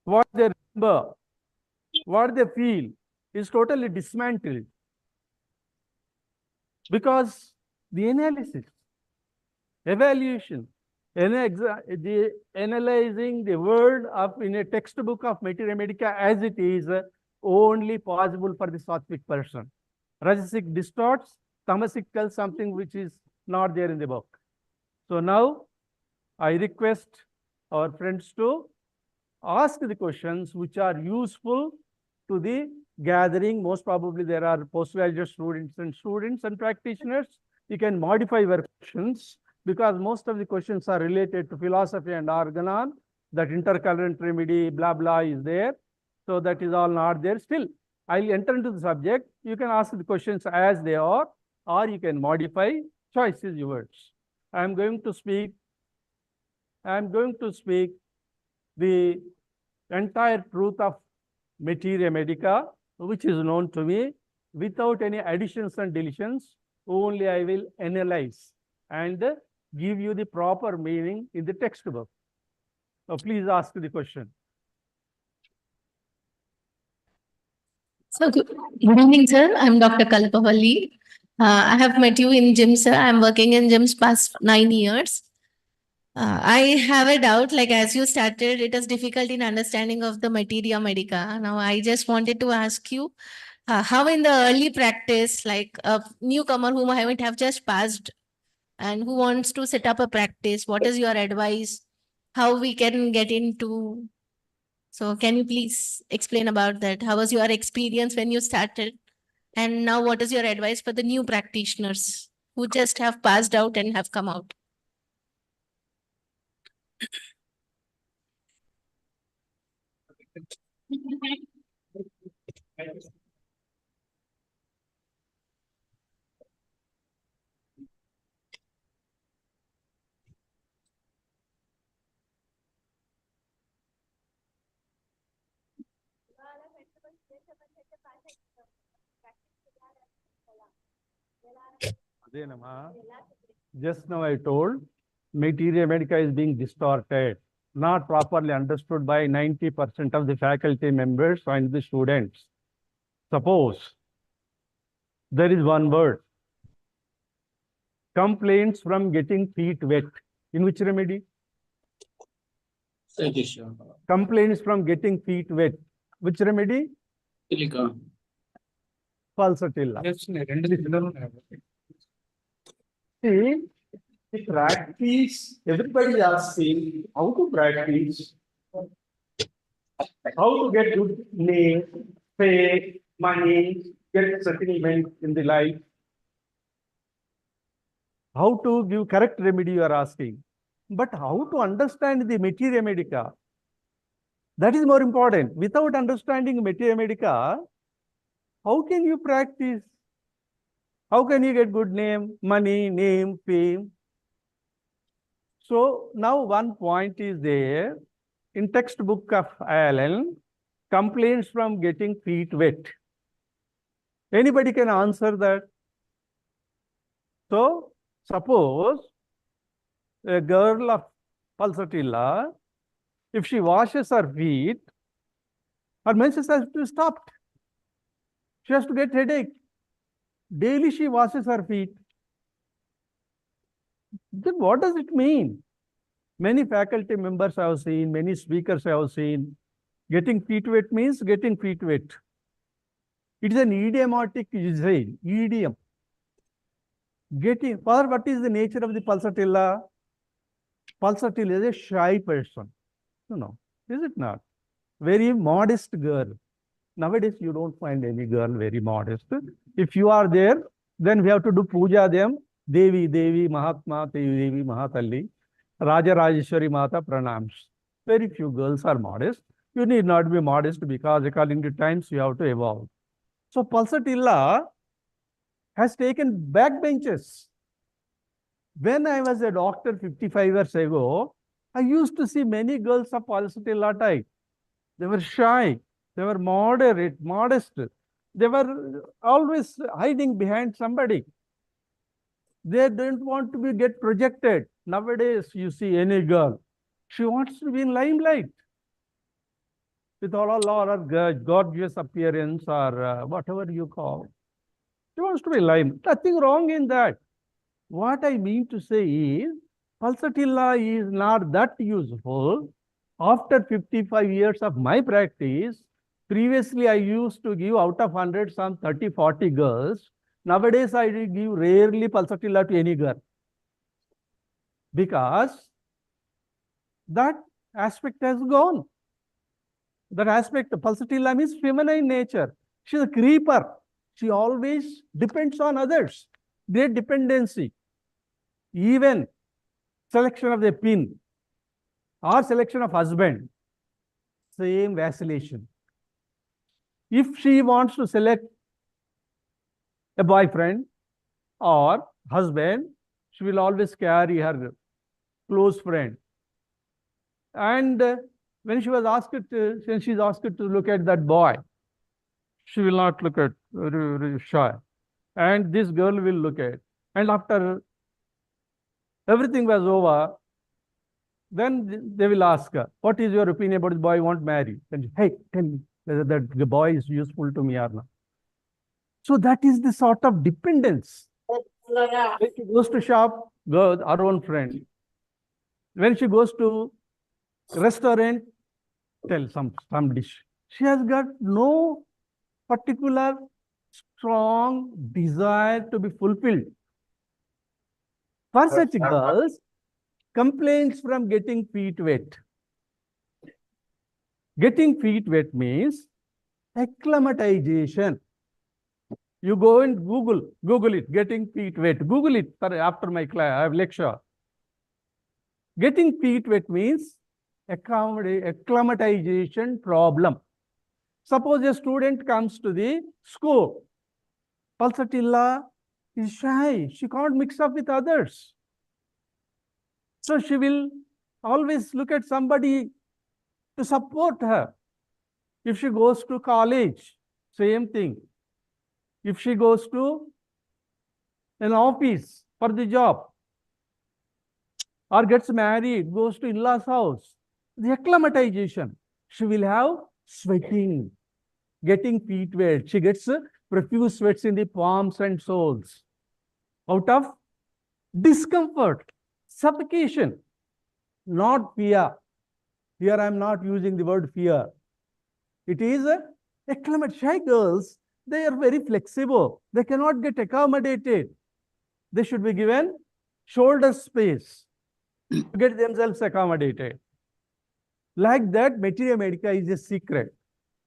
what they remember, what they feel is totally dismantled. Because the analysis, evaluation, the analyzing the word of in a textbook of Materia Medica as it is only possible for the sattvic person. Rajasic distorts, tamasic tells something which is not there in the book. So now I request our friends to ask the questions which are useful to the gathering. Most probably there are postgraduate students and practitioners. You can modify your questions because most of the questions are related to philosophy and organon. That intercurrent remedy, blah, blah is there. So that is all not there. Still, I'll enter into the subject. You can ask the questions as they are, or you can modify. Choice is yours. I'm going to speak the entire truth of Materia Medica, which is known to me, without any additions and deletions. Only I will analyze and give you the proper meaning in the textbook. So please ask the question. So good evening, sir. I'm Dr. Kalpavalli. I have met you in gym, sir. I'm working in gyms past 9 years. I have a doubt, like as you started, it is difficult in understanding of the Materia Medica. Now, I just wanted to ask you, how in the early practice, like a newcomer whom I haven't have just passed and who wants to set up a practice, what is your advice? How we can get into? So can you please explain about that? How was your experience when you started? And now what is your advice for the new practitioners who just have passed out and have come out? Just now I told, Materia Medica is being distorted, not properly understood by 90% of the faculty members and the students. Suppose there is one word, complaints from getting feet wet. In which remedy? Complaints from getting feet wet. Which remedy? Pulsatilla. See, the practice, everybody is asking how to practice, how to get good name, pay, money, get settlement in the life. How to give correct remedy you are asking. But how to understand the Materia Medica? That is more important. Without understanding Materia Medica, how can you practice? How can you get good name, money, name, fame? So now one point is there. In textbook of Allen, complaints from getting feet wet. Anybody can answer that. So suppose a girl of pulsatilla, if she washes her feet, her menses has to stop. She has to get headache. Daily she washes her feet. Then what does it mean? Many faculty members I have seen, many speakers I have seen, getting feet wet means getting feet wet. It is an idiomatic usage, idiom. What is the nature of the pulsatilla? Pulsatilla is a shy person. No, is it not? Very modest girl. Nowadays, you don't find any girl very modest. If you are there, then we have to do puja them. Devi, Devi, Mahatma, Devi, Mahatalli, Raja Rajeshwari Mata pranams. Very few girls are modest. You need not be modest because according to times, you have to evolve. So, pulsatilla has taken backbenches. When I was a doctor 55 years ago, I used to see many girls of pulsatilla type. They were shy. They were moderate, modest. They were always hiding behind somebody. They don't want to get projected. Nowadays, you see any girl, she wants to be in limelight. with all her gorgeous appearance or whatever you call. She wants to be lime. Nothing wrong in that. What I mean to say is, pulsatilla is not that useful. After 55 years of my practice, previously I used to give out of 100 some 30, 40 girls. Nowadays I give rarely pulsatilla to any girl. Because that aspect has gone. That aspect, pulsatilla means feminine nature. She's a creeper. She always depends on others. Great dependency. Even selection of the pin or selection of husband, same vacillation. If she wants to select a boyfriend or husband, she will always carry her close friend. And when she was asked to, when she's asked to look at that boy, she will not look at, very shy. And this girl will look at. And after everything was over, then they will ask her, what is your opinion about the boy you want to marry? And she, hey, tell me whether that the boy is useful to me or not. So that is the sort of dependence. When she goes to shop, goes her own friend. When she goes to restaurant, tell some dish. She has got no particular strong desire to be fulfilled. For such girls, complaints from getting feet wet. Getting feet wet means acclimatization. You go and Google it, getting feet wet. Google it after my class, I have lecture. Getting feet wet means acclimatization problem. Suppose a student comes to the school. Pulsatilla is shy. She can't mix up with others. So she will always look at somebody to support her. If she goes to college, same thing. If she goes to an office for the job or gets married, goes to in-laws house, the acclimatization, she will have sweating, getting feet wet. She gets profuse sweats in the palms and soles out of discomfort, suffocation, not fear. Here I am not using the word fear. It is shy girls. They are very flexible. They cannot get accommodated. They should be given shoulder space to get themselves accommodated. Like that, materia medica is a secret.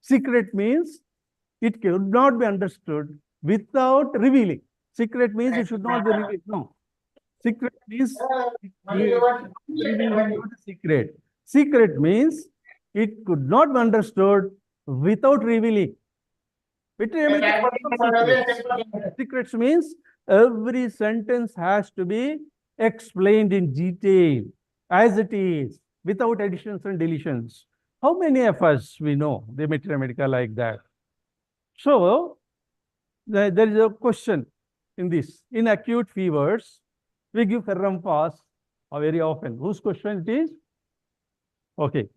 Secret means it could not be understood without revealing. Secret means it should not be revealed. No. Secret means secret. Secret means it could not be understood without revealing. Secrets means every sentence has to be explained in detail as it is, without additions and deletions. How many of us we know the materia medica like that? So there is a question in this. In acute fevers, we give ferrum phos very often. Whose question it is? Okay.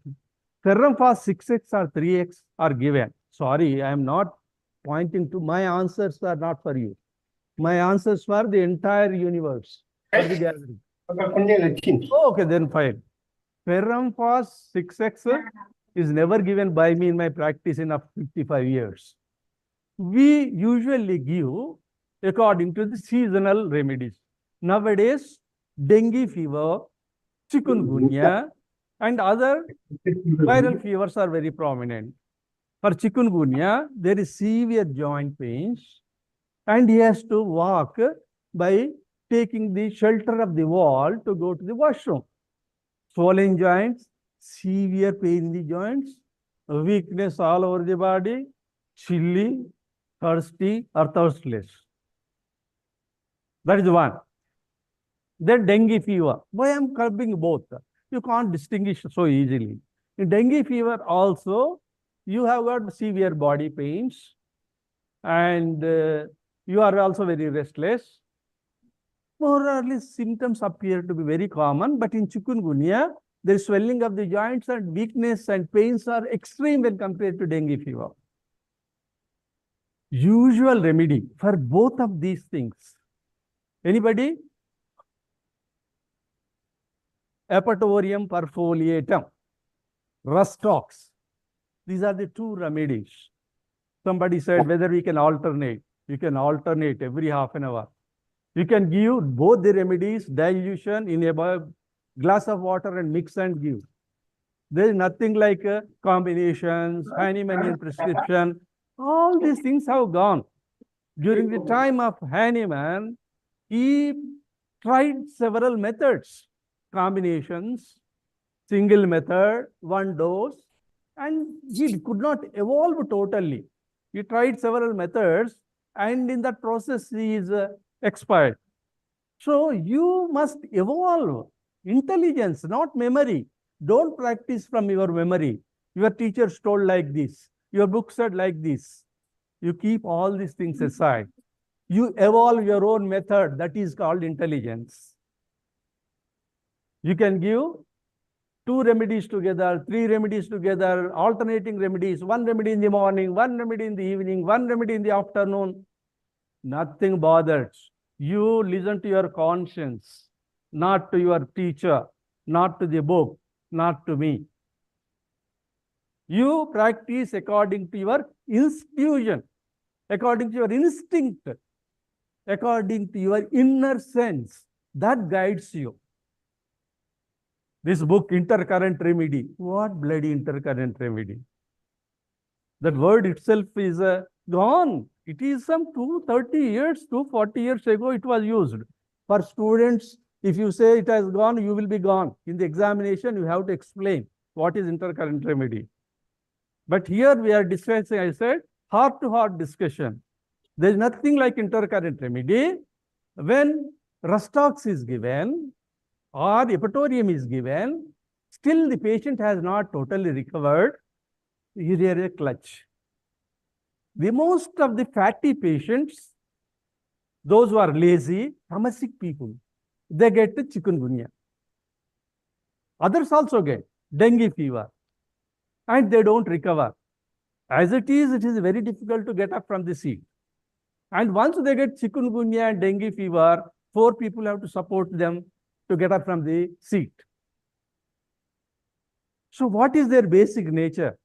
Ferrum phos 6x or 3x are given. Sorry, I am not pointing to my answers are not for you. My answers for the entire universe, for the gathering. Oh, okay, then fine. Ferrum phos 6x is never given by me in my practice in 55 years. We usually give according to the seasonal remedies. Nowadays, dengue fever, chikungunya, and other viral fevers are very prominent. For chikungunya, there is severe joint pains, and he has to walk by taking the shelter of the wall to go to the washroom. Swollen joints, severe pain in the joints, weakness all over the body, chilly, thirsty, or thirstless. That is one. Then dengue fever. Why I am clubbing both? You can't distinguish so easily. In dengue fever also, you have got severe body pains, and you are also very restless. More or less symptoms appear to be very common, but in chikungunya, the swelling of the joints and weakness and pains are extreme when compared to dengue fever. Usual remedy for both of these things. Anybody? Hepatorium perfoliatum, Rustox. These are the two remedies. Somebody said whether we can alternate. You can alternate every half an hour. You can give both the remedies, dilution in a glass of water and mix and give. There is nothing like combinations, Hahnemannian prescription. All these things have gone. During the time of Hahnemann, he tried several methods, combinations, single method, one dose, and he could not evolve totally. He tried several methods, and in that process, he is expired. So you must evolve intelligence, not memory. Don't practice from your memory. Your teachers told like this. Your book said like this. You keep all these things aside. You evolve your own method. That is called intelligence. You can give 2 remedies together, 3 remedies together, alternating remedies, 1 remedy in the morning, 1 remedy in the evening, 1 remedy in the afternoon. Nothing bothers. You listen to your conscience, not to your teacher, not to the book, not to me. You practice according to your intuition, according to your instinct, according to your inner sense. That guides you. This book, Intercurrent Remedy. What bloody intercurrent remedy? That word itself is gone. It is some 230 years, 240 years ago it was used. For students, if you say it has gone, you will be gone. In the examination, you have to explain what is intercurrent remedy. But here we are discussing, I said, heart-to-heart discussion. There is nothing like intercurrent remedy. When Rustox is given, or Hepatorium is given, still the patient has not totally recovered, urea clutch. The most of the fatty patients, those who are lazy, tamasic people, they get the chikungunya. Others also get dengue fever, and they don't recover. As it is very difficult to get up from the seat. And once they get chikungunya and dengue fever, 4 people have to support them to get up from the seat. So what is their basic nature?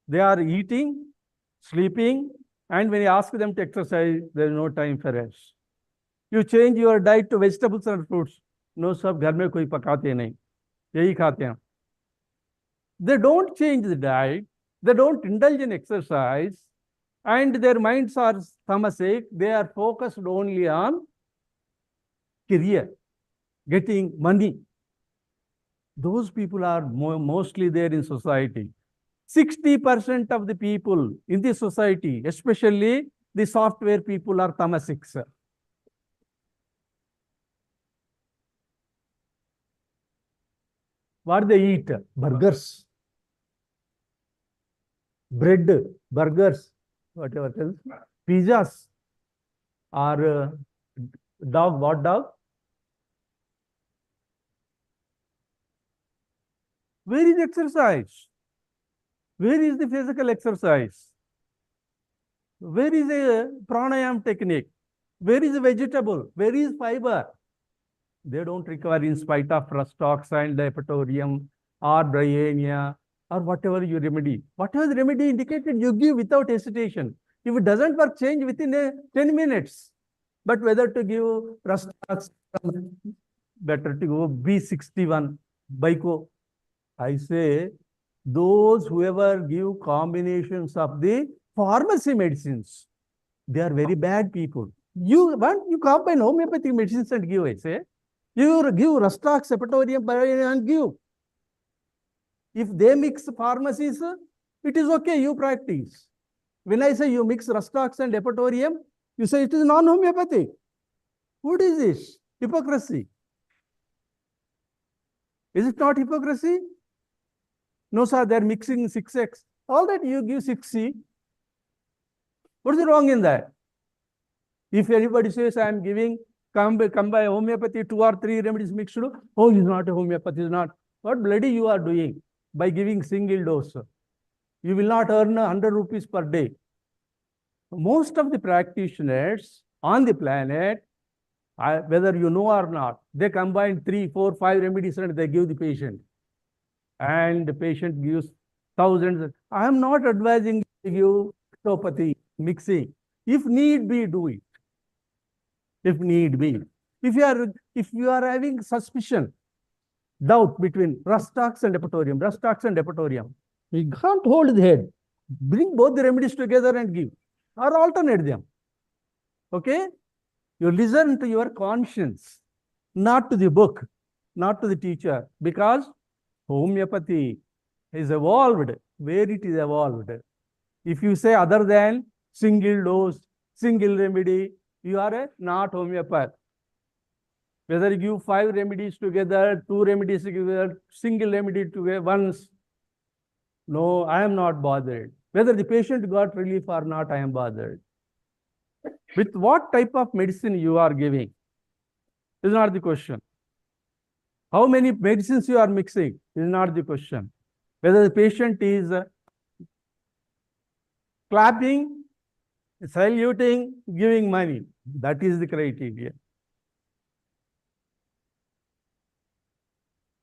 They are eating, sleeping, and when you ask them to exercise, there is no time for rest. You change your diet to vegetables and fruits. No, sab, ghar mein koi pakate nahi. Yahi khate hain. They don't change the diet. They don't indulge in exercise. And their minds are tamasic. They are focused only on career, getting money. Those people are mostly there in society. 60% of the people in the society, especially the software people, are tamasics. What they eat? Burgers, bread, burgers, whatever else, pizzas, or dog. What dog? Where is exercise? Where is the physical exercise? Where is a pranayam technique? Where is a vegetable? Where is fiber? They don't recover in spite of Rustox and the Hepatorium or Bryonia or whatever you remedy. Whatever the remedy indicated, you give without hesitation. If it doesn't work, change within 10 minutes. But whether to give Rustox, better to go B61, Bico. I say, those whoever give combinations of the pharmacy medicines, they are very bad people. You combine homeopathic medicines and give, I say. You give Rustox, Hepatorium, and give. If they mix pharmacies, it is okay, you practice. When I say you mix Rustox and Hepatorium, you say it is non-homeopathic. What is this? Hypocrisy. Is it not hypocrisy? No, sir, they are mixing 6X. All that you give 6C. What is wrong in that? If anybody says, I am giving, come by homeopathy, 2 or 3 remedies mixed, oh, it's not a homeopathy, it's not. What bloody you are doing by giving single dose? You will not earn 100 rupees per day. Most of the practitioners on the planet, whether you know or not, they combine 3, 4, 5 remedies and they give the patient. And the patient gives thousands. I am not advising you to give homeopathy, mixing. If need be, do it. If need be. If you are having suspicion, doubt between Rustox and Epitorium, you can't hold the head. Bring both the remedies together and give, or alternate them. Okay? You listen to your conscience, not to the book, not to the teacher, because homeopathy is evolved where it is evolved. If you say other than single dose, single remedy, you are not homeopath. Whether you give 5 remedies together, 2 remedies together, single remedy together once, no, I am not bothered. Whether the patient got relief or not, I am bothered. With what type of medicine you are giving is not the question. How many medicines you are mixing is not the question. Whether the patient is clapping, saluting, giving money, that is the criteria.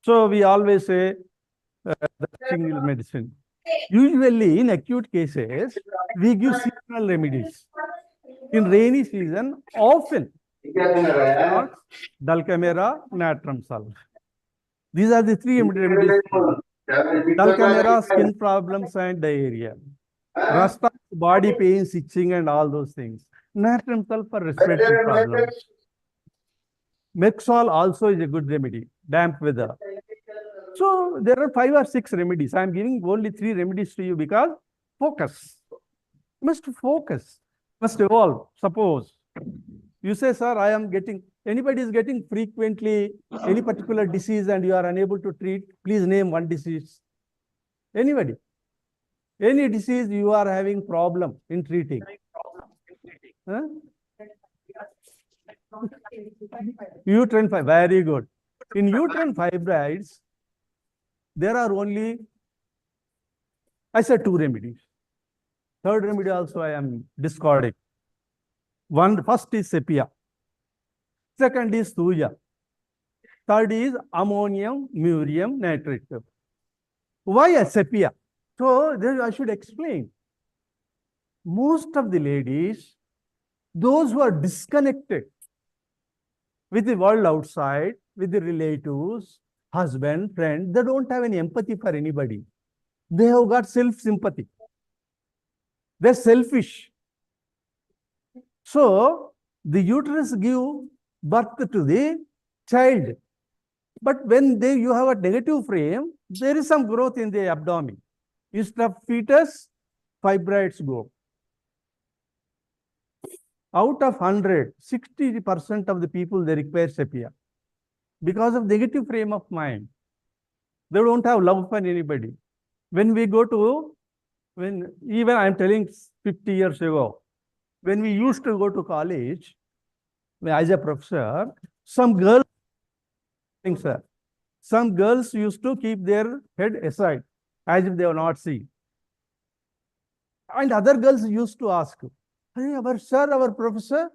So we always say single medicine. Usually in acute cases, we give seasonal remedies. In rainy season, often Dulcamera, natrum salt. These are the 3 remedies. Dulcamera, skin problems and diarrhea. Rasta, body pains, itching and all those things. Natrum salt for respiratory problems. Mexol also is a good remedy, damp weather. So there are 5 or 6 remedies. I am giving only 3 remedies to you because focus. You must focus. Must evolve. Suppose you say, sir, I am getting, anybody is getting frequently any particular disease and you are unable to treat, please name one disease. Anybody. Any disease you are having problem in treating. Huh? Uterine fibroids, very good. In uterine fibroids, there are only, I said 2 remedies. Third remedy also I am discarding. First is sepia. Second is SOORYA. Third is ammonium murium nitrate. Why a sepia? So there I should explain. Most of the ladies, those who are disconnected with the world outside, with the relatives, husband, friend, they don't have any empathy for anybody. They have got self-sympathy. They're selfish. So the uterus gives birth to the child. But when you have a negative frame, there is some growth in the abdomen. Instead of fetus, fibroids go. Out of 100, 60% of the people, they require sepia. Because of negative frame of mind. They don't have love for anybody. When we go to, even I am telling 50 years ago, when we used to go to college, as a professor, some girls used to keep their head aside, as if they were not seen. And other girls used to ask, hey, our sir, our professor,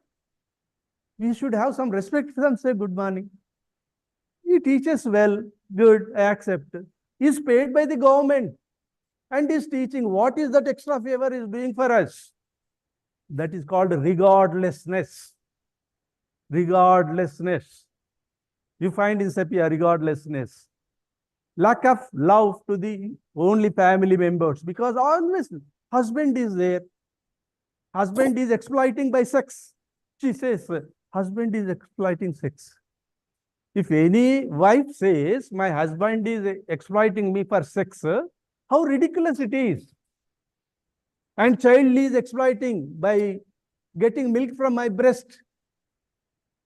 we should have some respect for them, say good morning. He teaches well, good, I accept. He is paid by the government and is teaching. What is that extra favor is doing for us? That is called regardlessness. Regardlessness. You find in sepia regardlessness. Lack of love to the only family members, because always husband is there. Husband is exploiting by sex. She says, husband is exploiting sex. If any wife says, my husband is exploiting me for sex, how ridiculous it is. And child is exploiting by getting milk from my breast.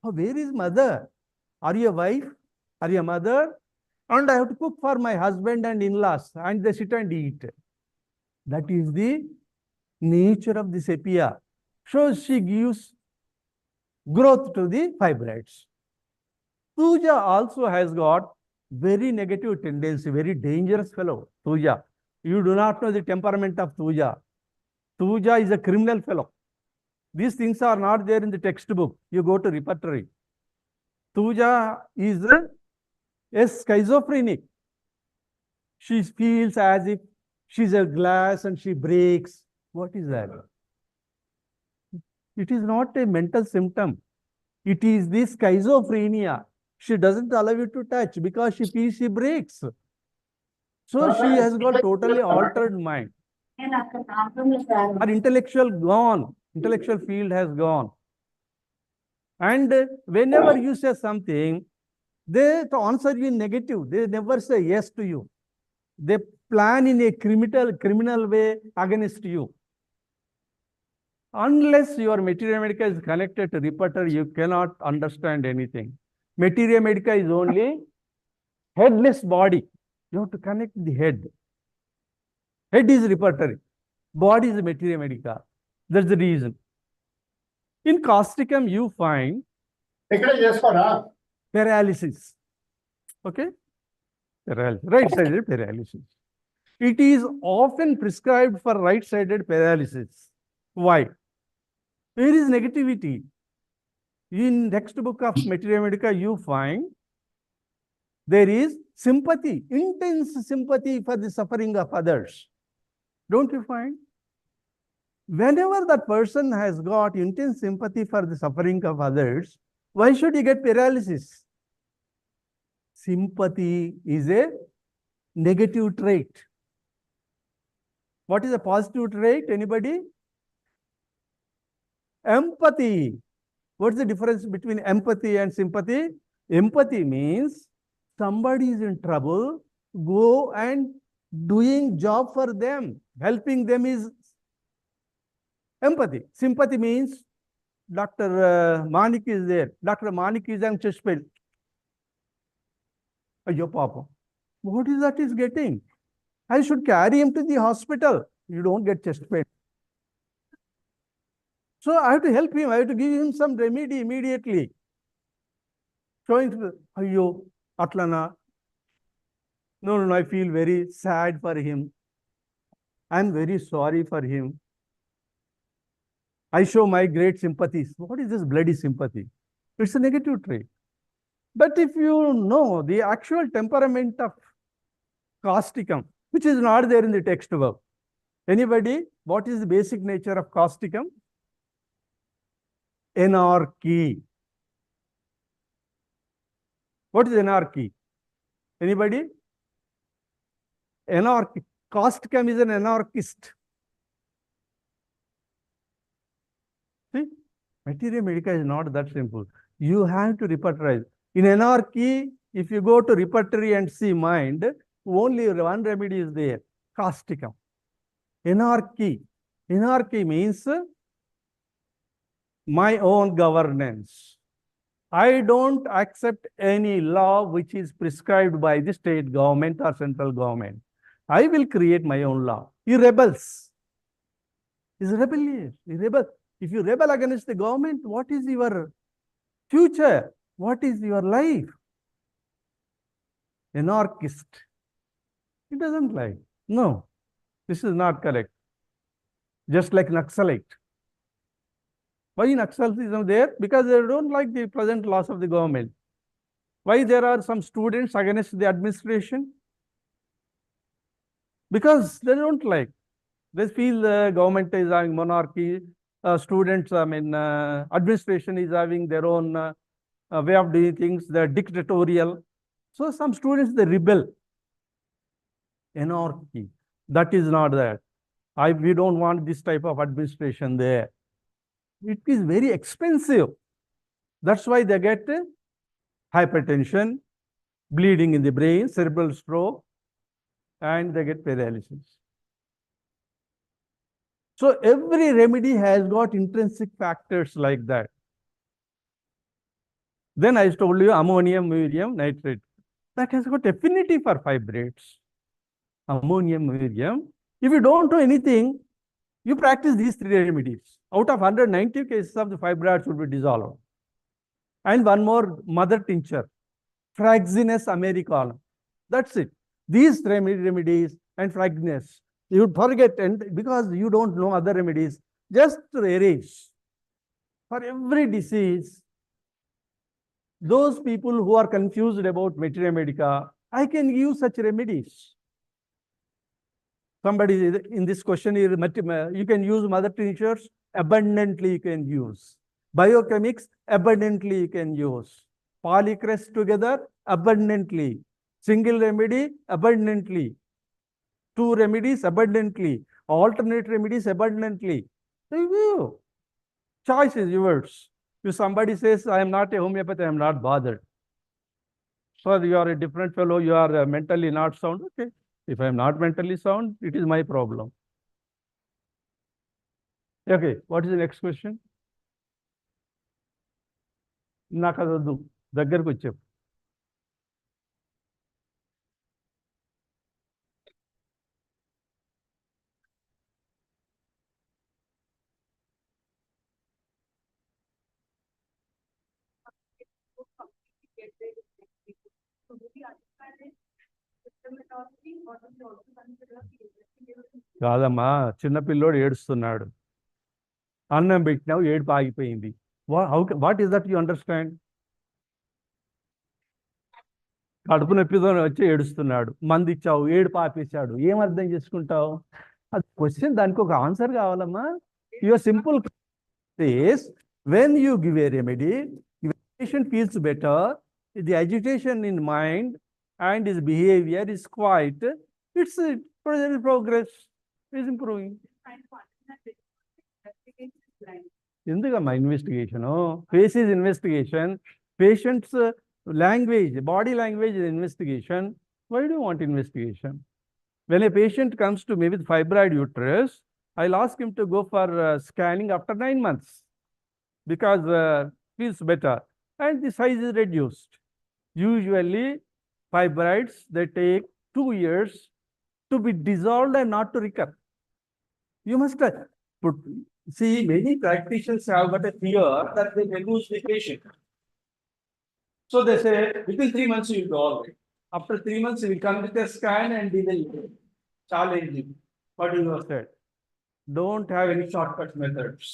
Oh, where is mother? Are you a wife? Are you a mother? And I have to cook for my husband and in-laws, and they sit and eat. That is the nature of the sepia. So she gives growth to the fibroids. SOORYA also has got very negative tendency, very dangerous fellow, Tuja. You do not know the temperament of Tuja. Tuja is a criminal fellow. These things are not there in the textbook. You go to repertory. Tuja is a schizophrenic. She feels as if she's a glass and she breaks. What is that? It is not a mental symptom. It is this schizophrenia. She doesn't allow you to touch because she feels she breaks. So she has got totally altered mind. Her intellectual gone. Intellectual field has gone. And whenever you say something, they answer you in negative. They never say yes to you. They plan in a criminal way against you. Unless your materia medica is connected to repertory, you cannot understand anything. Materia medica is only headless body. You have to connect the head. Head is repertory. Body is materia medica. That's the reason. In causticum, you find paralysis. Okay? Paralysis. Right-sided paralysis. It is often prescribed for right-sided paralysis. Why? There is negativity. In textbook of materia medica, you find there is sympathy, intense sympathy for the suffering of others. Don't you find? Whenever that person has got intense sympathy for the suffering of others, why should he get paralysis? Sympathy is a negative trait. What is a positive trait? Anybody? Empathy. What's the difference between empathy and sympathy? Empathy means somebody is in trouble, go and doing job for them. Helping them is empathy. Sympathy means Dr. Manik is there. Dr. Manik is on chest pain. Ayyo papa. What is that he's getting? I should carry him to the hospital. You don't get chest pain. So I have to help him. I have to give him some remedy immediately. Showing, ayyo, atlana. No, I feel very sad for him. I'm very sorry for him. I show my great sympathies. What is this bloody sympathy? It's a negative trait. But if you know the actual temperament of causticum, which is not there in the textbook, anybody, what is the basic nature of causticum? Anarchy. What is anarchy? Anybody? Anarchy. Causticum is an anarchist. See, materia medica is not that simple. You have to repertorize. In anarchy, if you go to repertory and see mind, only one remedy is there, causticum. Anarchy. Anarchy means my own governance. I don't accept any law which is prescribed by the state government or central government. I will create my own law. He rebels. He's rebellious. He rebels. If you rebel against the government, what is your future? What is your life? Anarchist. He doesn't like. No, this is not correct. Just like Naxalite. Why Naxalism there? Because they don't like the present laws of the government. Why there are some students against the administration? Because they don't like. They feel the government is having monarchy. Students, administration is having their own way of doing things. They're dictatorial. So some students, they rebel. Anarchy. That is not that. We don't want this type of administration there. It is very expensive. That's why they get hypertension, bleeding in the brain, cerebral stroke, and they get paralysis. So every remedy has got intrinsic factors like that. Then I told you ammonium, murium, nitrate. That has got affinity for fibrates. Ammonium, murium. If you don't know anything, you practice these three remedies. Out of 190 cases of the fibroids would be dissolved. And one more, mother tincture. Fraxinus americanum. That's it. These remedies and fraxinus, you would forget, and because you don't know other remedies, just erase. For every disease, those people who are confused about materia medica, I can give such remedies. Somebody in this question, you can use mother tinctures, abundantly you can use. Biochemics, abundantly you can use. Polycrest together, abundantly. Single remedy, abundantly. Two remedies, abundantly. Alternate remedies, abundantly. So choice is yours. If somebody says, I am not a homeopath, I am not bothered. So you are a different fellow, you are mentally not sound. Okay. If I am not mentally sound, it is my problem. Okay, what is the next question? నాకు అది వద్దు, దగ్గరకు వచ్చావు. కాదమ్మా, చిన్నపిల్లోడు ఏడుస్తున్నాడు, అన్నం పెట్టినావు, ఏడుపు ఆగిపోయింది. What is that you understand? కడుపు నొప్పితో వచ్చి ఏడుస్తున్నాడు, మంది ఇచ్చావు, ఏడుపు ఆపేశాడు, ఏం అర్థం చేసుకుంటావు? అది క్వశ్చన్, దానికి ఒక ఆన్సర్ కావాలమ్మా. Your simple is when you give a remedy, if the patient feels better, the agitation in mind and his behavior is quite, it's progress, is improving. ఎందుకమ్మా investigation? Face is investigation, patient's language, body language is investigation. Why do you want investigation? When a patient comes to me with fibroid uterus, I'll ask him to go for scanning after 9 months because feels better and the size is reduced. Usually, fibroids, they take 2 years to be dissolved and not to recur. You must see, many practitioners have got a fear that they may lose the patient. So they say, within 3 months you will be all right. After 3 months, he will come with a scan and he will challenge you. What you have said. Don't have any shortcut methods.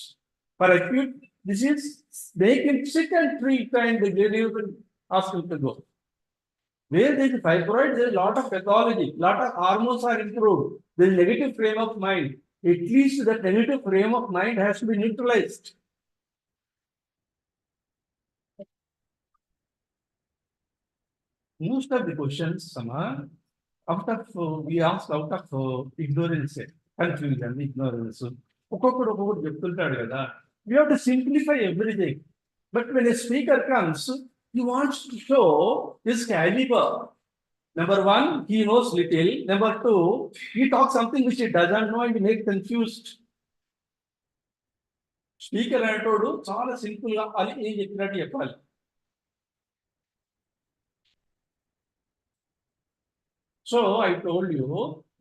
For acute disease, they can sit and treat and they will ask him to go. Where there is fibroid, there is a lot of pathology, lot of hormones are improved. There is negative frame of mind. At least that negative frame of mind has to be neutralized. Most of the questions, Sama, out of we ask out of ignorance, confusion, ignorance. ఒక్కొక్కడు చెప్తుంటాడు కదా. We have to simplify everything. But when a speaker comes, he wants to show his caliber. Number one, he knows little. Number two, he talks something which he doesn't know and he makes confused. Speaker అనేటోడు చాలా simple గా అది ఏం చెప్పినట్టు చెప్పాలి. So I told you,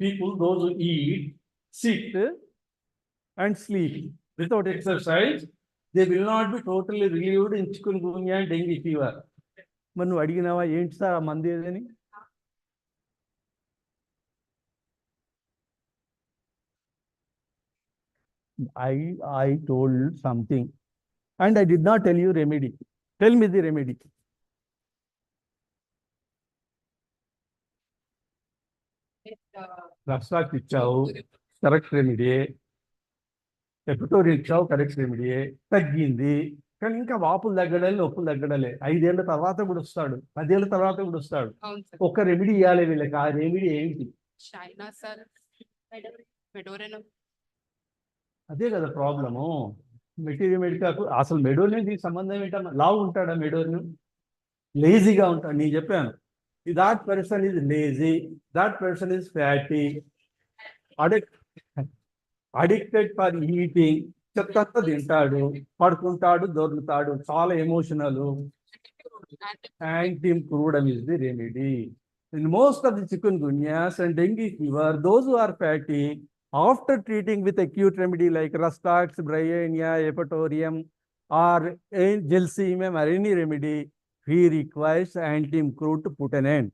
people, those who eat, sit, and sleep without exercise, they will not be totally relieved in chikungunya and dengue fever. మరి నువ్వు అడిగినావా ఏంటి సార్ ఆ మంది ఏదని? I told something and I did not tell you remedy. Tell me the remedy. రక్తాకి ఇచ్చావు, correct remedy. ఎపిటోరియల్ ఇచ్చావు, correct remedy. తగ్గింది, కానీ ఇంకా వాపులు తగ్గడలే, నొప్పులు తగ్గడలే. 5 ఏళ్ల తర్వాత కూడా వస్తాడు, 10 ఏళ్ల తర్వాత కూడా వస్తాడు. ఒక రెమెడీ ఇవ్వాలి వీళ్ళకి. ఆ రెమెడీ ఏంటి? అదే కదా ప్రాబ్లము. మెటీరియల్ మెడికాకు అసలు మెడోరియన్ దీనికి సంబంధం ఏంటన్నా? లావు ఉంటాడా మెడోరియన్? లేజీగా ఉంటాడు. నేను చెప్పాను, that person is lazy, that person is fatty, addicted for eating, చెత్త తింటాడు, పడుకుంటాడు, దొరుకుతాడు, చాలా emotional. Anti-improved is the remedy. In most of the chikungunyas and dengue fever, those who are fatty, after treating with acute remedy like Rustax, Bryonia, Epitorium, or Gelsimum or any remedy, he requires anti-improve to put an end.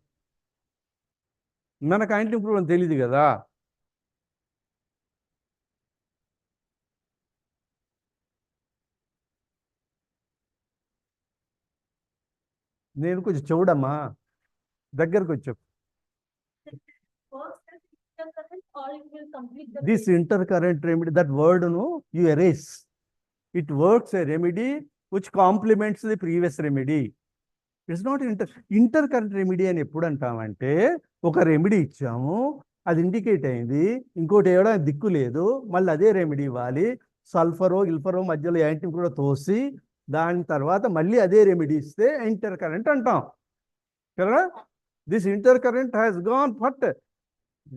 మనకు anti-improve అని తెలియదు కదా. నేను కొంచెం చెవుడమ్మా, దగ్గరకు వచ్చావు. This intercurrent remedy, that word, you erase. It works a remedy which complements the previous remedy. It's not intercurrent remedy అని ఎప్పుడు అంటామంటే, ఒక రెమెడీ ఇచ్చాము, అది ఇండికేట్ అయింది, ఇంకోటి ఏడా దిక్కు లేదు, మళ్ళీ అదే రెమెడీ ఇవ్వాలి, సల్ఫరో గిల్ఫరో మధ్యలో యాంటీ కూడా తోసి దాని తర్వాత మళ్ళీ అదే రెమెడీ ఇస్తే ఇంటర్కరెంట్ అంటాం కదా. దిస్ ఇంటర్కరెంట్ హ్యాస్ గాన్ ఫట్.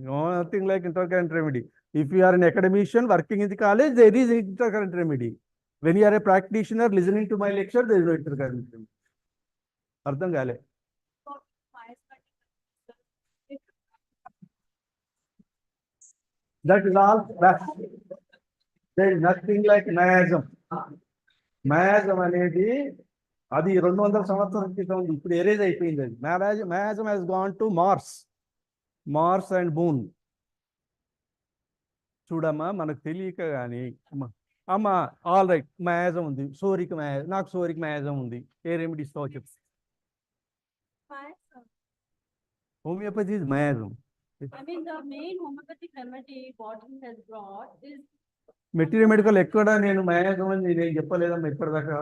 Nothing like intercurrent remedy. If you are an academician working in the college, there is intercurrent remedy. When you are a practitioner listening to my lecture, there is no intercurrent remedy. అర్థం కాలే. That is all. There is nothing like miasm. Miasm అనేది అది 200 సంవత్సరాల క్రితం ఉంది, ఇప్పుడు erase అయిపోయింది. అది miasm has gone to Mars and Moon. చూడమ్మా, మనకు తెలియక కానీ అమ్మ ఆల్ రైట్ miasm ఉంది, సోరిక్ miasm, నాకు సోరిక్ miasm ఉంది, ఏ రెమెడీ ఇస్తావో చెప్పు. Homeopathy is miasm. I mean, the main homeopathic remedy what he has brought is material medical ఎక్కడ నేను miasm అని నేను చెప్పలేదమ్మా ఇప్పటిదాకా.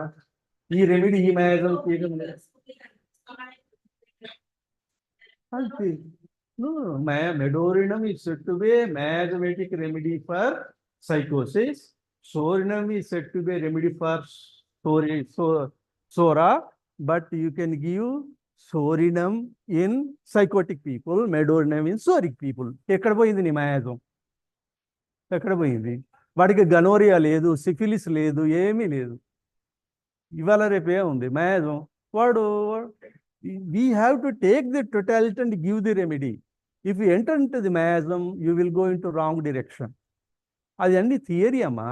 ఈ రెమెడీ ఈ miasm Medorinum is said to be a miasmatic remedy for psychosis. Sorinum is said to be a remedy for SORA, but you can give Sorinum in psychotic people, Medorinum in soric people. ఎక్కడ పోయింది నీ miasm? ఎక్కడ పోయింది? వాడికి gonorrhoea లేదు, syphilis లేదు, ఏమీ లేదు. ఇవాళ రేపే ఉంది miasm. వాడు we have to take the totality and give the remedy. If you enter into the miasm, you will go into wrong direction. అది అన్ని థియరీ అమ్మా.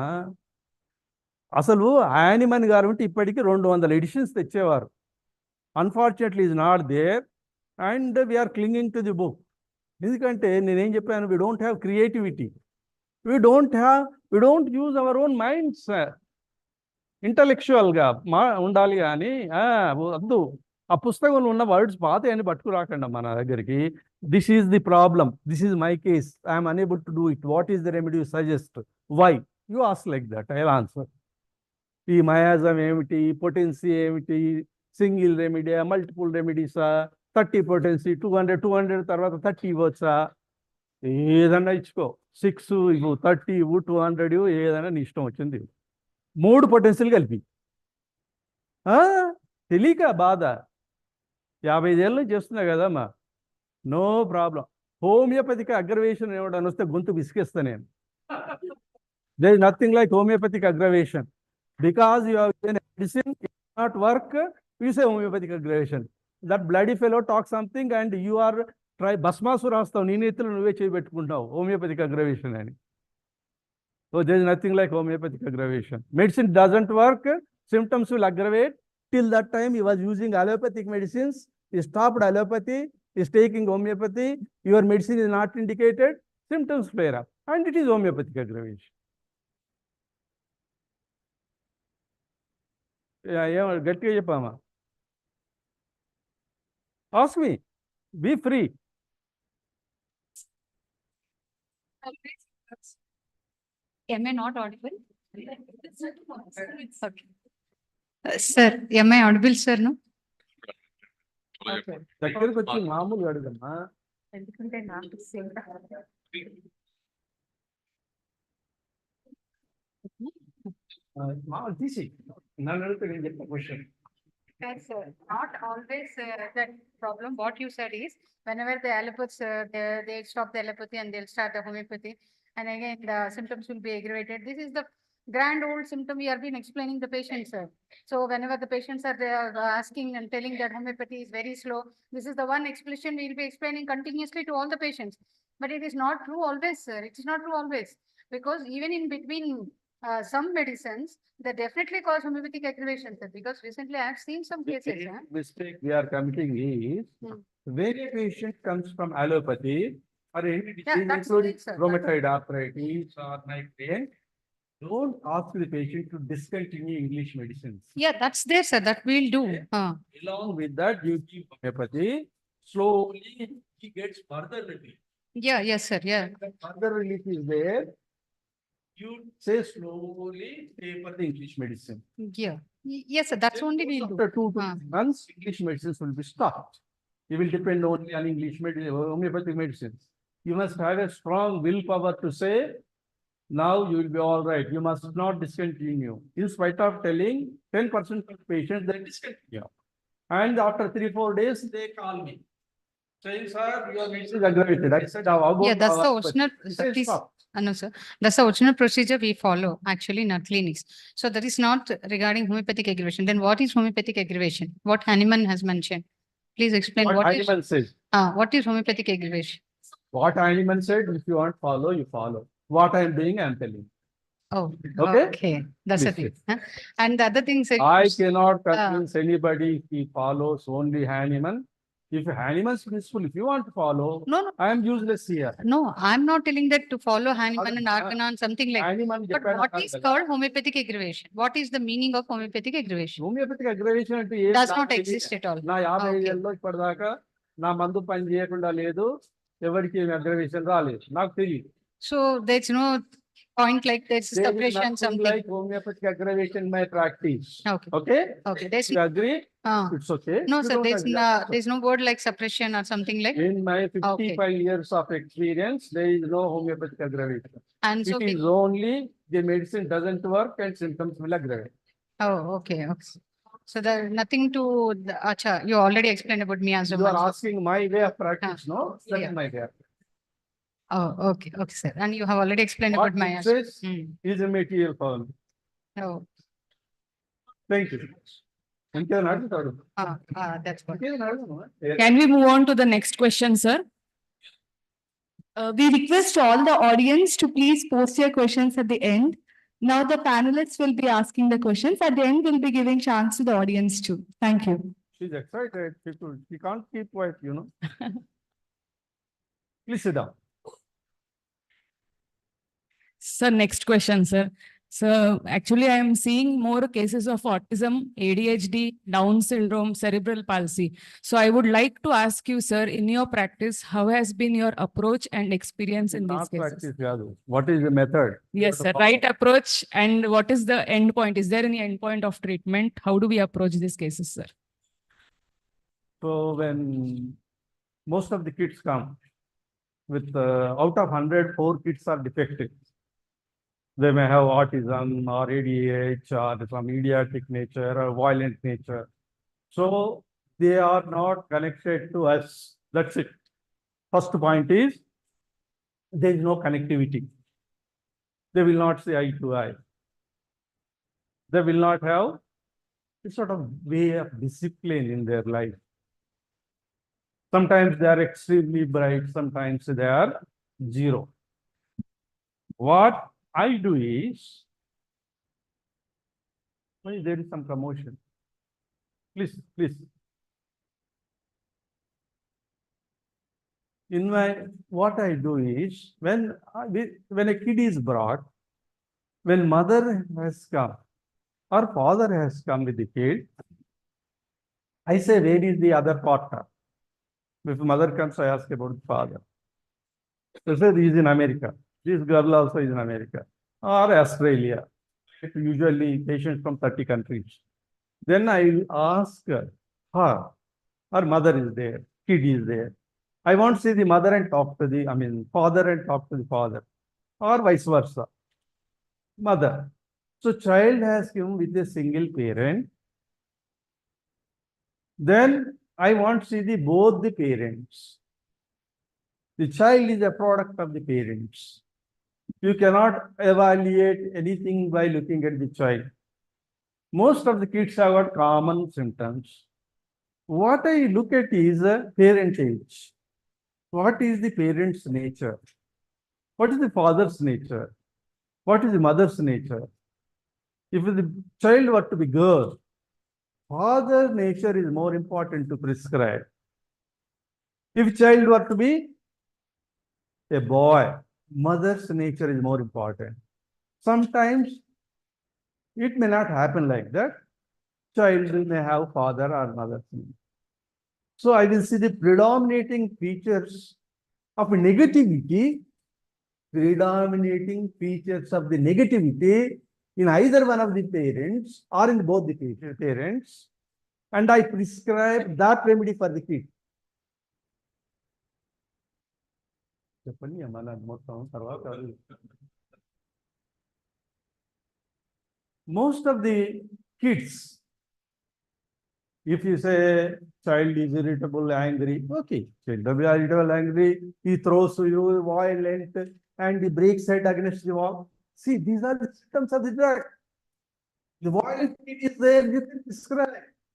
అసలు యానిమన్ గారు ఉంటే ఇప్పటికీ 200 ఎడిషన్స్ తెచ్చేవారు. Unfortunately is not there and we are clinging to the book. ఎందుకంటే నేనేం చెప్పాను, we don't have creativity, we don't use our own minds. ఇంటలెక్చువల్గా ఉండాలి కానీ వద్దు. ఆ పుస్తకంలో ఉన్న వర్డ్స్ పాత అని పట్టుకురాకండి మన దగ్గరికి. This is the problem, this is my case, I'm unable to do it, what is the remedy you suggest, why you ask like that, I will answer. ఈ మయాజం ఏమిటి, పొటెన్సీ ఏమిటి, సింగిల్ రెమెడీయా, multiple రెమెడీసా, 30 potency, 200 తర్వాత 30 ఇవ్వచ్చా, ఏదన్నా ఇచ్చుకో, 6 ఇవ్వు, 30 ఇవ్వు, 200 ఇవ్వు, ఏదైనా నీ ఇష్టం వచ్చింది. 3 పొటెన్సీలు కలిపి తెలియక బాధ. 55 ఏళ్ళ నుంచి చేస్తున్నా కదమ్మా, నో ప్రాబ్లం. హోమియోపతిక్ అగ్రవేషన్ ఏమిటని వస్తే గొంతు విసికేస్తా నేను. There is nothing like homeopathic aggravation. Because you have given medicine, it not work, you say homeopathic aggravation. That bloody fellow talk something and you are భస్మాసు రాస్తావు, నీ నెత్తులు నువ్వే చేయబెట్టుకుంటావు హోమియోపతిక్ అగ్రవేషన్ అని. So there is nothing like homeopathic aggravation. Medicine doesn't work, symptoms will aggravate. Till that time he was using allopathic medicines, he stopped allopathy, he is taking homeopathy, your medicine is not indicated, symptoms flare up and it is homeopathic aggravation. గట్టిగా చెప్పామా? Ask me, be free. am I not audible? Okay. Sir, am I audible, sir? No? దగ్గరికి వచ్చి మామూలుగా అడుగమ్మా. ఎందుకంటే నాకు మామూలు తీసి నన్ను అడిగితే నేను చెప్పిన question. Yes, sir. Not always that problem. What you said is whenever the allopaths they stop the allopathy and they'll start the homeopathy, and again the symptoms will be aggravated. This is the grand old symptom we have been explaining the patients, sir. So whenever the patients are there asking and telling that homeopathy is very slow, this is the one explanation we will be explaining continuously to all the patients. But it is not true always, sir. It is not true always, because even in between some medicines, they definitely cause homeopathic aggravation, sir, because recently I have seen some The cases. main mistake we are committing is Hmm. when a patient comes from allopathy or any disease, that's including right, sir. rheumatoid arthritis or migraine, don't ask the patient to discontinue English medicines. Yeah, that's there, sir, that we'll do. Okay. Uh, Along with that, you give homeopathy. Slowly, he gets further relief. yeah, yes, sir, yeah. When further relief is there, you say slowly taper the English medicine. Yeah. Yes, sir, that's Then only we'll do. after 2 to Ah. 3 months, English medicines will be stopped. You will depend only on English medicine, homeopathic medicines. You must have a strong willpower to say, now you will be all right. You must not discontinue. In spite of telling 10% of patients, they discontinue. And after 3-4 days, they call me, saying, sir, your medicine is aggravated. I said, how about Yeah, that's the our-" original, He sir, said, please. "Stop." No, sir. That's the original procedure we follow actually in our clinics. So that is not regarding homeopathic aggravation. Then what is homeopathic aggravation? What Hahnemann has mentioned. Please explain What what is, animal says. what is homeopathic aggravation? What animal said, if you want to follow, you follow. What I am doing, I am telling. Oh, Okay? okay. That's the Please, thing. Huh? And the other thing, sir. I cannot convince anybody if he follows only Hahnemann. If Hahnemann's principle, if you want to follow, No, I am useless here. no, I'm not telling that to follow Hahnemann and Arkanon, something like. Hahnemann But చెప్పాడు what కాదు is కదా. called homeopathic aggravation? What is the meaning of homeopathic aggravation? Homeopathic aggravation అంటే ఏం Does నాకు not తెలియదు. exist at all. నా 50 Okay. ఏళ్ళలో ఇప్పటిదాకా నా మందు పని చేయకుండా లేదు. ఎవరికి అగ్రవేషన్ రాలేదు. నాకు తెలియదు. So there's no point like there's There is separation, nothing something. like homeopathic aggravation in my practice. Okay. Okay? Okay. There's If you agree, it's okay. no, If you sir, don't agree, that's okay. there's no word like suppression or something like. In my 55 years of experience, there is no homeopathic aggravation. And so, It is only the medicine doesn't work and symptoms will aggravate. oh, okay. Okay. So there's nothing to, acha, you already explained about me as You are well. asking my way of practice, no? That Yeah. is my way. Oh, okay. Okay, sir. And you have already explained What about my. it says Hmm. is a material form. Oh, Thank you. ఇంకేమైనా అడుగుతాడు? that's what. ఇంకేమైనా అడుగును? Can we move on to the next question, sir? We request all the audience to please post your questions at the end. Now the panelists will be asking the questions. At the end, we'll be giving chance to the audience too. Thank you. She's excited. She can't keep quiet, you know. Please sit down. Sir, next question, sir. So actually, I am seeing more cases of autism, ADHD, Down syndrome, cerebral palsy. So I would like to ask you, sir, in your practice, how has been your approach and experience in these Not cases? practice, Yadu. What is the method? Yes, sir. Right approach. And what is the end point? Is there any end point of treatment? How do we approach these cases, sir? So when most of the kids come with out of 100, 4 kids are defective. They may have autism or ADHD or some idiotic nature or violent nature. So they are not connected to us. That's it. First point is there is no connectivity. They will not say eye to eye. They will not have a sort of way of discipline in their life. Sometimes they are extremely bright, sometimes they are zero. What I do is, there is some commotion. Please, please. What I do is, when a kid is brought, when mother has come or father has come with the kid, I say, where is the other partner? If mother comes, I ask about the father. They say he is in America. This girl also is in America or Australia. Usually patients from 30 countries. Then I will ask her, her mother is there, kid is there. I want to see the mother and talk to the, father and talk to the father, or vice versa. Mother. So child has come with a single parent. Then I want to see both the parents. The child is a product of the parents. You cannot evaluate anything by looking at the child. Most of the kids have got common symptoms. What I look at is parentage. What is the parent's nature? What is the father's nature? What is the mother's nature? If the child were to be girl, father nature is more important to prescribe. If child were to be a boy, mother's nature is more important. Sometimes it may not happen like that. Child may have father or mother's nature. So I will see the predominating features of negativity, in either one of the parents or in both the parents, and I prescribe that remedy for the kid. Most of the kids, if you say child is irritable, angry, okay, child will be irritable, angry, he throws to you, violent, and he breaks head against the wall. See, these are the symptoms of the drug. The violent kid is there, you can prescribe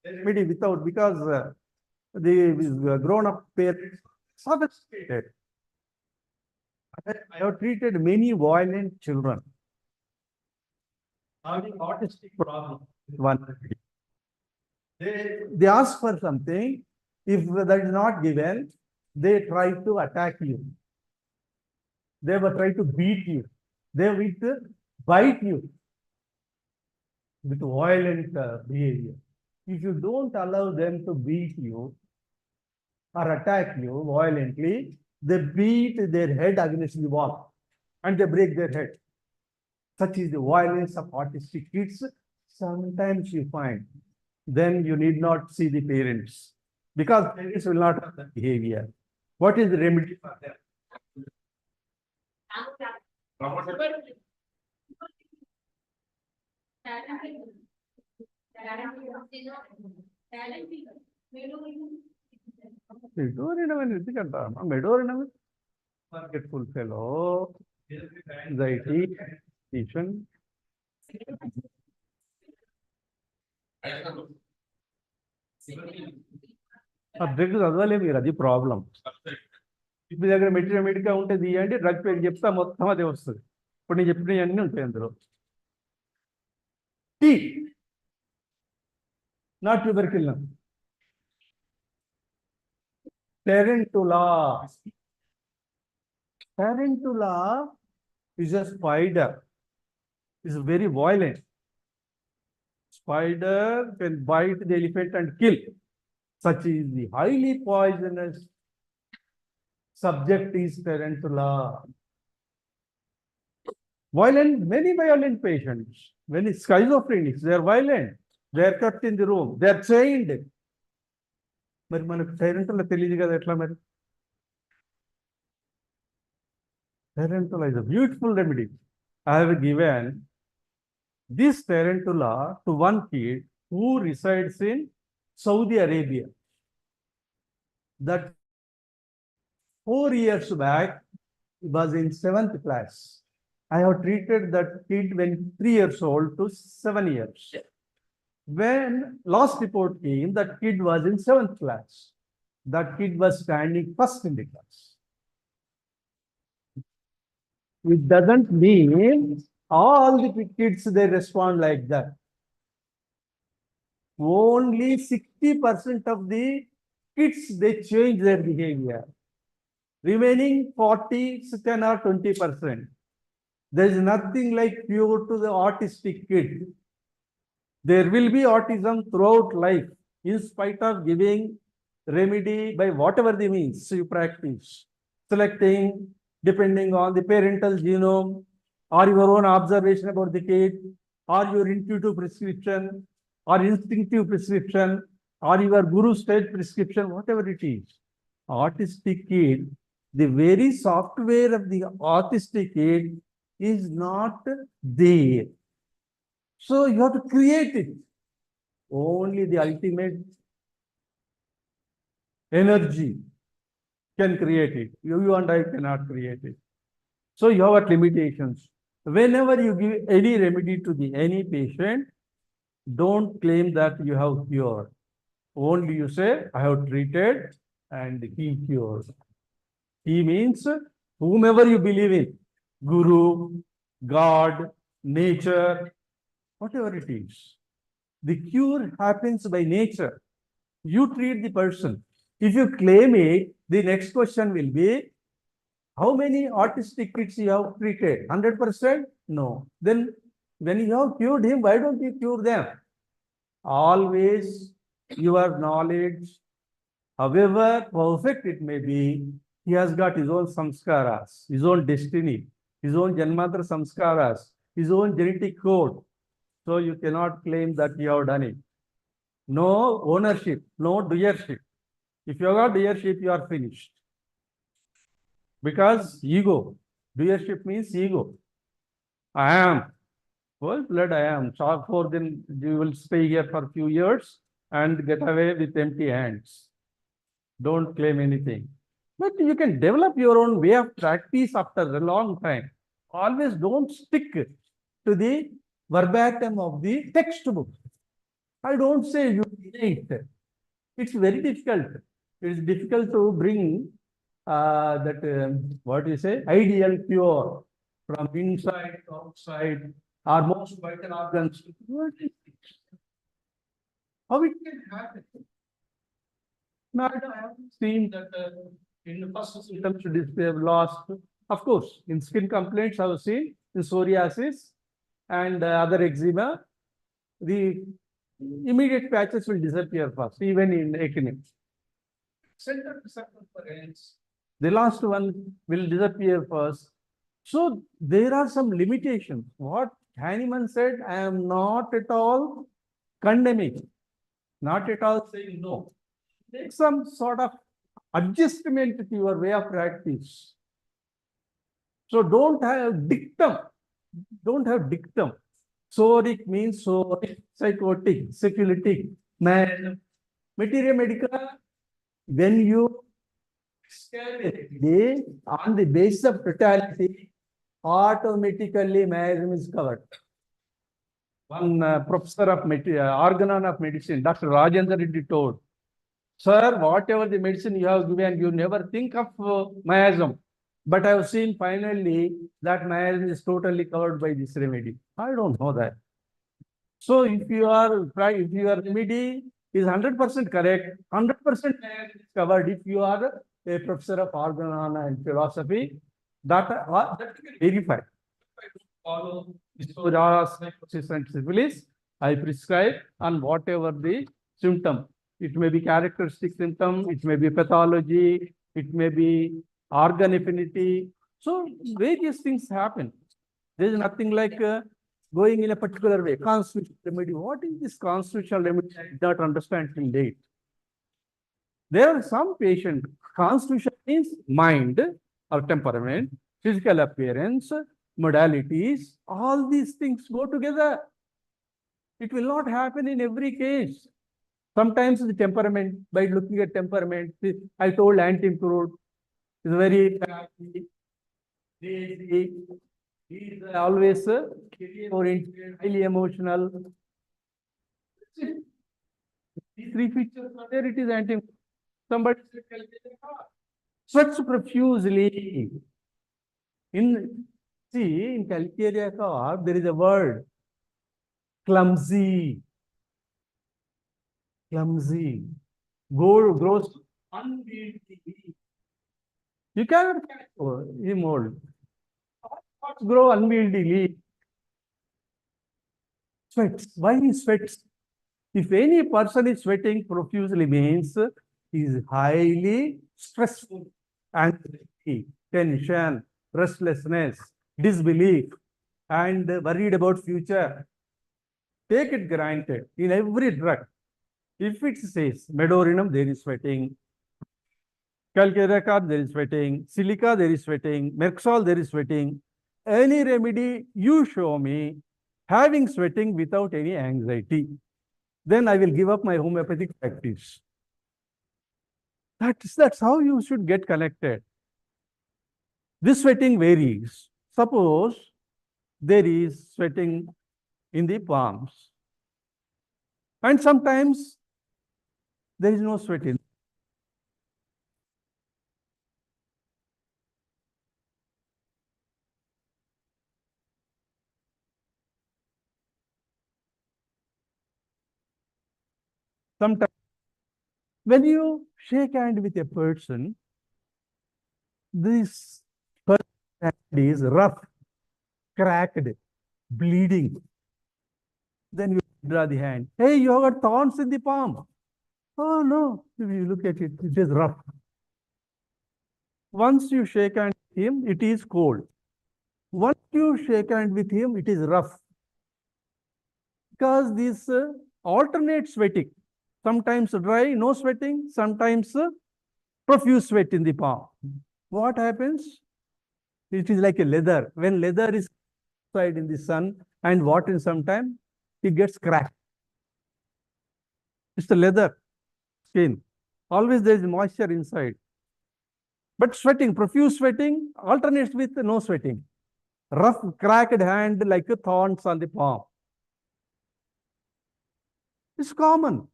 remedy without, because the grown-up parents sophisticated. I have treated many violent children having autistic problem with one remedy. They ask for something. If that is not given, they try to attack you. They will try to beat you. They will bite you with violent behavior. If you don't allow them to beat you or attack you violently, they beat their head against the wall and they break their head. Such is the violence of autistic kids. Sometimes you find, then you need not see the parents, because parents will not have that behavior. What is the remedy for them? Forgetful fellow, anxiety, agitation. Drug చదవలే మీరు, అది problem. ఇప్పుడు దగ్గర material ఉంటుంది అంటే drug పేరు చెప్తా మొత్తం అదే వస్తుంది. ఇప్పుడు నేను చెప్పినవి అన్నీ ఉంటాయి అందులో. టీ not tuberculum. Tarantula. Tarantula is a spider. It's very violent. Spider can bite the elephant and kill. Such is the highly poisonous subject is tarantula. Violent, many violent patients, many schizophrenics, they are violent. They are kept in the room. They are chained. మరి మనకు tarantula తెలియదు కదా ఎట్లా మరి? Tarantula is a beautiful remedy. I have given this tarantula to one kid who resides in Saudi Arabia. That 4 years back, he was in 7th class. I have treated that kid when 3 years old to 7 years. When last report came, that kid was in 7th class. That kid was standing first in the class. It doesn't mean all the kids, they respond like that. Only 60% of the kids, they change their behavior. Remaining 40, 10 or 20%. There is nothing like pure to the autistic kid. There will be autism throughout life, in spite of giving remedy by whatever the means you practice. Selecting, depending on the parental genome, or your own observation about the kid, or your intuitive prescription, or instinctive prescription, or your guru stage prescription, whatever it is. Autistic kid, the very software of the autistic kid is not there. So you have to create it. Only the ultimate energy can create it. You and I cannot create it. So you have limitations. Whenever you give any remedy to any patient, don't claim that you have cured. Only you say, I have treated and he cures. He means whomever you believe in, guru, God, nature, whatever it is. The cure happens by nature. You treat the person. If you claim it, the next question will be, how many autistic kids you have treated? 100%? No. Then when you have cured him, why don't you cure them? Always your knowledge, however perfect it may be, he has got his own samskaras, his own destiny, his own janmantra samskaras, his own genetic code. So you cannot claim that you have done it. No ownership, no doership. If you have got doership, you are finished. Because ego, doership means ego. I am. Well, blood I am. So for then you will stay here for a few years and get away with empty hands. Don't claim anything. But you can develop your own way of practice after a long time. Always don't stick to the verbatim of the textbook. I don't say you deny it. It's very difficult. It is difficult to bring what you say, ideal cure from inside to outside, our most vital organs. How it can happen? Now, I have seen that in the first symptoms they have lost. Of course, in skin complaints, I have seen in psoriasis and other eczema, the immediate patches will disappear first, even in acne. Center to circumference, the last one will disappear first. So there are some limitations. What Hahnemann said, I am not at all condemning, not at all saying no. Take some sort of adjustment to your way of practice. So don't have dictum. Don't have dictum. Soric means soric, psychotic, syphilitic, man. Materia medica, when you on the basis of totality, automatically miasm is covered. One professor of organon of medicine, Dr. Rajendra Reddy told, sir, whatever the medicine you have given, you never think of miasm. But I have seen finally that miasm is totally covered by this remedy. I don't know that. So if your remedy is 100% correct, 100% miasm is covered. If you are a professor of organon and philosophy, that can verify. If I follow SOORYA, psychosis, and syphilis, I prescribe on whatever the symptom. It may be characteristic symptom, it may be pathology, it may be organ affinity. So various things happen. There is nothing like going in a particular way. Constitutional remedy. What is this constitutional remedy? I did not understand till date. There are some patients, constitution means mind or temperament, physical appearance, modalities, all these things go together. It will not happen in every case. Sometimes the temperament, by looking at temperament, I told anti-improved is very happy, lazy, he is always career-oriented, highly emotional. These three features are there, it is anti-improved. Somebody sweats profusely. In calcarea cough, there is a word, clumsy. Clumsy. Grows unwieldy. You cannot mold. Thoughts grow unwieldily. Sweats. Why he sweats? If any person is sweating profusely means he is highly stressful, anxiety, tension, restlessness, disbelief, and worried about future. Take it granted in every drug. If it says medorinum, there is sweating. Calcarea, there is sweating. Silica, there is sweating. Merxol, there is sweating. Any remedy you show me having sweating without any anxiety, then I will give up my homeopathic practice. That's how you should get connected. This sweating varies. Suppose there is sweating in the palms, and sometimes there is no sweating. Sometimes when you shake hand with a person, this person is rough, cracked, bleeding. Then you draw the hand. Hey, you have got thorns in the palm. Oh no, if you look at it, it is rough. Once you shake hand with him, it is cold. Once you shake hand with him, it is rough. Because this alternate sweating, sometimes dry, no sweating, sometimes profuse sweat in the palm. What happens? It is like a leather. When leather is outside in the sun and water sometimes, it gets cracked. It's the leather skin. Always there is moisture inside. But sweating, profuse sweating alternates with no sweating. Rough, cracked hand like thorns on the palm. It's common,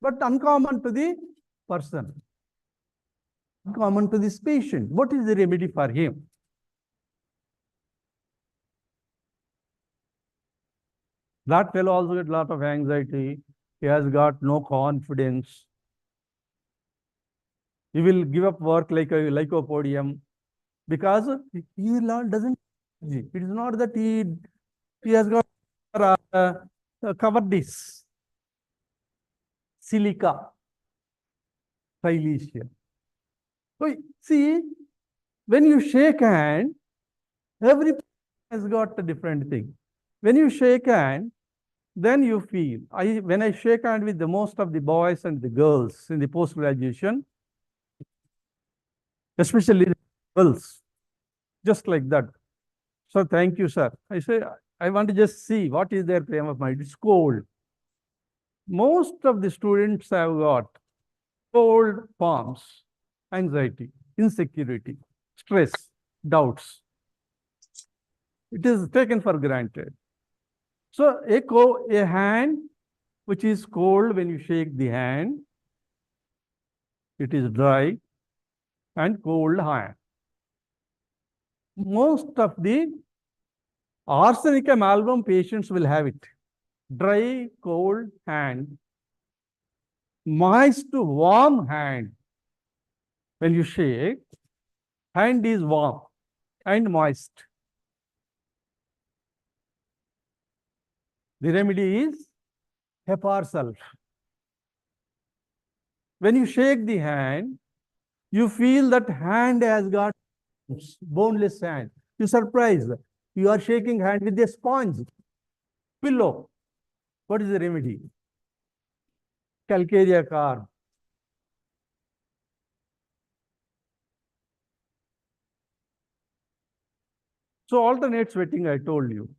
but uncommon to the person. Uncommon to this patient. What is the remedy for him? That fellow also got a lot of anxiety. He has got no confidence. He will give up work like a lycopodium because he doesn't. It is not that he has got cowardice, silica, silesia. So see, when you shake hand, every person has got a different thing. When you shake hand, then you feel. When I shake hand with the most of the boys and the girls in the post-graduation, especially the girls, just like that. So thank you, sir. I say, I want to just see what is their frame of mind. It's cold. Most of the students have got cold palms, anxiety, insecurity, stress, doubts. It is taken for granted. So a hand which is cold when you shake the hand, it is dry and cold hand. Most of the arsenic amalgam patients will have it. Dry, cold hand, moist, warm hand. When you shake, hand is warm and moist. The remedy is Hepar sulf. When you shake the hand, you feel that hand has got boneless hand. You're surprised. You are shaking hand with a sponge, pillow. What is the remedy? Calcarea carb. So alternate sweating, I told you.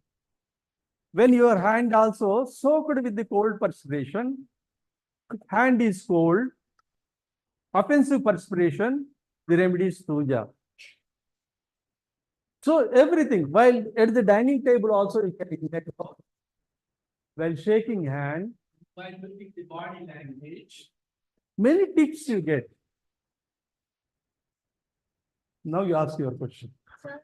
When your hand also soaked with the cold perspiration, hand is cold, offensive perspiration, the remedy is SOORYA. So everything, while at the dining table also you can ignite while shaking hand, while looking the body language, many tips you get. Now you ask your question. Sir,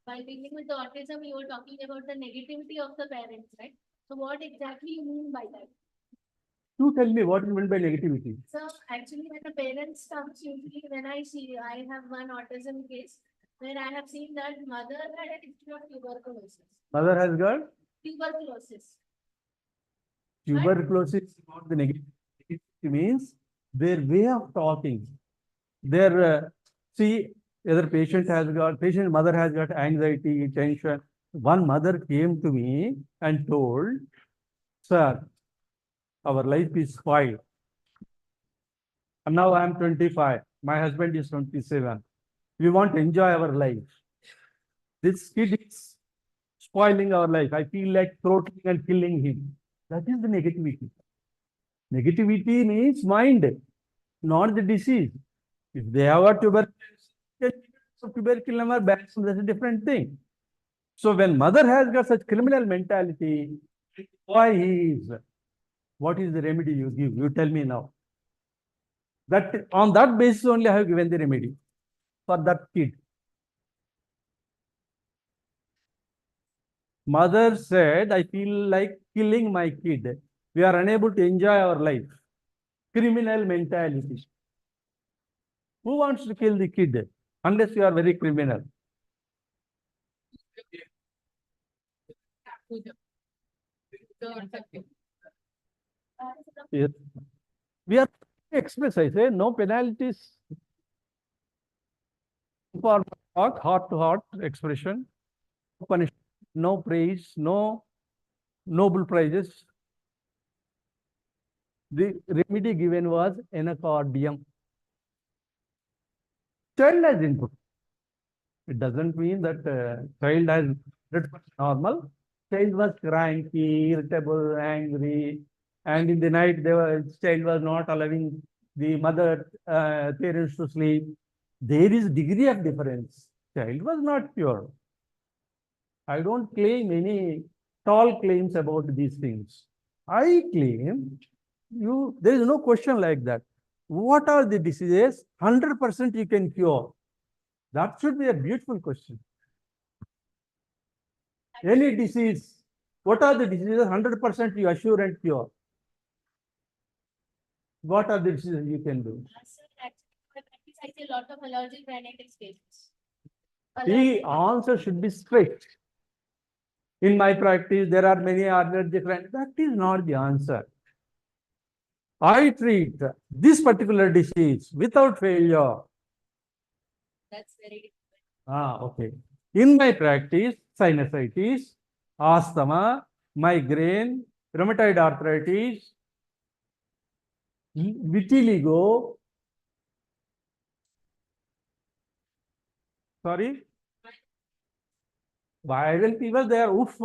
while dealing with the autism, you were talking about the negativity of the parents, right? So what exactly you mean by that? You tell me what you mean by negativity. So actually when the parents comes, usually when I have one autism case where I have seen that mother had a history of tuberculosis. Mother has got Tuberculosis. tuberculosis is not the negative. It means their way of talking. Their see, other patient mother has got anxiety, tension. One mother came to me and told, sir, our life is spoiled. And now I am 25. My husband is 27. We want to enjoy our life. This kid is spoiling our life. I feel like throttling and killing him. That is the negativity. Negativity means mind, not the disease. If they have a tuberculosis, that's a different thing. So when mother has got such criminal mentality, why he is? What is the remedy you give? You tell me now. That on that basis only I have given the remedy for that kid. Mother said, I feel like killing my kid. We are unable to enjoy our life. criminal mentality. Who wants to kill the kid? Unless you are very criminal. Yes. We are express, I say, no penalties for heart to heart expression, no punishment, no praise, no noble prizes. The remedy given was anacordium. Child has input. It doesn't mean that child has 100% normal. Child was cranky, irritable, angry, and in the night child was not allowing the mother parents to sleep. There is degree of difference. Child was not pure. I don't claim any tall claims about these things. I claim there is no question like that. What are the diseases 100% you can cure? That should be a beautiful question. Any disease, what are the diseases 100% you assure and cure? What are the diseases you can do? Sir, actually, I see a lot of allergic rhinitis cases. The answer should be straight. In my practice, there are many allergic rhinitis. That is not the answer. I treat this particular disease without failure. That's very Okay. In my practice, sinusitis, asthma, migraine, rheumatoid arthritis, vitiligo, sorry, viral fever, they are oof.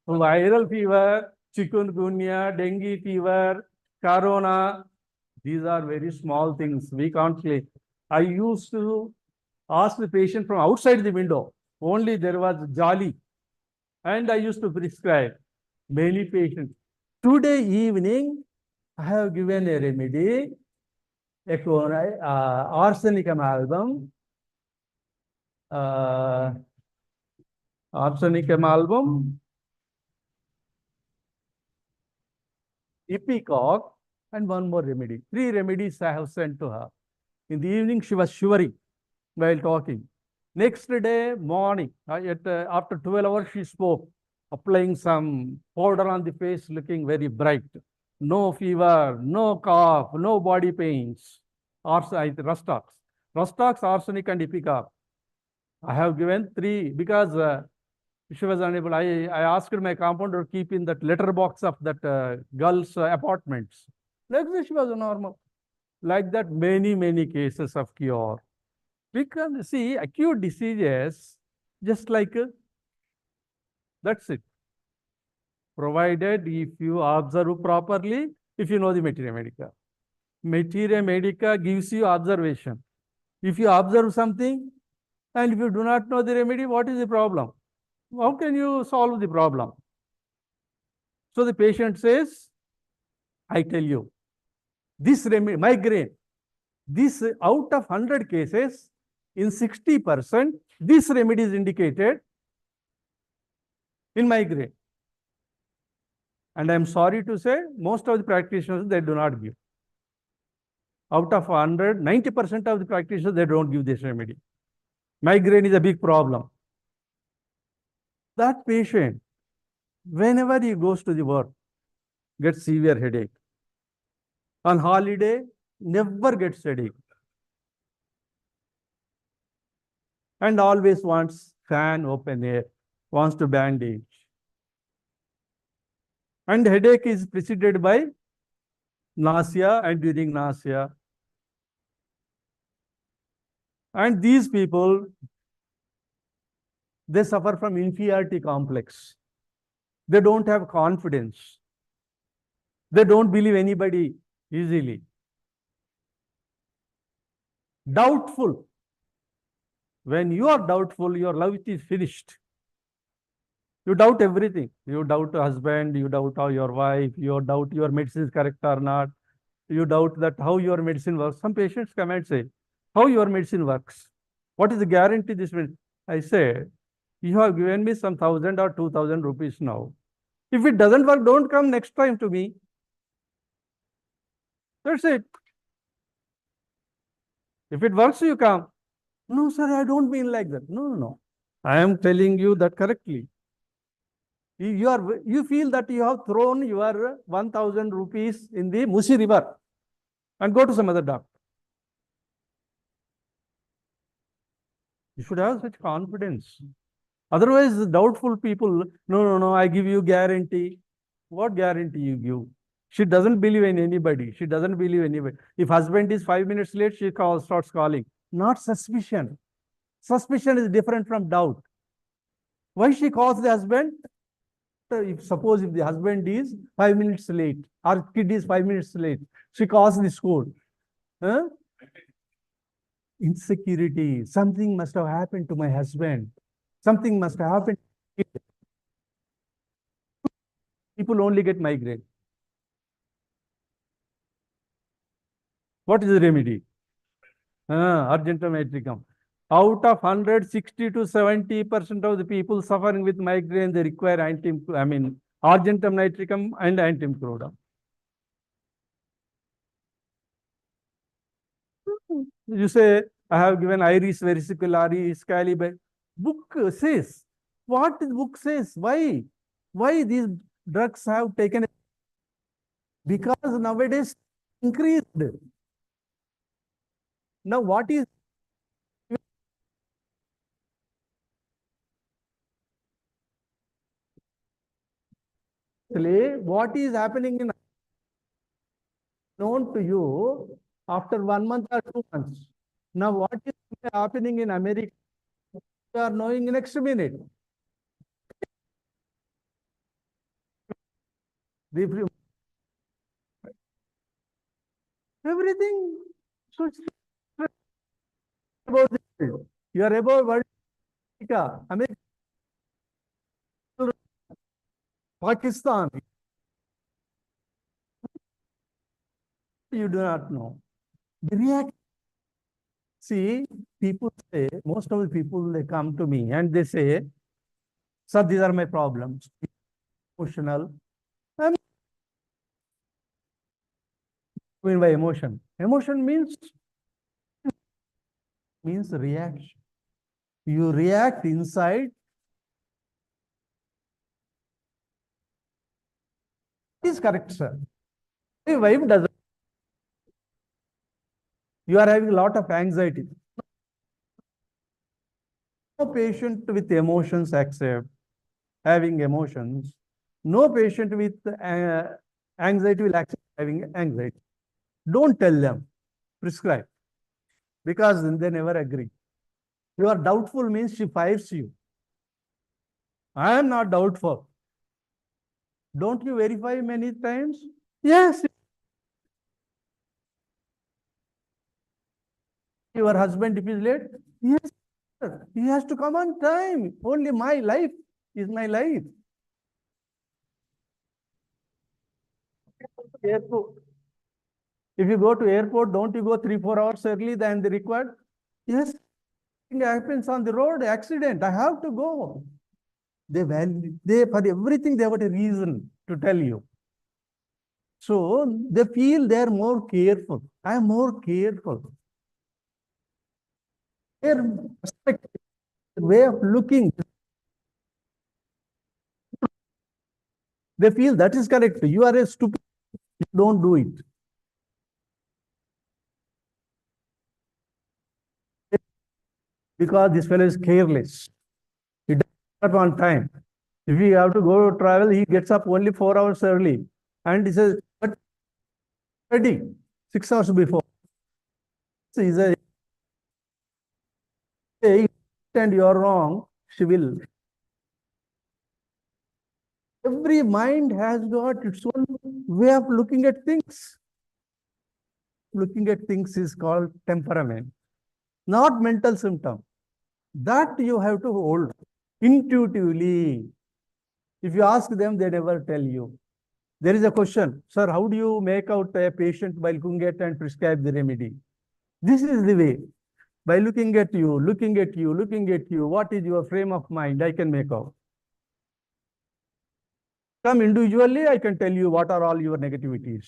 Viral fever, chikungunya, dengue fever, corona, these are very small things. We can't claim. I used to ask the patient from outside the window. Only there was jolly. And I used to prescribe many patients. Today evening, I have given a remedy, arsenic amalgam, ipecac, and one more remedy. 3 remedies I have sent to her. In the evening, she was shivering while talking. Next day morning, after 12 hours, she spoke, applying some powder on the face, looking very bright. No fever, no cough, no body pains. Rustox, arsenic, and ipecac. I have given 3 because she was unable. I asked my compounder to keep in that letter box of that girl's apartments. Like this, she was normal. Like that, many cases of cure. Because see, acute diseases, just like that's it. Provided if you observe properly, if you know the materia medica. Materia medica gives you observation. If you observe something and if you do not know the remedy, what is the problem? How can you solve the problem? So the patient says, I tell you, this remedy, migraine, this out of 100 cases, in 60%, this remedy is indicated in migraine. And I am sorry to say, most of the practitioners, they do not give. Out of 100, 90% of the practitioners, they don't give this remedy. Migraine is a big problem. That patient, whenever he goes to the work, gets severe headache. On holiday, never gets headache. And always wants fan, open air, wants to bandage. And headache is preceded by nausea and during nausea. And these people, they suffer from inferiority complex. They don't have confidence. They don't believe anybody easily. Doubtful. When you are doubtful, your life is finished. You doubt everything. You doubt your husband, you doubt your wife, you doubt your medicine is correct or not. You doubt that how your medicine works. Some patients come and say, how your medicine works? What is the guarantee this medicine? I say, you have given me some 1,000 or 2,000 rupees now. If it doesn't work, don't come next time to me. That's it. If it works, you come. No, sir, I don't mean like that. No, no, no. I am telling you that correctly. You feel that you have thrown your 1,000 rupees in the Musi river and go to some other doctor. You should have such confidence. Otherwise, the doubtful people, no, no, no, I give you guarantee. What guarantee you give? She doesn't believe in anybody. She doesn't believe anybody. If husband is 5 minutes late, she starts calling. Not suspicion. Suspicion is different from doubt. Why she calls the husband? If the husband is 5 minutes late, or kid is 5 minutes late, she calls the school. Huh? Insecurity. Something must have happened to my husband. Something must have happened. People only get migraine. What is the remedy? Argentum metricum. Out of 160 to 70% of the people suffering with migraine, they require argentum nitricum and antimicrodum. You say, I have given iris versicolari, scalibe. Book says. What the book says? Why? Why these drugs have taken? Because nowadays increased. Now what is happening in known to you after 1 month or 2 months. Now what is happening in America? You are knowing in next minute. Everything. So about this. You are about world, America, Pakistan. You do not know. The reaction. See, people say, most of the people, they come to me and they say, sir, these are my problems. Emotional. I mean by emotion. Emotion means reaction. You react inside. It is correct, sir. My wife doesn't. You are having a lot of anxiety. No patient with emotions accept having emotions. No patient with anxiety will accept having anxiety. Don't tell them. Prescribe. Because they never agree. You are doubtful means she fires you. I am not doubtful. Don't you verify many times? Yes. Your husband, if he is late, yes, sir. He has to come on time. Only my life is my life. Airport. If you go to airport, don't you go 3-4 hours early than the required? Yes. It happens on the road, accident. I have to go. For everything they have a reason to tell you. So they feel they are more careful. I am more careful. Their perspective, way of looking, they feel that is correct. You are a stupid. You don't do it. Because this fellow is careless. He does not on time. If he have to go travel, he gets up only 4 hours early. And he says, but ready 6 hours before. So he says, and you are wrong, she will. Every mind has got its own way of looking at things. Looking at things is called temperament, not mental symptom. That you have to hold intuitively. If you ask them, they never tell you. There is a question, sir, how do you make out a patient by looking at and prescribe the remedy? This is the way. By looking at you, what is your frame of mind, I can make out. Come individually, I can tell you what are all your negativities.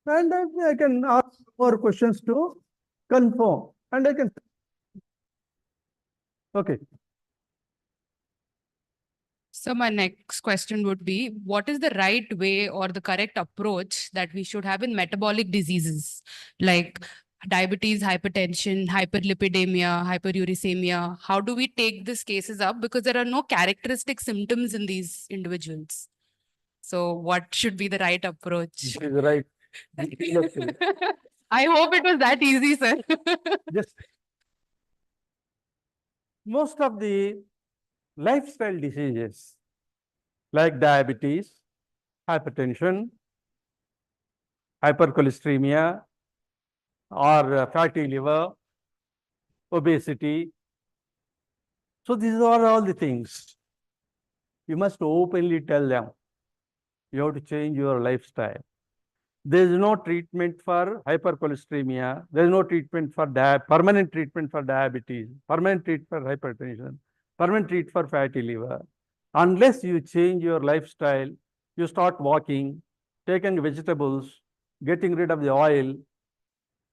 And I can ask more questions to confirm. And I can. Okay. So my next question would be, what is the right way or the correct approach that we should have in metabolic diseases like diabetes, hypertension, hyperlipidemia, hyperuricemia? How do we take these cases up? Because there are no characteristic symptoms in these individuals. So what should be the right approach? This is right. I hope it was that easy, sir. Just most of the lifestyle diseases like diabetes, hypertension, hypercholesteremia, or fatty liver, obesity. So these are all the things. You must openly tell them. You have to change your lifestyle. There is no treatment for hypercholesteremia. There is no treatment for permanent treatment for diabetes, permanent treatment for hypertension, permanent treatment for fatty liver. Unless you change your lifestyle, you start walking, taking vegetables, getting rid of the oil,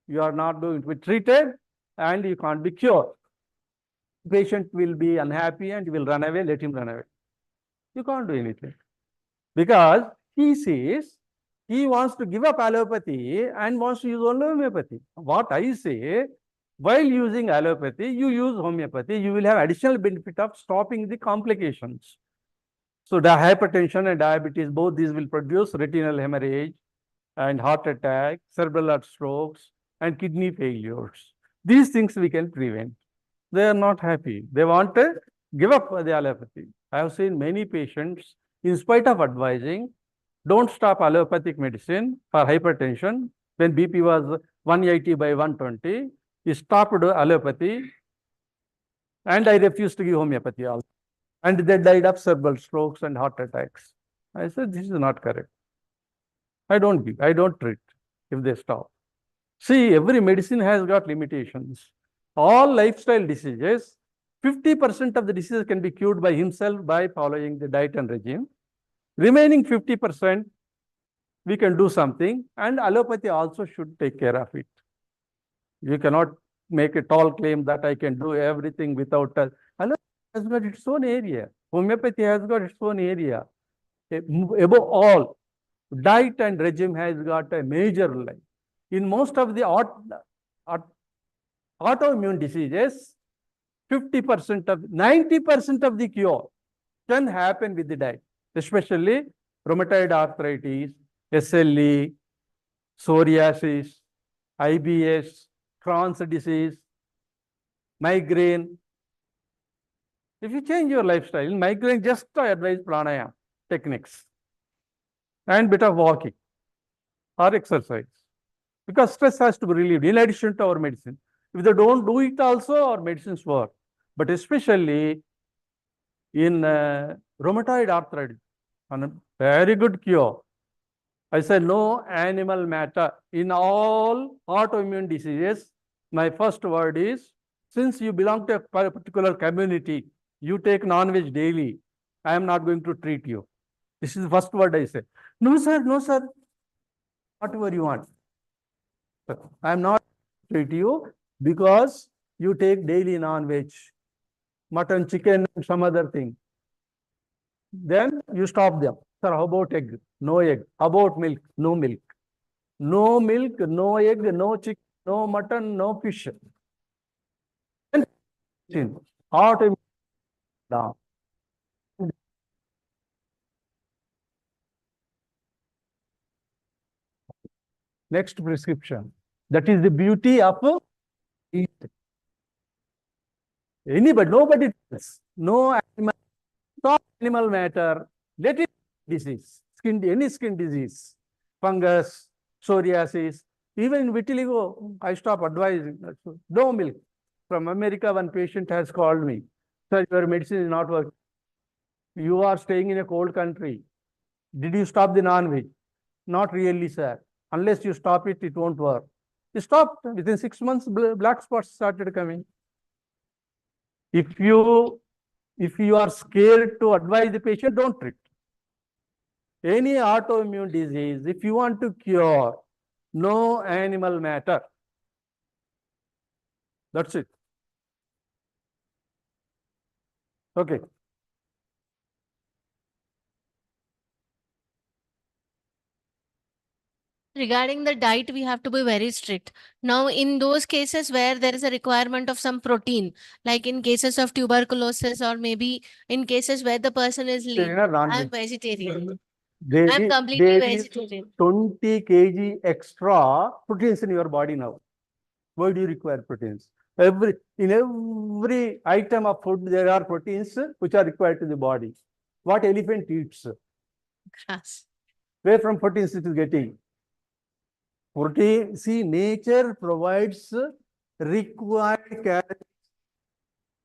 you are not going to be treated and you can't be cured. Patient will be unhappy and will run away, let him run away. You can't do anything. Because he says he wants to give up allopathy and wants to use only homeopathy. What I say, while using allopathy, you use homeopathy, you will have additional benefit of stopping the complications. So the hypertension and diabetes, both these will produce retinal hemorrhage and heart attack, cerebral heart strokes, and kidney failures. These things we can prevent. They are not happy. They want to give up the allopathy. I have seen many patients, in spite of advising, don't stop allopathic medicine for hypertension. When BP was 180 by 120, he stopped allopathy, and I refused to give homeopathy also. And they died of cerebral strokes and heart attacks. I said, this is not correct. I don't give, I don't treat if they stop. See, every medicine has got limitations. All lifestyle diseases, 50% of the diseases can be cured by himself by following the diet and regime. Remaining 50%, we can do something, and allopathy also should take care of it. You cannot make a tall claim that I can do everything without allopathy has got its own area. Homeopathy has got its own area. Above all, diet and regime has got a major role. In most of the autoimmune diseases, 90% of the cure can happen with the diet, especially rheumatoid arthritis, SLE, psoriasis, IBS, Crohn's disease, migraine. If you change your lifestyle, in migraine, just advise pranayama techniques and bit of walking or exercise, because stress has to be relieved in addition to our medicine. If they don't do it also, our medicines work. But especially in rheumatoid arthritis, and a very good cure. I said no animal matter. In all autoimmune diseases, my first word is, since you belong to a particular community, you take non-veg daily, I am not going to treat you. This is the first word I say. No, sir, whatever you want. I am not treat you because you take daily non-veg, mutton, chicken, and some other thing. Then you stop them. Sir, how about egg? No egg. How about milk? No milk. No milk, no egg, no chicken, no mutton, no fish. Autoimmune down. Next prescription. That is the beauty of it. Anybody, nobody tells. No animal, stop animal matter. Let it disease, any skin disease, fungus, psoriasis, even in vitiligo, I stop advising. No milk. From America, one patient has called me. Sir, your medicine is not working. You are staying in a cold country. Did you stop the non-veg? Not really, sir. Unless you stop it, it won't work. He stopped. Within 6 months, black spots started coming. If you are scared to advise the patient, don't treat. Any autoimmune disease, if you want to cure, no animal matter. That's it. Okay. Regarding the diet, we have to be very strict. Now, in those cases where there is a requirement of some protein, like in cases of tuberculosis, or maybe in cases where the person is lean, Vegetarian or I'm non-veg? vegetarian. There I'm is- completely there is vegetarian. 20 kg extra proteins in your body now. Why do you require proteins? In every item of food, there are proteins which are required to the body. What elephant eats? Grass. Where from proteins it is getting? Protein, see, nature provides required calories,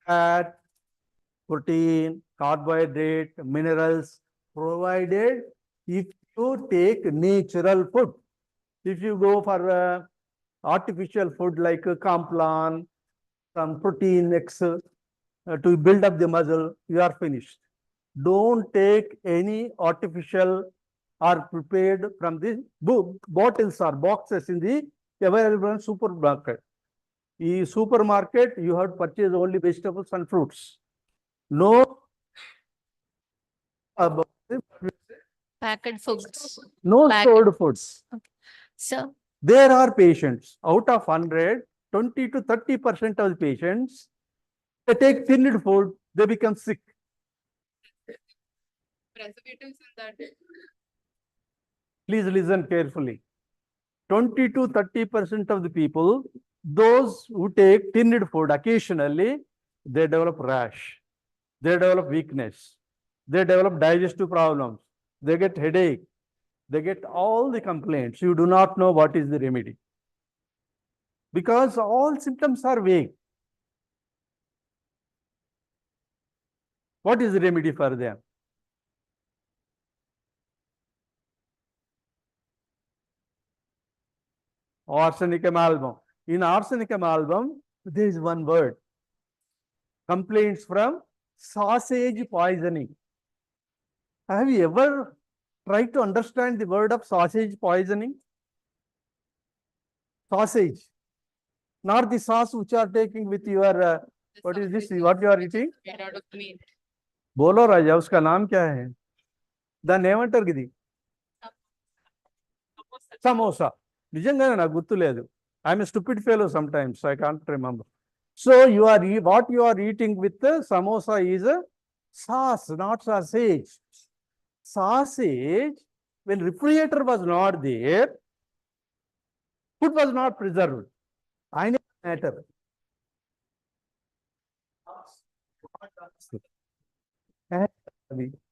fat, protein, carbohydrate, minerals, provided if you take natural food. If you go for artificial food like Complan, some protein X to build up the muscle, you are finished. Don't take any artificial or prepared from the bottles or boxes in the available in supermarket. In supermarket, you have to purchase only vegetables and fruits. No Packed foods. no Packed stored foods. So, There are patients, out of 100, 20 to 30% of the patients, they take tinned food, they become sick. Preservatives in that. Please listen carefully. 20 to 30% of the people, those who take tinned food occasionally, they develop rash, they develop weakness, they develop digestive problems, they get headache, they get all the complaints. You do not know what is the remedy. Because all symptoms are vague. What is the remedy for them? Arsenic amalgam. In arsenic amalgam, there is one word. Complaints from sausage poisoning. Have you ever tried to understand the word of sausage poisoning? Sausage. Not the sauce which you are taking with your, what is this? What you are eating? Made out of meat. बोलो राजा, उसका नाम क्या है? దాన్ని ఏమంటారు ఇది? సమోసా. నిజంగానే నాకు గుర్తులేదు. I'm a stupid fellow sometimes, so I can't remember. So what you are eating with the samosa is a sauce, not sausage. Sausage, when refrigerator was not there, food was not preserved. I know matter.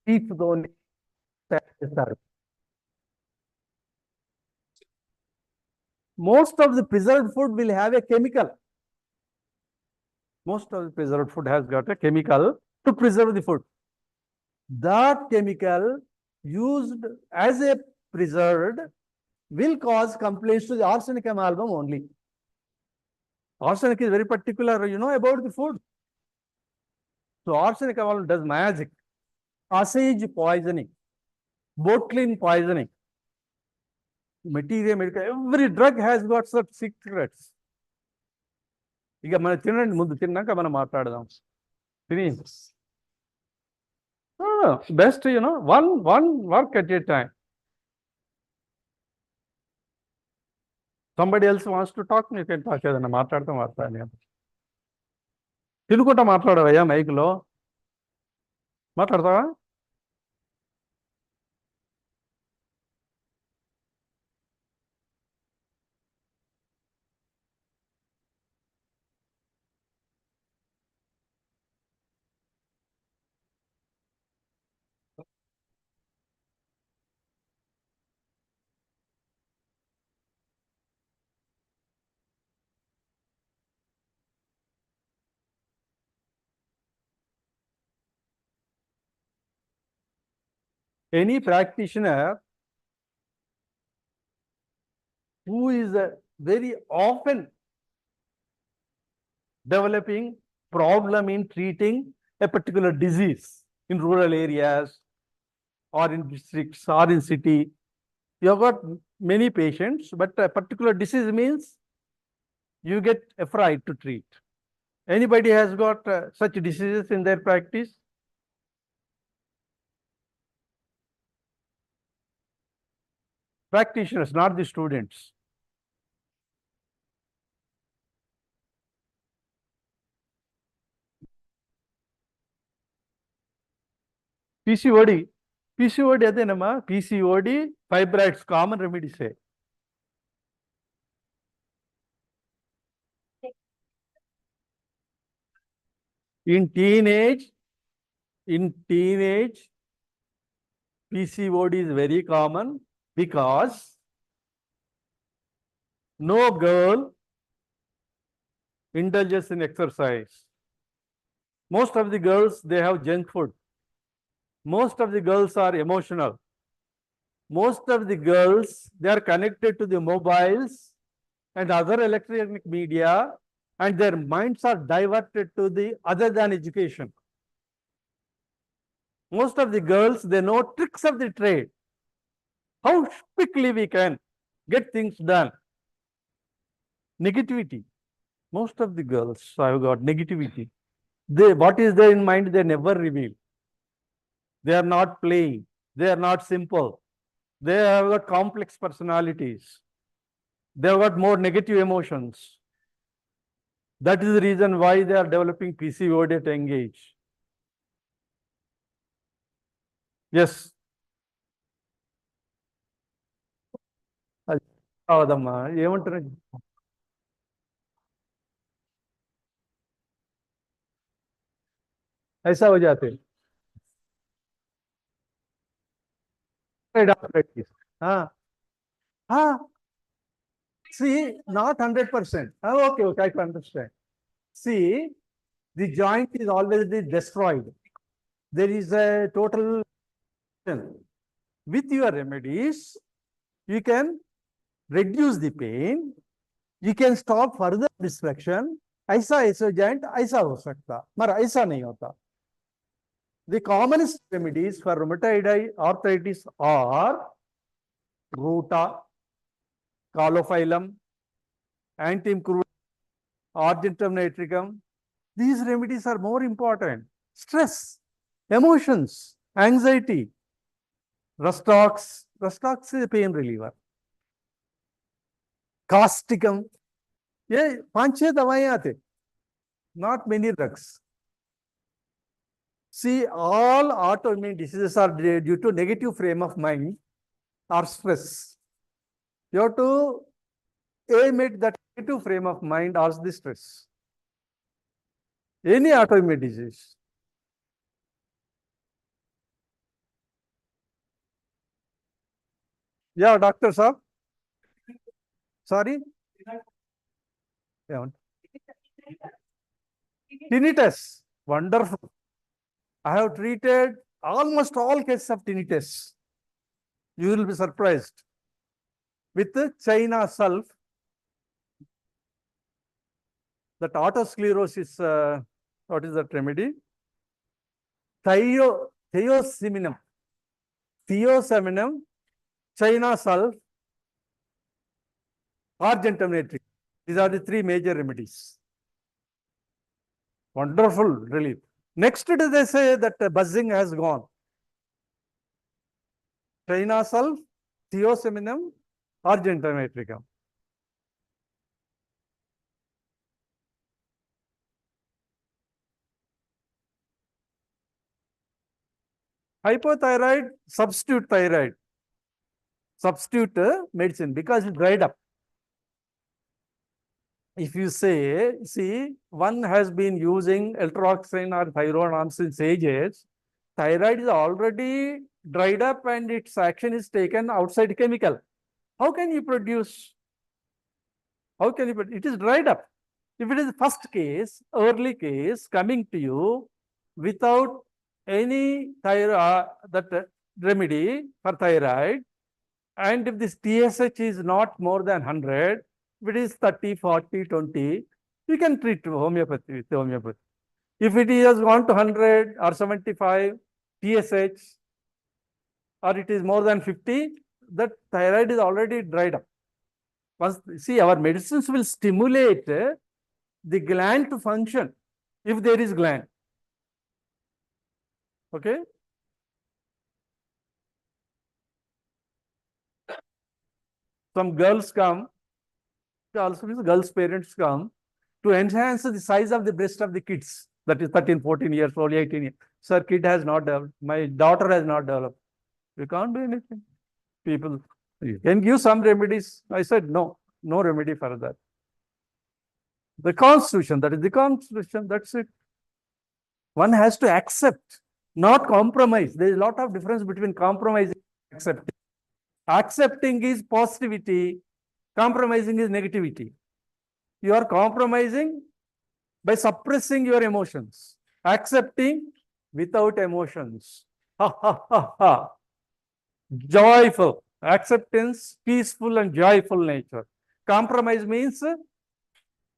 తీసుకోని తయారు చేస్తారు. Most of the preserved food will have a chemical. Most of the preserved food has got a chemical to preserve the food. That chemical used as a preserved will cause complaints to the arsenic amalgam only. Arsenic is very particular, you know, about the food. So arsenic amalgam does magic. Sausage poisoning, botulinum poisoning, material medical, every drug has got such secrets. ఇక మనం తినండి, ముందు తిన్నాక మనం మాట్లాడదాం. తిని best one work at a time. Somebody else wants to talk, you can talk. ఏదన్నా మాట్లాడతాం మాట్లాడి తినుకుంటా మాట్లాడవయ్యా, మైక్లో మాట్లాడతావా? Any practitioner who is very often developing problem in treating a particular disease in rural areas or in districts or in city, you have got many patients, but a particular disease means you get afraid to treat. Anybody has got such diseases in their practice? Practitioners, not the students. PCOD. PCOD అదేనమ్మా PCOD, fibroids, common remedies. In teenage, PCOD is very common because no girl indulges in exercise. Most of the girls, they have junk food. Most of the girls are emotional. Most of the girls, they are connected to the mobiles and other electronic media, and their minds are diverted to the other than education. Most of the girls, they know tricks of the trade. How quickly we can get things done. Negativity. Most of the girls have got negativity. What is there in mind, they never reveal. They are not playing. They are not simple. They have got complex personalities. They have got more negative emotions. That is the reason why they are developing PCOD at young age. Yes. కాదమ్మా ఏమంటారు ऐसा हो जाते हाँ हाँ see not 100%. Okay, I can understand. See, the joint is always destroyed. There is a total. With your remedies, you can reduce the pain. You can stop further destruction. ऐसा joint ऐसा हो सकता, मगर ऐसा नहीं होता. The commonest remedies for rheumatoid arthritis are ruta, calophyllum, antimicrobial, argentum nitricum. These remedies are more important. Stress, emotions, anxiety, Rustox is a pain reliever. Causticum. ये 5-6 दवाएं आते, not many drugs. See, all autoimmune diseases are due to negative frame of mind or stress. You have to aim at that negative frame of mind or the stress. Any autoimmune disease. Yeah, doctor sir. Sorry? Yeah. Tinnitus. Wonderful. I have treated almost all cases of tinnitus. You will be surprised. With the China sulf, that autosclerosis, what is that remedy? Theoseminum, China sulf, argentum nitricum. These are the 3 major remedies. Wonderful relief. Next, they say that buzzing has gone. China sulf, theoseminum, argentum nitricum. Hypothyroid, substitute thyroid. Substitute medicine because it dried up. If you say, see, one has been using eltroxin or thyronorm since ages, thyroid is already dried up and its action is taken outside chemical. How can you produce? How can you produce? It is dried up. If it is the first case, early case coming to you without any thyroid, that remedy for thyroid, and if this TSH is not more than 100, if it is 30, 40, 20, you can treat homeopathy with homeopathy. If it has gone to 100 or 75 TSH, or it is more than 50, that thyroid is already dried up. Once, see, our medicines will stimulate the gland to function, if there is gland. Okay? Some girls come, also means girls' parents come to enhance the size of the breast of the kids. That is 13, 14 years old, 18 years. Sir, kid has not developed. My daughter has not developed. You can't do anything. People, you can give some remedies. I said, no, no remedy for that. The constitution, that is the constitution, that's it. One has to accept, not compromise. There is a lot of difference between compromising and accepting. Accepting is positivity, compromising is negativity. You are compromising by suppressing your emotions, accepting without emotions. Ha ha ha ha. Joyful, acceptance, peaceful and joyful nature. Compromise means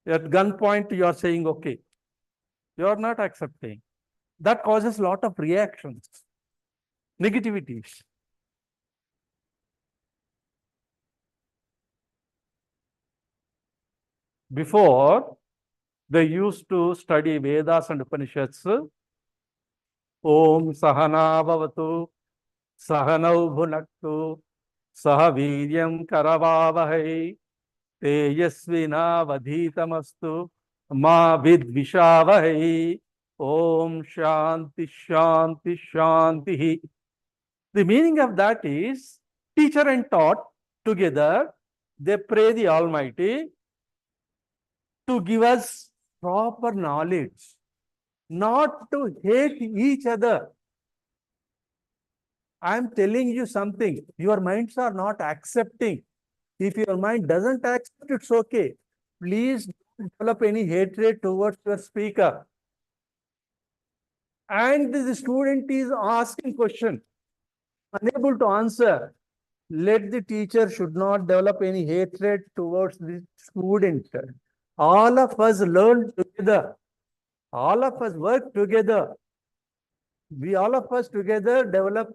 at gunpoint you are saying okay. You are not accepting. That causes a lot of reactions, negativities. Before, they used to study Vedas and Upanishads. Om Sahana Bhavatu, Sahanau Bhunaktu, Sahaviryam Karavavahai, Tejasvina Vadhitamastu, Ma Vidvishavahai, Om Shanti Shanti Shanti. The meaning of that is, teacher and taught together, they pray the Almighty to give us proper knowledge, not to hate each other. I am telling you something, your minds are not accepting. If your mind doesn't accept, it's okay. Please don't develop any hatred towards your speaker. And the student is asking question, unable to answer. Let the teacher should not develop any hatred towards the student. All of us learn together. All of us work together. We all of us together develop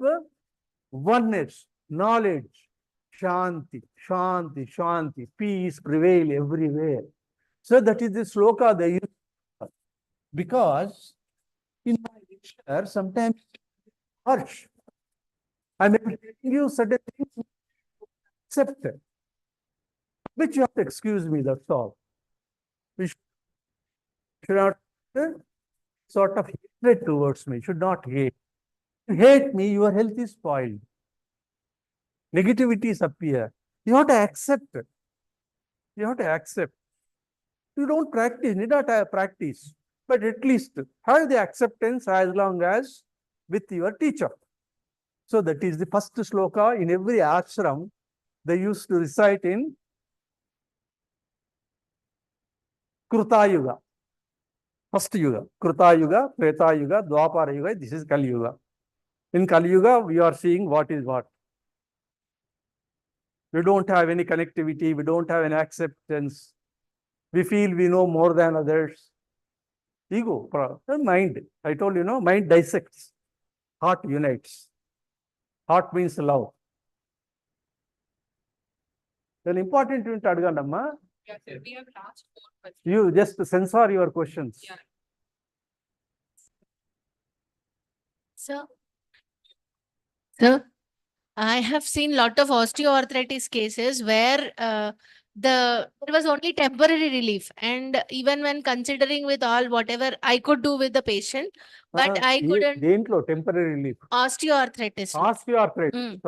oneness, knowledge, shanti, shanti, shanti, peace prevail everywhere. So that is the sloka they use. Because in my lecture, sometimes harsh. I may be telling you certain things accept, which you have to excuse me, that's all. We should not sort of hatred towards me, should not hate. If you hate me, your health is spoiled. Negativities appear. You have to accept it. You have to accept. You don't practice, need not practice, but at least have the acceptance as long as with your teacher. So that is the first sloka in every ashram they used to recite in Kruta Yuga. First Yuga, Kruta Yuga, Treta Yuga, Dwapara Yuga, this is Kali Yuga. In Kali Yuga, we are seeing what is what. We don't have any connectivity, we don't have any acceptance. We feel we know more than others. Ego, mind. I told you, no, mind dissects, heart unites. Heart means love. An important thing to Adgandamma. Yeah, sir. We have last 4 questions. You just censor your questions. Yeah. Sir, I have seen lot of osteoarthritis cases where there was only temporary relief, and even when considering with all whatever I could do with the patient, but I couldn't. Dentlo, temporary relief. Osteoarthritis. Osteoarthritis. Mm.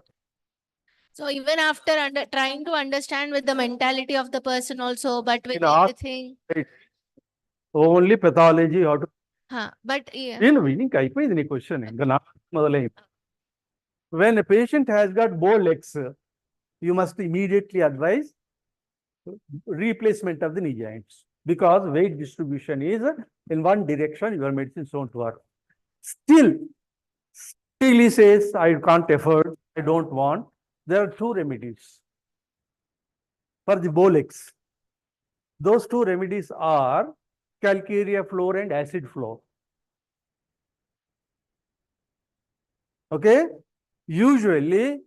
So even after trying to understand with the mentality of the person also, but with everything. Only pathology. How to. But yeah. Question. When a patient has got bow legs, you must immediately advise replacement of the knee joints, because weight distribution is in one direction, your medicines don't work. Still he says, I can't afford, I don't want. There are 2 remedies for the bow legs. Those 2 remedies are calcarea floor and acid floor. Okay? Usually,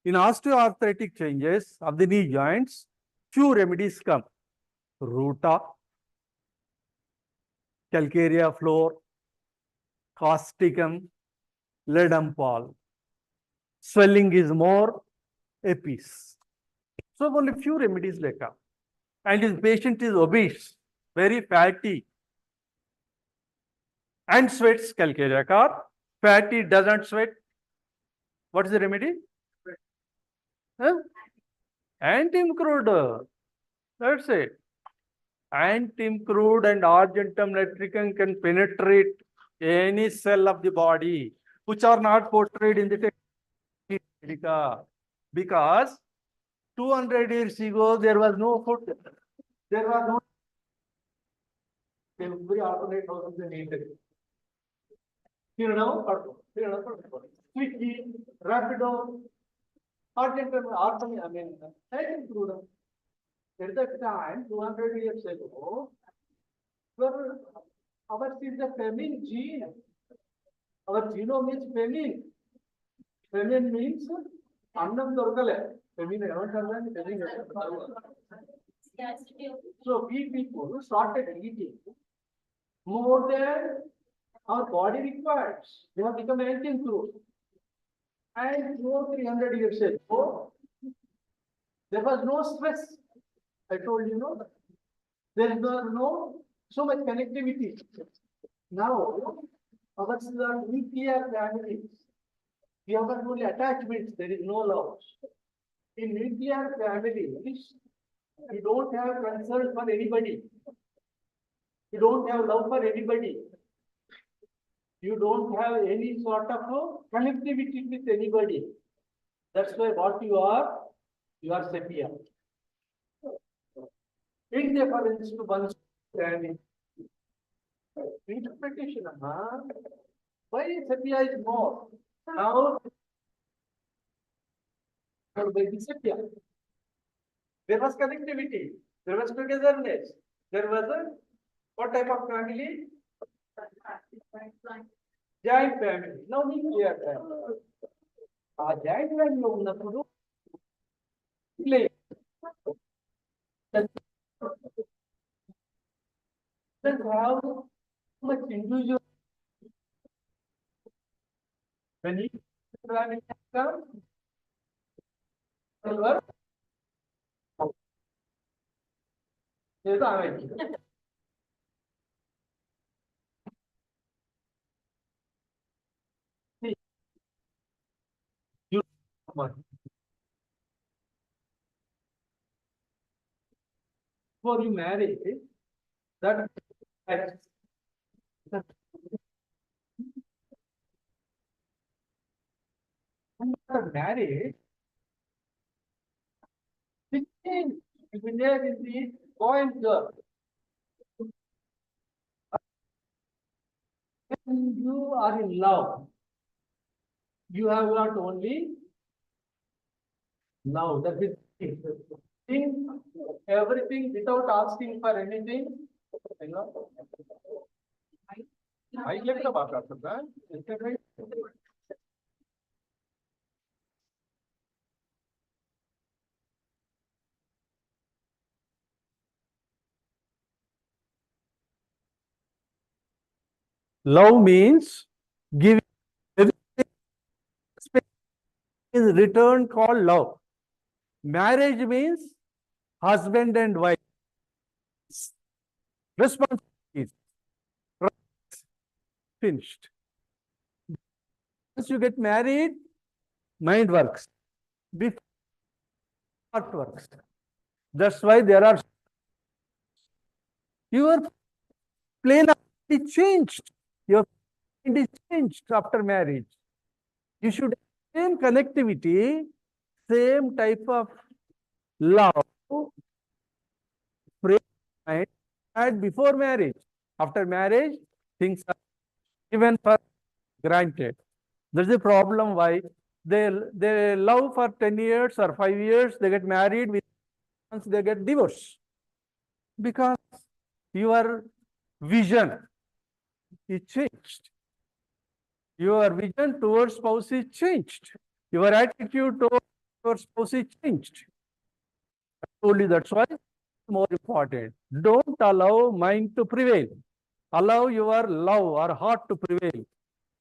In osteoarthritic changes of the knee joints, few remedies come. Ruta, calcarea floor, causticum, lead and pall. Swelling is more, apis. So only few remedies they come. And his patient is obese, very fatty, and sweats calcarea car. Fatty doesn't sweat. What is the remedy? Huh? Antimcrude. That's it. Antimcrude and argentum nitricum can penetrate any cell of the body, which are not portrayed in the text because 200 years ago there was no food. There was no every alternate houses in India. Quickly, rapido, argentum, antimcrude. At that time, 200 years ago, ours is the feminine gene. Our genome is feminine. Feminine means annam dorkale. Feminine, so we people started eating more than our body requires. They have become anti-crude. And 300 years ago, there was no stress. I told you, no, there was no so much connectivity. Now, our nuclear families, we have only attachments, there is no love. In nuclear families, you don't have concern for anybody. You don't have love for anybody. You don't have any sort of connectivity with anybody. That's why what you are sepia. In deference to one's understanding. Interpretation, why sepia is more? Now, by sepia, there was connectivity, there was togetherness, there was a what type of family? Giant family. Now nuclear family. Giant family ఉన్నప్పుడు how much individual when you come before you marry, that married, it will there is the boy and girl. When you are in love, you have not only love, that is everything without asking for anything. I get about that. Love means giving space in return called love. Marriage means husband and wife. Responsibilities. Finished. Once you get married, mind works. Before heart works. That's why there are your plane is changed. Your mind is changed after marriage. You should have same connectivity, same type of love, mind had before marriage. After marriage, things are given for granted. There's a problem why they love for 10 years or 5 years, they get married, once they get divorced. Because your vision is changed. Your vision towards spouse is changed. Your attitude towards your spouse is changed. I told you that's why it's more important. Don't allow mind to prevail. Allow your love or heart to prevail.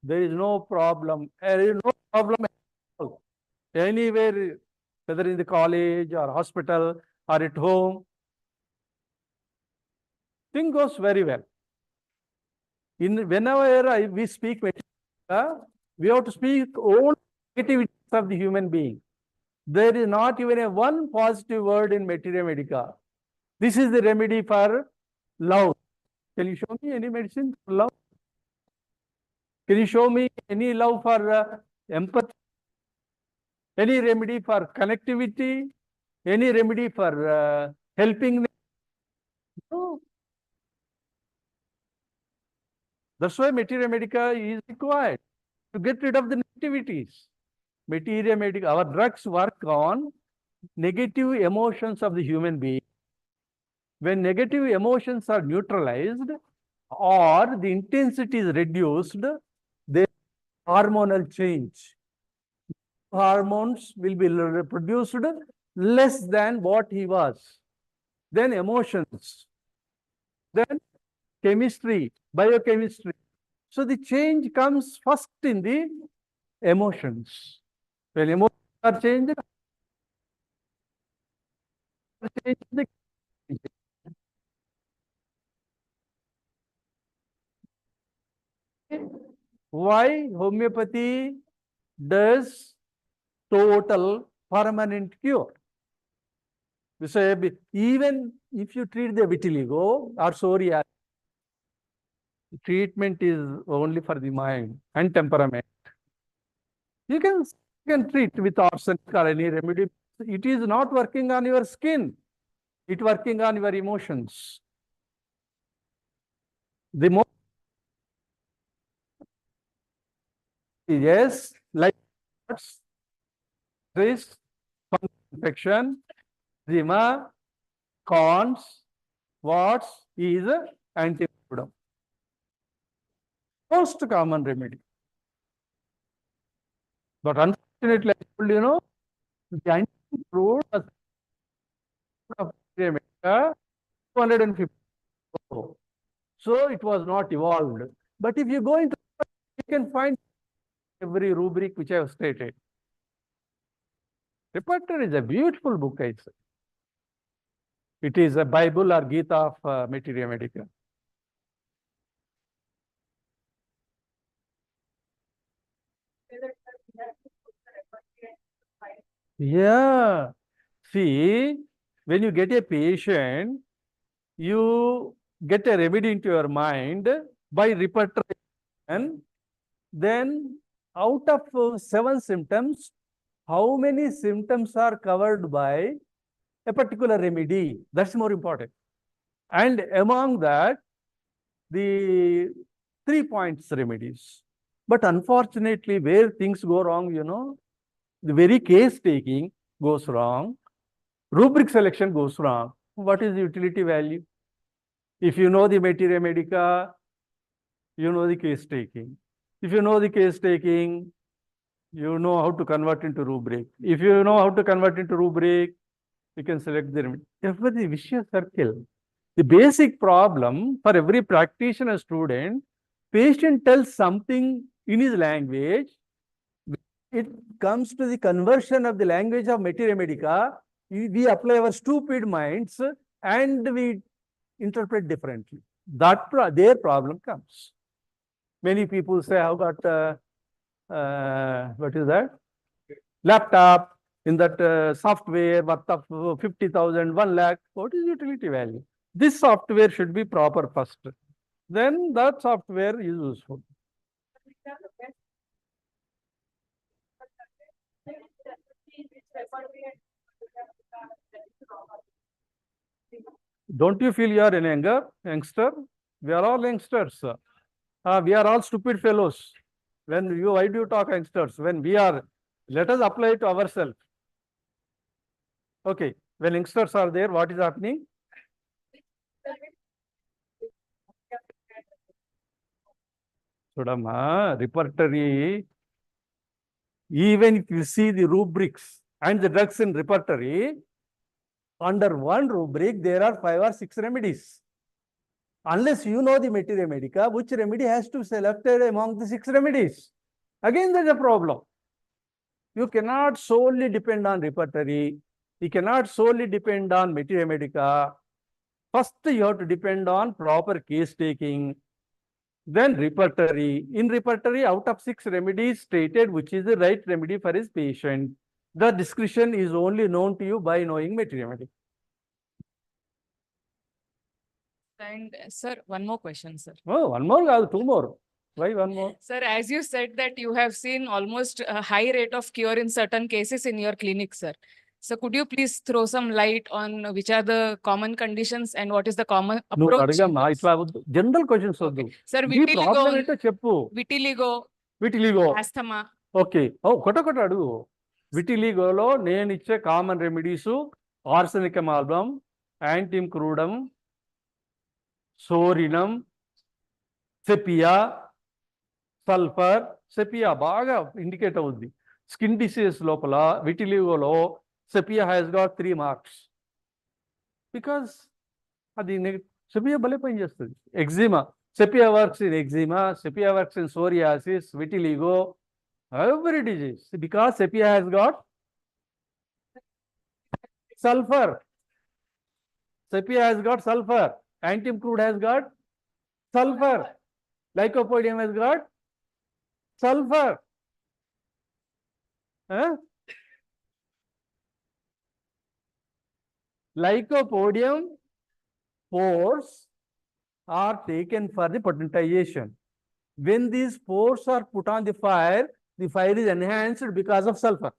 There is no problem. There is no problem at all. Anywhere, whether in the college or hospital or at home, thing goes very well. Whenever we speak, we have to speak all negativities of the human being. There is not even a one positive word in Materia Medica. This is the remedy for love. Can you show me any medicine for love? Can you show me any love for empathy? Any remedy for connectivity? Any remedy for helping? No. That's why Materia Medica is required to get rid of the negativities. Materia Medica, our drugs work on negative emotions of the human being. When negative emotions are neutralized or the intensity is reduced, there is hormonal change. Hormones will be produced less than what he was. Then emotions. Then chemistry, biochemistry. So the change comes first in the emotions. When emotions are changed, the why homeopathy does total permanent cure? We say even if you treat the vitiligo or SOORYA, treatment is only for the mind and temperament. You can treat with arsenic or any remedy. It is not working on your skin. It working on your emotions. The more yes, like this infection, eczema, corns, warts is antivenom. Most common remedy. But unfortunately, I told you, the anti-fruit was of 250. So it was not evolved. But if you go into, you can find every rubric which I have stated. Repertoire is a beautiful book, I say. It is a Bible or Gita of Materia Medica. Yeah. See, when you get a patient, you get a remedy into your mind by repetition. Then out of 7 symptoms, how many symptoms are covered by a particular remedy? That's more important. And among that, the 3 points remedies. But unfortunately, where things go wrong, the very case taking goes wrong. Rubric selection goes wrong. What is the utility value? If you know the Materia Medica, you know the case taking. If you know the case taking, you know how to convert into rubric. If you know how to convert into rubric, you can select the remedy. Every vicious circle. The basic problem for every practitioner student, patient tells something in his language. It comes to the conversion of the language of Materia Medica. We apply our stupid minds and we interpret differently. Their problem comes. Many people say, I've got, what is that? Laptop, in that software worth of 50,000, 1 lakh. What is utility value? This software should be proper first. Then that software is useful. Don't you feel you are an youngster? We are all youngsters. We are all stupid fellows. Why do you talk youngsters? When we are, let us apply it to ourselves. Okay, when youngsters are there, what is happening? Sudama, repertory, even if you see the rubrics, and the drugs in repertory, under one rubric, there are 5 or 6 remedies. Unless you know the materia medica, which remedy has to be selected among the 6 remedies? Again, there's a problem. You cannot solely depend on repertory. You cannot solely depend on materia medica. First, you have to depend on proper case taking. Then repertory. In repertory, out of 6 remedies stated, which is the right remedy for his patient. The discretion is only known to you by knowing materia medica. And sir, one more question, sir. Oh, one more, 2 more. Why one more? Sir, as you said that you have seen almost a high rate of cure in certain cases in your clinic, sir. So could you please throw some light on which are the common conditions and what is the common No, approach? general questions. Sir, The problem ఏంటో చెప్పు. vitiligo, Vitiligo. asthma. Okay. ఒకటొకటి అడుగు. విటిలిగోలో నేను ఇచ్చే common remedies arsenicum album, antim crudum, psorinum, sepia, sulphur. Sepia బాగా indicate అవుద్ది. Skin disease లోపల విటిలిగోలో sepia has got 3 marks. Because అది సెపియా భలే పని చేస్తుంది. Eczema, sepia works in eczema, sepia works in psoriasis, vitiligo, every disease, because sepia has got sulfur. Sepia has got sulfur. Antim crude has got sulfur. Lycopodium has got sulfur. Huh? Lycopodium pores are taken for the potentization. When these pores are put on the fire is enhanced because of sulfur.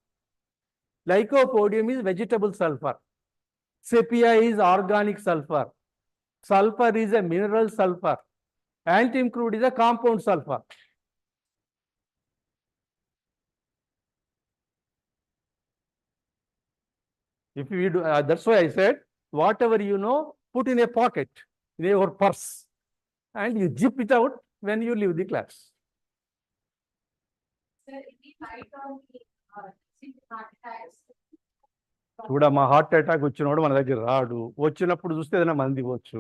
Lycopodium is vegetable sulfur. Sepia is organic sulfur. Sulfur is a mineral sulfur. Antim crude is a compound sulfur. If we do, that's why I said, whatever you know, put in a pocket, in your purse, and you zip it out when you leave the class. చూడమ్మా, heart attack వచ్చినప్పుడు మన దగ్గర రాడు. వచ్చినప్పుడు చూస్తే ఏదైనా మంది ఇవ్వచ్చు.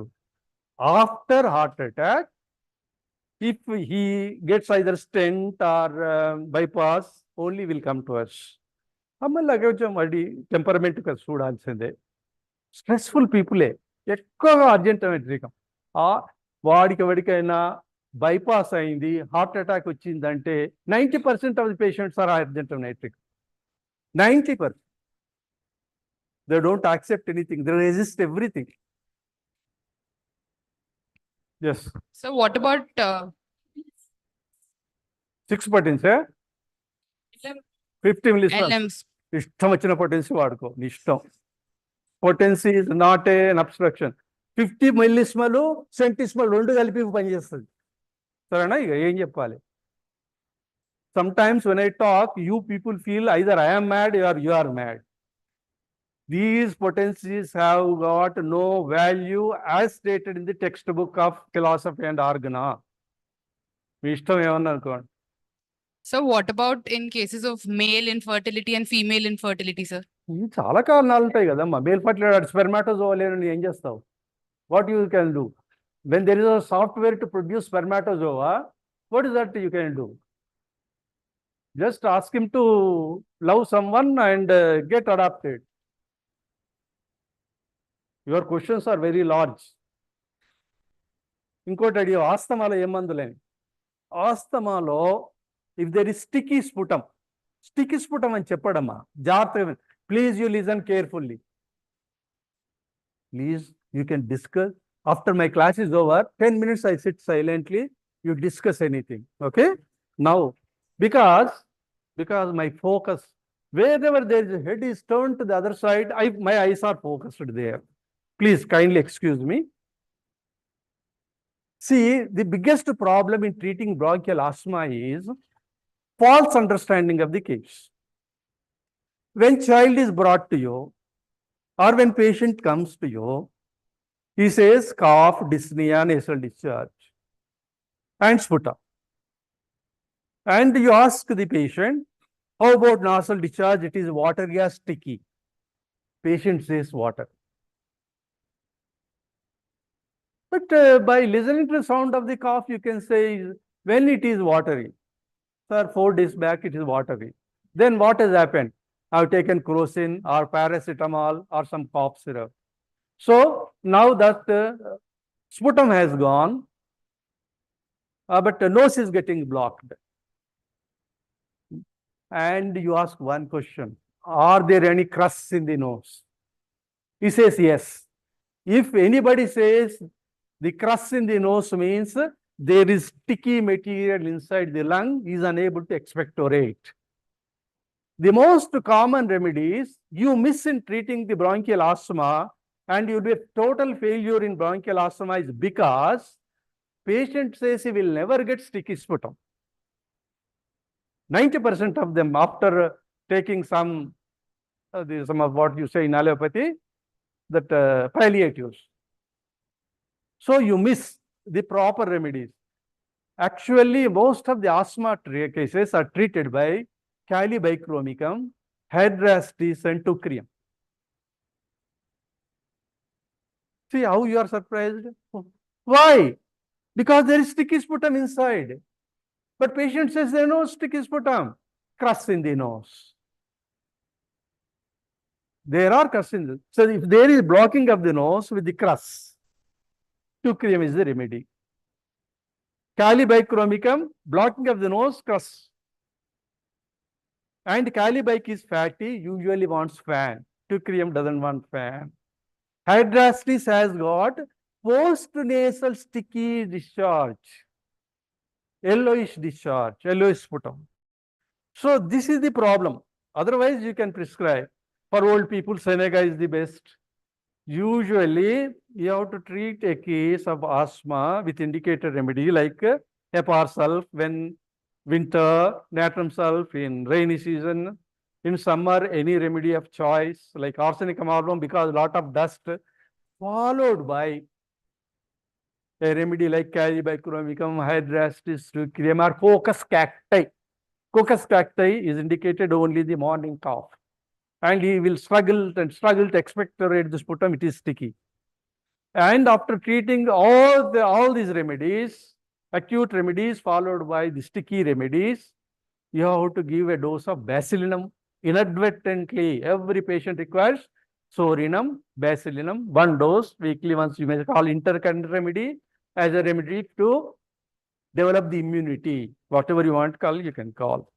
After heart attack, if he gets either stent or bypass, only will come to us. మళ్ళీ కొంచెం అది టెంపరమెంట్ చూడాల్సిందే. స్ట్రెస్ఫుల్ పీపులే ఎక్కువగా అర్జెంట్ మెట్రికం. వాడికి ఎవరికైనా bypass అయింది, హార్ట్ అటాక్ వచ్చిందంటే 90% of the patients are argentometric. 90%. They don't accept anything. They resist everything. Yes. So what about 6 potence, 50 millismol. LMs? ఇష్టం వచ్చిన పొటెన్సీ వాడుకో, నీ ఇష్టం. Potency is not an obstruction. 50 millismol, centismol రెండు కలిపి పనిచేస్తుంది. సరేనా? ఇక ఏం చెప్పాలి? Sometimes when I talk, you people feel either I am mad or you are mad. These potencies have got no value as stated in the textbook of philosophy and organa. మీ ఇష్టం ఏమన్నా అనుకోండి. So what about in cases of male infertility and female infertility, sir? ఇవి చాలా కారణాలు ఉంటాయి కదమ్మా. Male fertiliser spermatozoa లేని ఏం చేస్తావు? What you can do? When there is a software to produce spermatozoa, what is that you can do? Just ask him to love someone and get adopted. Your questions are very large. ఇంకోటి అడిగి, ఆస్తమాలో ఏ మందులేని? ఆస్తమాలో if there is sticky sputum అని చెప్పడమ్మా, జాగ్రత్తగా. Please you listen carefully. Please, you can discuss. After my class is over, 10 minutes I sit silently, you discuss anything. Okay? Now, because my focus, wherever there is a head is turned to the other side, my eyes are focused there. Please kindly excuse me. See, the biggest problem in treating bronchial asthma is false understanding of the case. When child is brought to you, or when patient comes to you, he says cough, dyspnea, nasal discharge, and sputum. And you ask the patient, How about nasal discharge? It is water gas sticky. Patient says water. But by listening to the sound of the cough, you can say when it is watery. Sir, 4 days back it is watery. Then what has happened? I've taken crocin or paracetamol or some cough syrup. So now that sputum has gone, but the nose is getting blocked. And you ask one question, are there any crusts in the nose? He says yes. If anybody says the crust in the nose means there is sticky material inside the lung, he is unable to expectorate. The most common remedies you miss in treating the bronchial asthma and you will be a total failure in bronchial asthma is because patient says he will never get sticky sputum. 90% of them after taking some of what you say in allopathy, that palliatives. So you miss the proper remedies. Actually, most of the asthma cases are treated by calibicromicum, hydrastis, and teucrium. See how you are surprised? Why? Because there is sticky sputum inside. But patient says there is no sticky sputum, crust in the nose. There are crusts in the. So if there is blocking of the nose with the crust, teucrium is the remedy. Calibicromicum, blocking of the nose, crust. And calibic is fatty, usually wants fan. Teucrium doesn't want fan. Hydrastis has got post-nasal sticky discharge, yellowish discharge, yellowish sputum. So this is the problem. Otherwise, you can prescribe. For old people, Seneca is the best. Usually, you have to treat a case of asthma with indicated remedy like Hepar sulf when winter, natrum sulf in rainy season. In summer, any remedy of choice like arsenicum amalgam because a lot of dust, followed by a remedy like calibicromicum, hydrastis, teucrium, or coccus cacti. Coccus cacti is indicated only the morning cough. And he will struggle to expectorate the sputum, it is sticky. And after treating all these remedies, acute remedies followed by the sticky remedies, you have to give a dose of basilinum inadvertently. Every patient requires sorinum, basilinum, 1 dose weekly once. You may call intercurrent remedy as a remedy to develop the immunity. Whatever you want to call, you can call.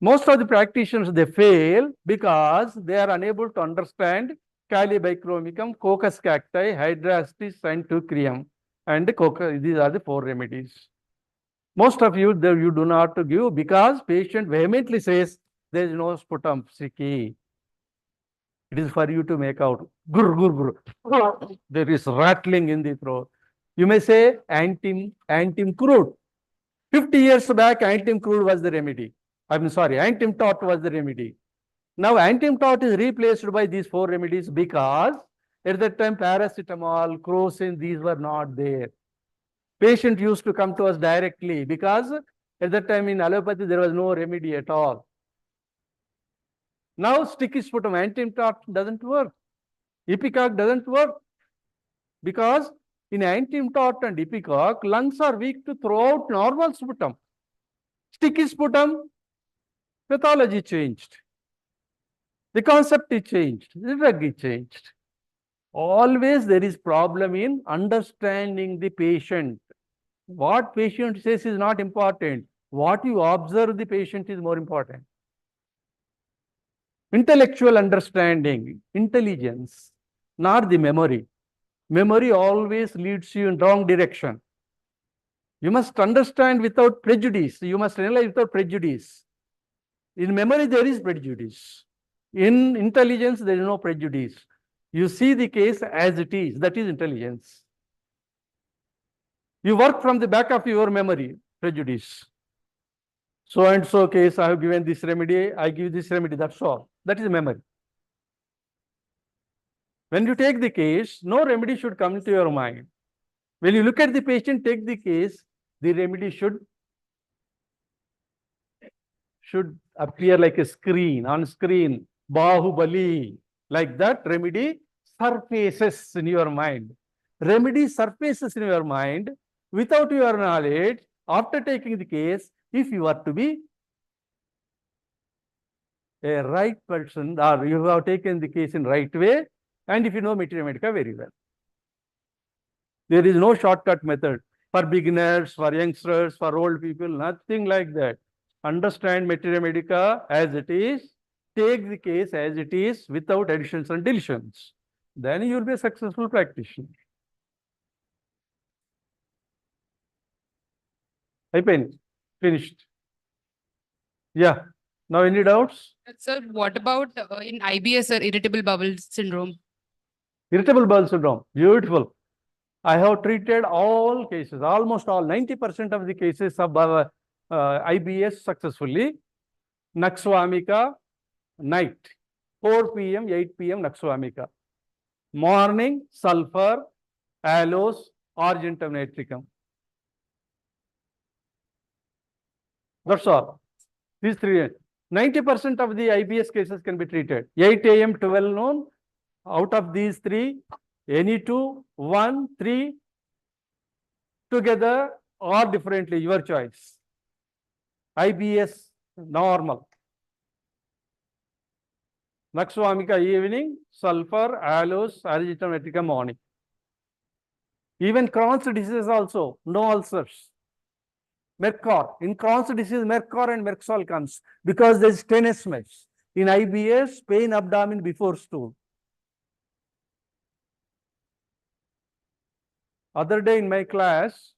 Most of the practitioners, they fail because they are unable to understand calibicromicum, coccus cacti, hydrastis, and teucrium. And these are the 4 remedies. Most of you, you do not give because patient vehemently says there is no sputum sticky. It is for you to make out. Gur, gur, gur. There is rattling in the throat. You may say antim crude. 50 years back, antim crude was the remedy. I'm sorry, antim tot was the remedy. Now, antim tot is replaced by these 4 remedies because at that time, paracetamol, crocin, these were not there. Patient used to come to us directly because at that time in allopathy, there was no remedy at all. Now, sticky sputum, antim tot doesn't work. Ipecac doesn't work because in antim tot and ipecac, lungs are weak to throw out normal sputum. Sticky sputum, pathology changed. The concept is changed. The drug is changed. Always there is problem in understanding the patient. What patient says is not important. What you observe the patient is more important. Intellectual understanding, intelligence, not the memory. Memory always leads you in wrong direction. You must understand without prejudice. You must analyze without prejudice. In memory, there is prejudice. In intelligence, there is no prejudice. You see the case as it is. That is intelligence. You work from the back of your memory, prejudice. So and so case, I have given this remedy, I give this remedy, that's all. That is memory. When you take the case, no remedy should come into your mind. When you look at the patient, take the case, the remedy should should appear like a screen, on screen, Bahubali, like that remedy surfaces in your mind. Remedy surfaces in your mind without your knowledge. After taking the case, if you are to be a right person, or you have taken the case in right way, and if you know Materia Medica very well. There is no shortcut method for beginners, for youngsters, for old people, nothing like that. Understand Materia Medica as it is, take the case as it is without additions and deletions. Then you will be a successful practitioner. Finished. Yeah. Now any doubts? Sir, what about in IBS, sir, irritable bowel syndrome? Irritable bowel syndrome. Beautiful. I have treated all cases, almost all, 90% of the cases of IBS successfully. Naxwamika, night, 4 p.m., 8 p.m. Naxwamika. Morning, sulfur, aloes, argentum nitricum. That's all. These three. 90% of the IBS cases can be treated. 8 a.m., 12 noon. Out of these three, any two, 1, 3, together or differently, your choice. IBS, normal. Naxwamika evening, sulfur, aloes, argentum nitricum morning. Even Crohn's disease also, no ulcers. Mercor. In Crohn's disease, Mercor and Merxol comes because there is tenesmus. In IBS, pain abdomen before stool. Other day in my class,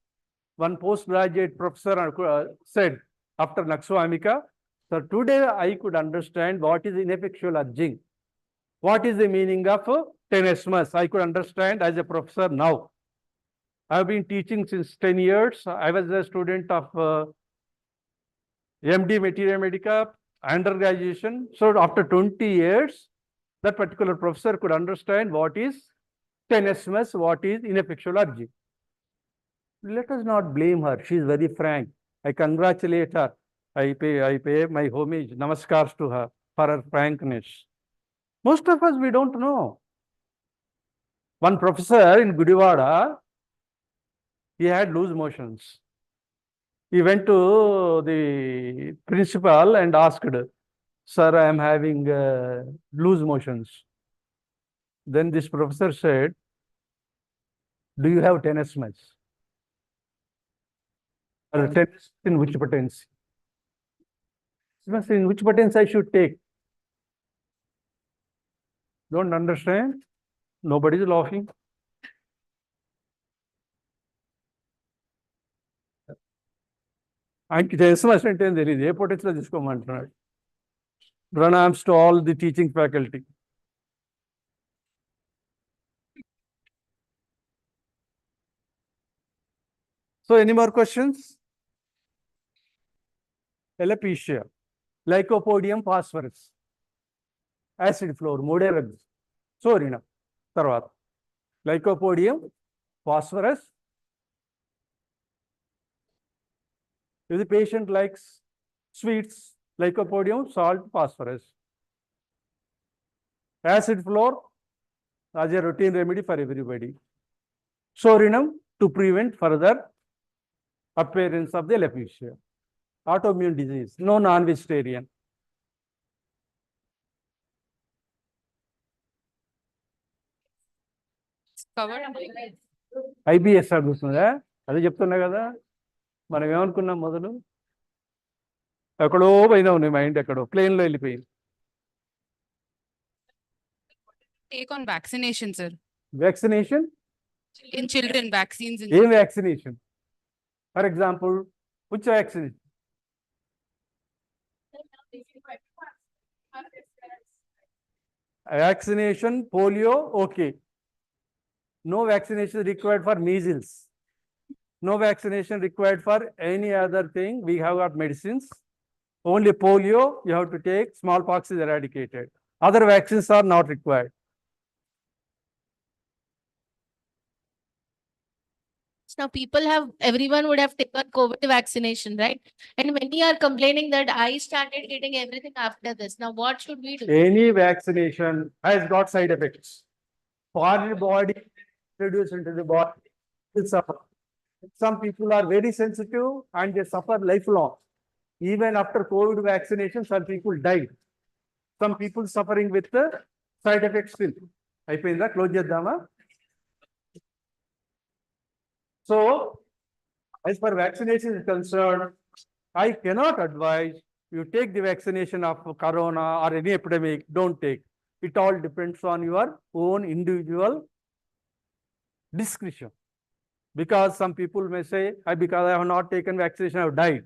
one postgraduate professor said after Naxwamika, sir, today I could understand what is ineffectual urging. What is the meaning of tenesmus? I could understand as a professor now. I have been teaching since 10 years. I was a student of MD Materia Medica, undergraduation. So after 20 years, that particular professor could understand what is tenesmus, what is ineffectual urging. Let us not blame her. She is very frank. I congratulate her. I pay my homage, namaskars to her for her frankness. Most of us, we don't know. One professor in Gudivada, he had loose motions. He went to the principal and asked, sir, I am having loose motions. Then this professor said, do you have tenesmus? Tenesmus in which potency? In which potency I should take? Don't understand? Nobody is laughing. ఆయనకి tenesmus అంటే ఏం తెలియదు ఏ potential తీసుకోమంటున్నాడు. Pranams to all the teaching faculty. So any more questions? Alopecia, Lycopodium phosphorus, acid floor, మూడే రగ్స్. సోరినా తర్వాత Lycopodium phosphorus. If the patient likes sweets, Lycopodium, salt, phosphorus. Acid floor as a routine remedy for everybody. Sorinum to prevent further appearance of the alopecia. Autoimmune disease, no non-vegetarian. Covered. IBS అడుగుతుందా? అదే చెప్తున్నా కదా, మనం ఏమనుకున్నాం మొదలు, ఎక్కడో పోయినావు నీ mind, ఎక్కడో ప్లేన్లో వెళ్ళిపోయింది. Take on vaccination, sir. Vaccination? In children, vaccines. In ఏం vaccination? For example, which vaccination? Vaccination, polio, okay. No vaccination required for measles. No vaccination required for any other thing. We have got medicines. Only polio you have to take, smallpox is eradicated. Other vaccines are not required. Now, everyone would have taken COVID vaccination, right? And many are complaining that I started getting everything after this. Now, what should we do? Any vaccination has got side effects. Foreign body introduced into the body will suffer. Some people are very sensitive and they suffer lifelong. Even after COVID vaccination, some people died. Some people suffering with the side effects still. అయిపోయిందా close చేద్దామా? So, as far vaccination is concerned, I cannot advise you take the vaccination of corona or any epidemic. Don't take. It all depends on your own individual discretion. Because some people may say, because I have not taken vaccination, I have died.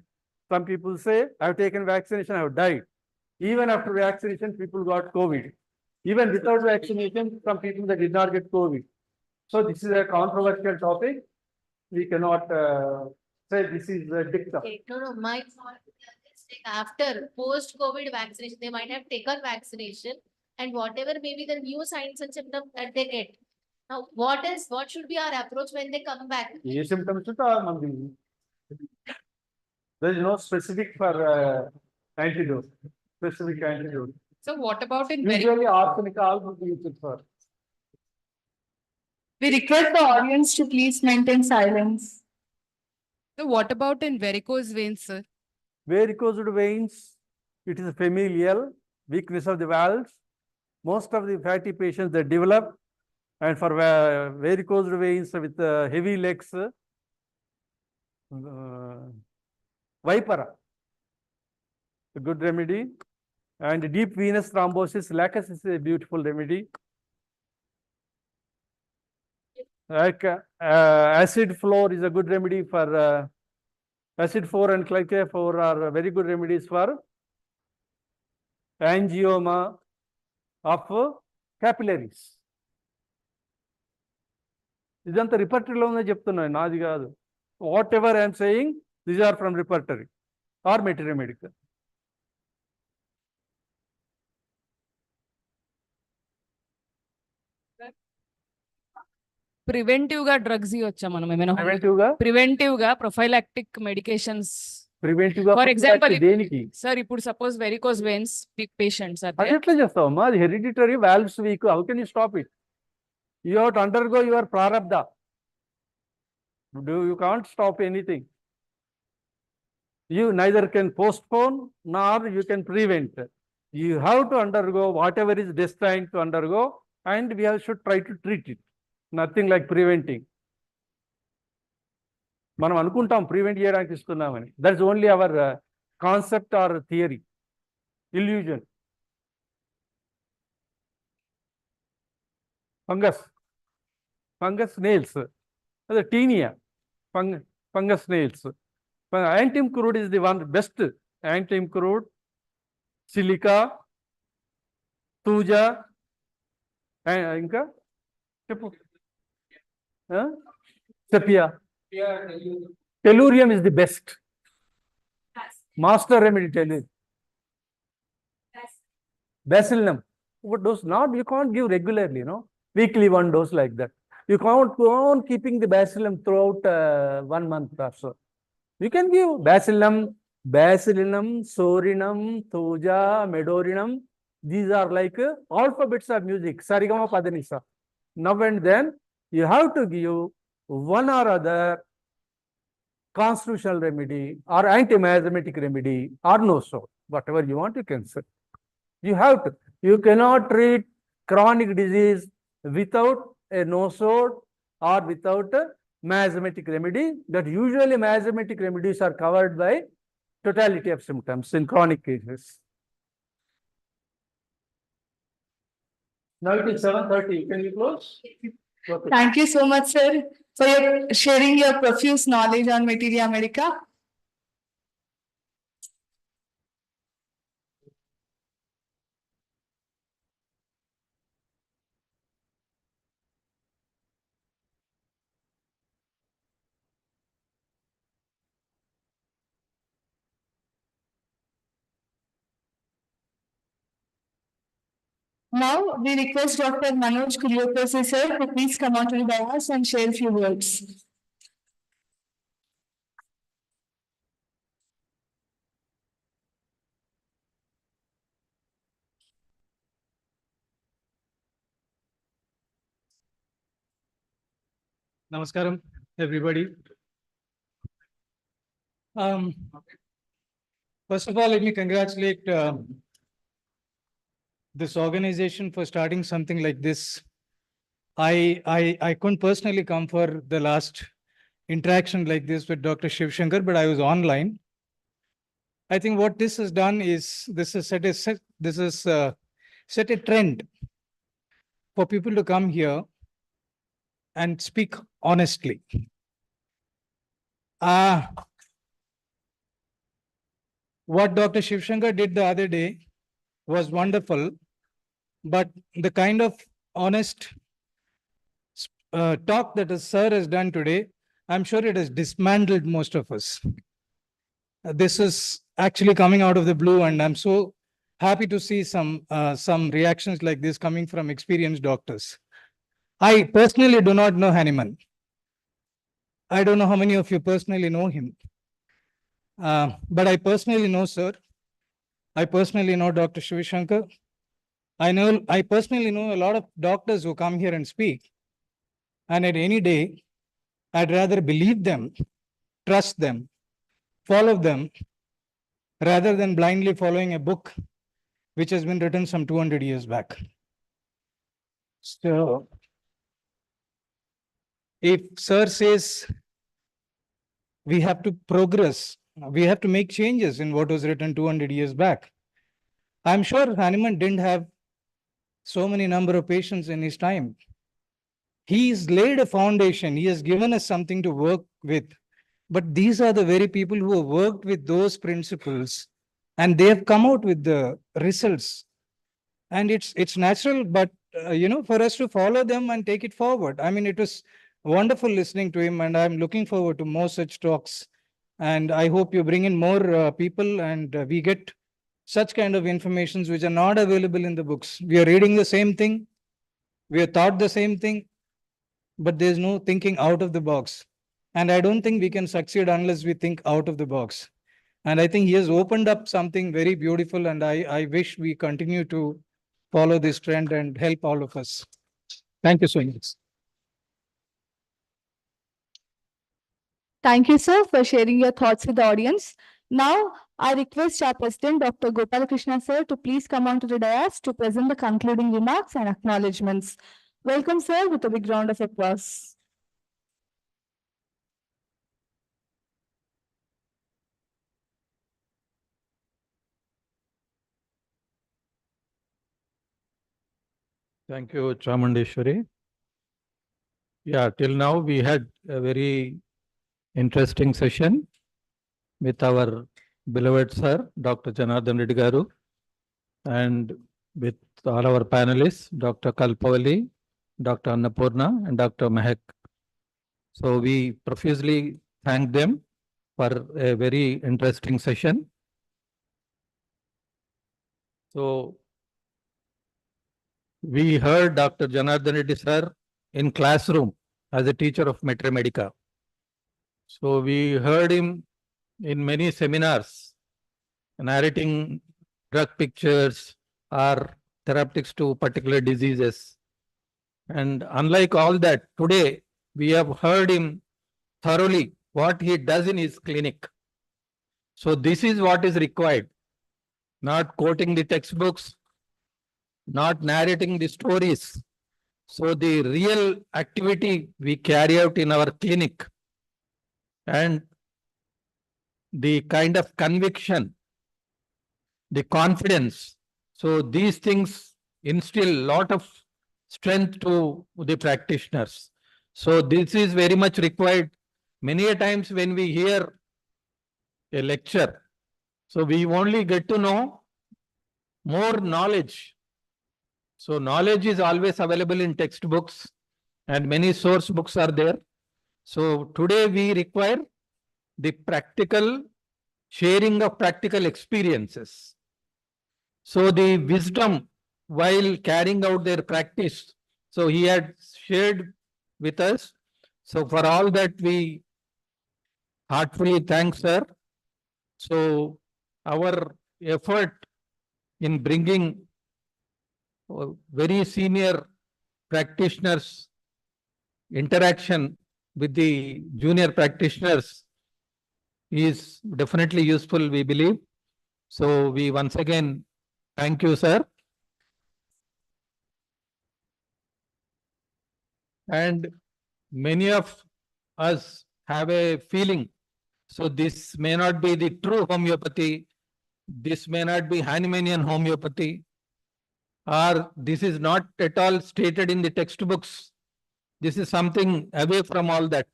Some people say, I have taken vaccination, I have died. Even after vaccination, people got COVID. Even without vaccination, some people that did not get COVID. So this is a controversial topic. We cannot say this is a dictum. Okay, no, my thought is like after post-COVID vaccination, they might have taken vaccination and whatever may be the new signs and symptoms that they get. Now, what should be our approach when they come back? A symptoms manది. There is no specific for antidote. Specific antidote. So what about in Usually arsenic would be used for. We request the audience to please maintain silence. So what about in varicose veins, sir? Varicose veins, it is a familial weakness of the valves. Most of the fatty patients they develop, and for varicose veins with heavy legs, Vipera, a good remedy, and deep venous thrombosis, lacus is a beautiful remedy. Like acid floor is a good remedy for acid 4 and clica 4 are very good remedies for angioma of capillaries. ఇదంతా రిపర్టరీలోనే చెప్తున్నాను, నాది కాదు. Whatever I'm saying these are from repertory or material medical. Preventive గా drugs ఇవ్వచ్చా మనం ఏమైనా? Preventive గా prophylactic medications preventive గా ఫర్ ఎగ్జాంపుల్ దేనికి? సార్ ఇప్పుడు సపోజ్ వెరికోస్ వెయిన్స్ పేషెంట్స్ అది ఎట్లా చేస్తావమ్మా? అది hereditary valves weak. How can you stop it? You have to undergo your ప్రారబ్ధ. You can't stop anything. You neither can postpone nor you can prevent. You have to undergo whatever is destined to undergo, and we should try to treat it. Nothing like preventing. మనం అనుకుంటాం prevent చేయడానికి ఇస్తున్నామని. That's only our concept or theory, illusion. Fungus nails, the tinea, fungus nails. Antim crude is the one best. Antim crude, silica, tuja, ఇంకా చెప్పు. Sepia. Tellurium is the best. Master remedy tellurium. Bacillinum. What dose? Not, you can't give regularly, no? Weekly one dose like that. You can't go on keeping the bacillum throughout 1 month or so. You can give bacillum, sorinum, thuja, medorinum. These are like alphabets of music. Sarigama padanisa. Now and then you have to give one or other constitutional remedy or anti-miasmatic remedy or no so. Whatever you want, you can say. You have to. You cannot treat chronic disease without a nosode or without a miasmatic remedy. That usually miasmatic remedies are covered by totality of symptoms in chronic cases. Now it is 7:30. Can you close? Okay. Thank you so much, sir, for sharing your profuse knowledge on materia medica. Now we request Dr. Manoj Kuryopasi, sir, to please come onto the dais and share a few words. Namaskaram, everybody. First of all, let me congratulate this organization for starting something like this. I couldn't personally come for the last interaction like this with Dr. Shiv Shankar, but I was online. I think what this has done is this has set a trend for people to come here and speak honestly. What Dr. Shiv Shankar did the other day was wonderful, but the kind of honest talk that the sir has done today, I'm sure it has dismantled most of us. This is actually coming out of the blue, and I'm so happy to see some reactions like this coming from experienced doctors. I personally do not know Hanuman. I don't know how many of you personally know him. But I personally know sir. I personally know Dr. Shiv Shankar. I personally know a lot of doctors who come here and speak. And at any day, I'd rather believe them, trust them, follow them, rather than blindly following a book which has been written some 200 years back. So, if sir says we have to progress, we have to make changes in what was written 200 years back, I'm sure Hanuman didn't have so many number of patients in his time. He's laid a foundation. He has given us something to work with. But these are the very people who have worked with those principles, and they have come out with the results. And it's natural, but for us to follow them and take it forward. I mean, it was wonderful listening to him, and I'm looking forward to more such talks. And I hope you bring in more people, and we get such kind of informations which are not available in the books. We are reading the same thing. We are taught the same thing, but there's no thinking out of the box. And I don't think we can succeed unless we think out of the box. And I think he has opened up something very beautiful, and I wish we continue to follow this trend and help all of us. Thank you so much. Thank you, sir, for sharing your thoughts with the audience. Now, I request our President, Dr. Gopalakrishna, sir, to please come onto the dais to present the concluding remarks and acknowledgements. Welcome, sir, with a big round of applause. Thank you, Chamundeshwari. Yeah, till now we had a very interesting session with our beloved sir, Dr. Janardhan Reddy garu, and with all our panelists, Dr. Kalpavalli, Dr. Annapurna, and Dr. Mehak. So we profusely thank them for a very interesting session. So we heard Dr. Janardhan Reddy sir in classroom as a teacher of Mater Medica. So we heard him in many seminars narrating drug pictures or therapeutics to particular diseases. And unlike all that, today we have heard him thoroughly what he does in his clinic. So this is what is required, not quoting the textbooks, not narrating the stories. So the real activity we carry out in our clinic and the kind of conviction, the confidence. So these things instill a lot of strength to the practitioners. So this is very much required. Many a times when we hear a lecture, so we only get to know more knowledge. So knowledge is always available in textbooks and many source books are there. So today we require the practical sharing of practical experiences. So the wisdom while carrying out their practice, so he had shared with us. So for all that we heartfully thank sir. So our effort in bringing very senior practitioners interaction with the junior practitioners is definitely useful, we believe. So we once again thank you, sir. And many of us have a feeling. So this may not be the true homeopathy. This may not be Hahnemanian homeopathy, or this is not at all stated in the textbooks. This is something away from all that.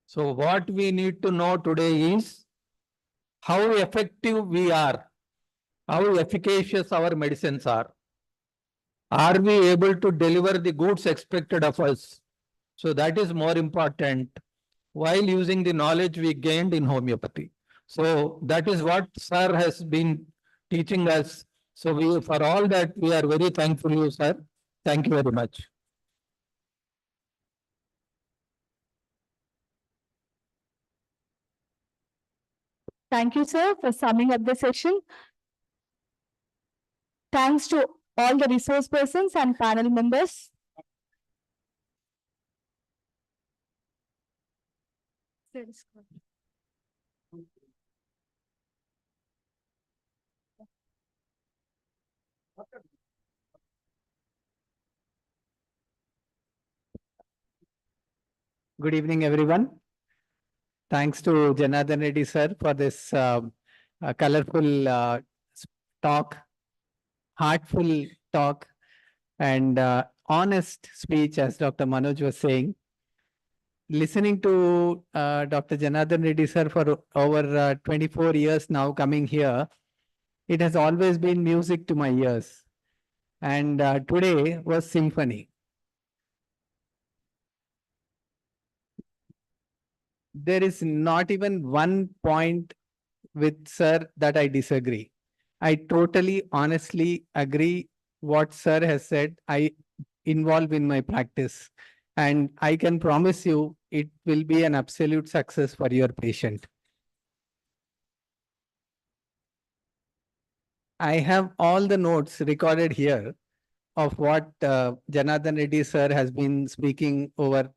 So what we need to know today is how effective we are, how efficacious our medicines are. Are we able to deliver the goods expected of us? So that is more important while using the knowledge we gained in homeopathy. So that is what sir has been teaching us. So we, for all that, we are very thankful you, sir. Thank you very much. Thank you, sir, for summing up the session. Thanks to all the resource persons and panel members. Good evening, everyone. Thanks to Janardhan Reddy sir for this colorful talk, heartful talk, and honest speech, as Dr. Manoj was saying. Listening to Dr. Janardhan Reddy sir for over 24 years now coming here, it has always been music to my ears. And today was symphony. There is not even one point with sir that I disagree. I totally honestly agree what sir has said. I involve in my practice, and I can promise you it will be an absolute success for your patient. I have all the notes recorded here of what Janardhan Reddy sir has been speaking over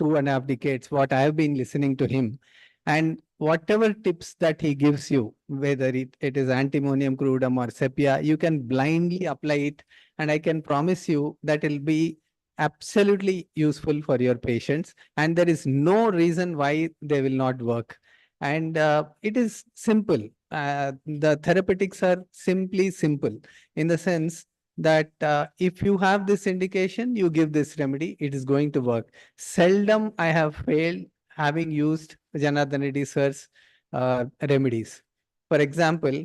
2.5 decades, what I have been listening to him. And whatever tips that he gives you, whether it is antimonium crudum or sepia, you can blindly apply it. And I can promise you that it will be absolutely useful for your patients. And there is no reason why they will not work. And it is simple. The therapeutics are simply simple in the sense that if you have this indication, you give this remedy, it is going to work. Seldom I have failed having used Janardhan Reddy sir's remedies. For example,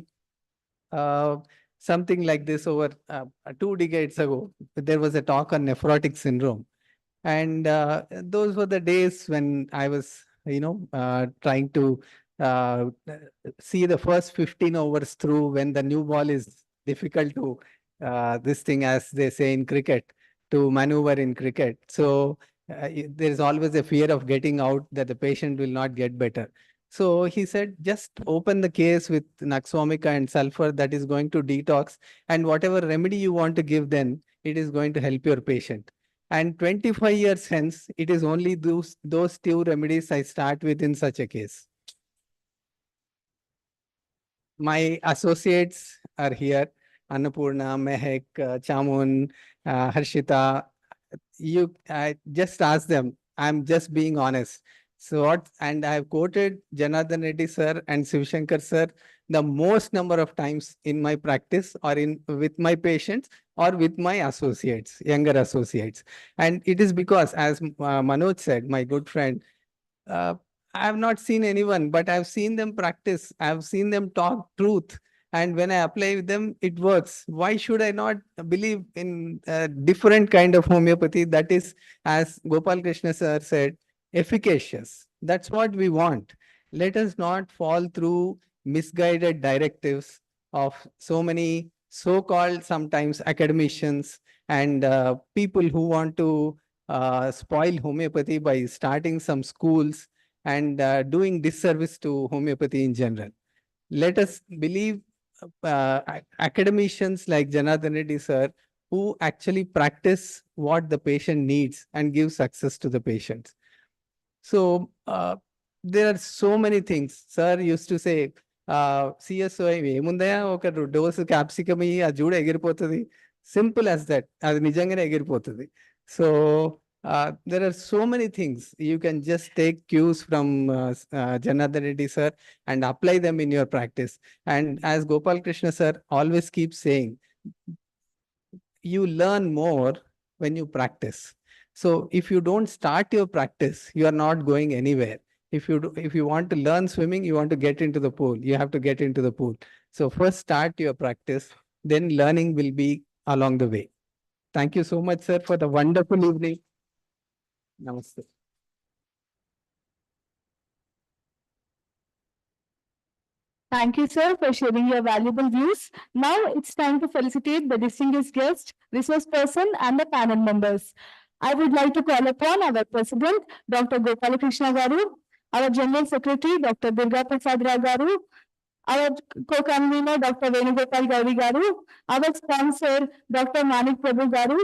something like this over 2 decades ago, there was a talk on nephrotic syndrome. And those were the days when I was, trying to see the first 15 overs through when the new ball is difficult to, this thing, as they say in cricket, to maneuver in cricket. So there is always a fear of getting out, that the patient will not get better. So he said, just open the case with Naxvomica and sulfur that is going to detox, and whatever remedy you want to give, then it is going to help your patient. And 25 years hence, it is only those 2 remedies I start with in such a case. My associates are here, Annapurna, Mehek, Chamun, Harshita. You just ask them. I'm just being honest. So what, and I have quoted Janardhan Reddy sir and Sivashankar sir the most number of times in my practice, or in with my patients, or with my associates, younger associates. And it is because, as Manoj said, my good friend, uh, I have not seen anyone, but I've seen them practice. I've seen them talk truth. And when I apply with them, it works. Why should I not believe in a different kind of homeopathy that is, as Gopal Krishna sir said, efficacious? That's what we want. Let us not fall through misguided directives of so many so-called sometimes academicians and people who want to spoil homeopathy by starting some schools and doing disservice to homeopathy in general. Let us believe academicians like Janardhan Reddy sir, who actually practice what the patient needs and give success to the patients. So there are so many things. Sir used to say, CSO ఏముందయా ఒక dose capsicum ఆ జూడ ఎగిరిపోతుంది. Simple as that. అది నిజంగానే ఎగిరిపోతుంది. So there are so many things. You can just take cues from Janardhan Reddy sir and apply them in your practice. And as Gopal Krishna sir always keeps saying, you learn more when you practice. So if you don't start your practice, you are not going anywhere. If you want to learn swimming, you want to get into the pool, you have to get into the pool. So first start your practice, then learning will be along the way. Thank you so much, sir, for the wonderful evening. Namaste. Thank you, sir, for sharing your valuable views. Now it's time to felicitate the distinguished guest, resource person, and the panel members. I would like to call upon our President, Dr. Gopal Krishna Garu, our General Secretary, Dr. Durga Prasad Rao Garu, our co-convener, Dr. Venugopal Gauri Garu, our sponsor, Dr. Manik Prabhu Garu,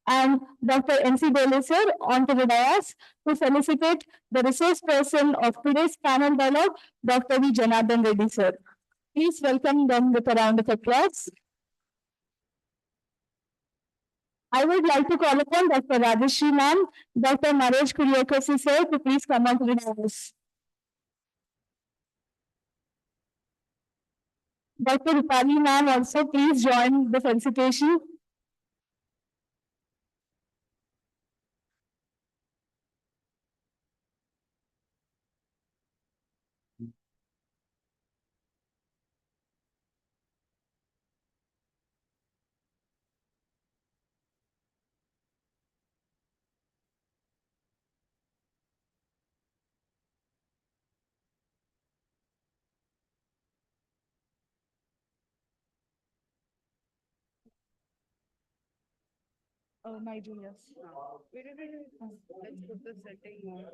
and Dr. N.C. Dole sir onto the dais to felicitate the resource person of today's panel dialogue, Dr. V. Janardhan Reddy sir. Please welcome them with a round of applause. I would like to call upon Dr. Rajeshri ma'am, Dr. Naresh Kuriyakasi sir to please come onto the dais. Dr. Rupali ma'am also please join the felicitation. Oh, my juniors. Wait, wait, wait, wait. Let's put the setting on.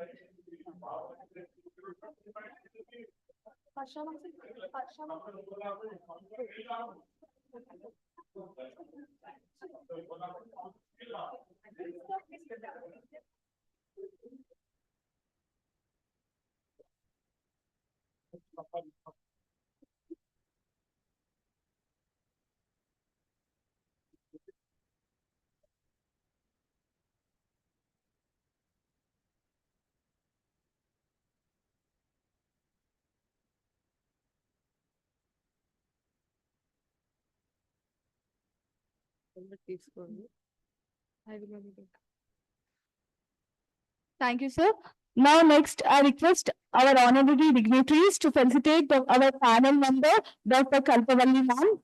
Thank you, sir. Now, next, I request our honorary dignitaries to felicitate our panel member, Dr. Kalpavalli ma'am.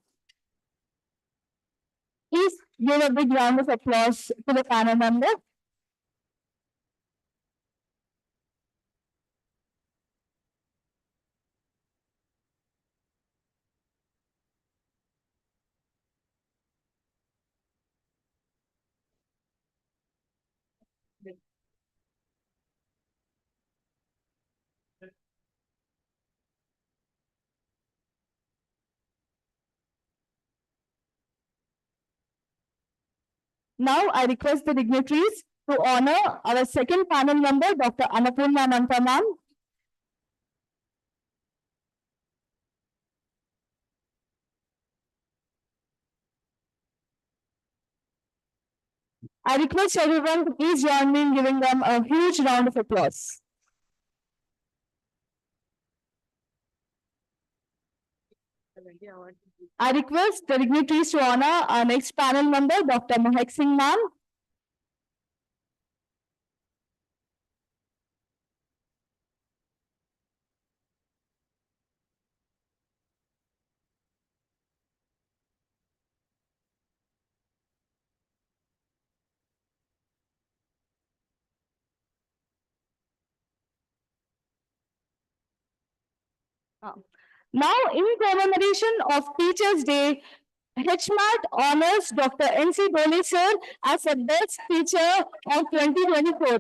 Please give a big round of applause to the panel member. Now, I request the dignitaries to honor our second panel member, Dr. Annapurna Manta ma'am. I request everyone to please join me in giving them a huge round of applause. I request the dignitaries to honor our next panel member, Dr. Mahek Singh ma'am. Now, in commemoration of Teachers' Day, HMAT honors Dr. N.C. Dole sir as the best teacher of 2024.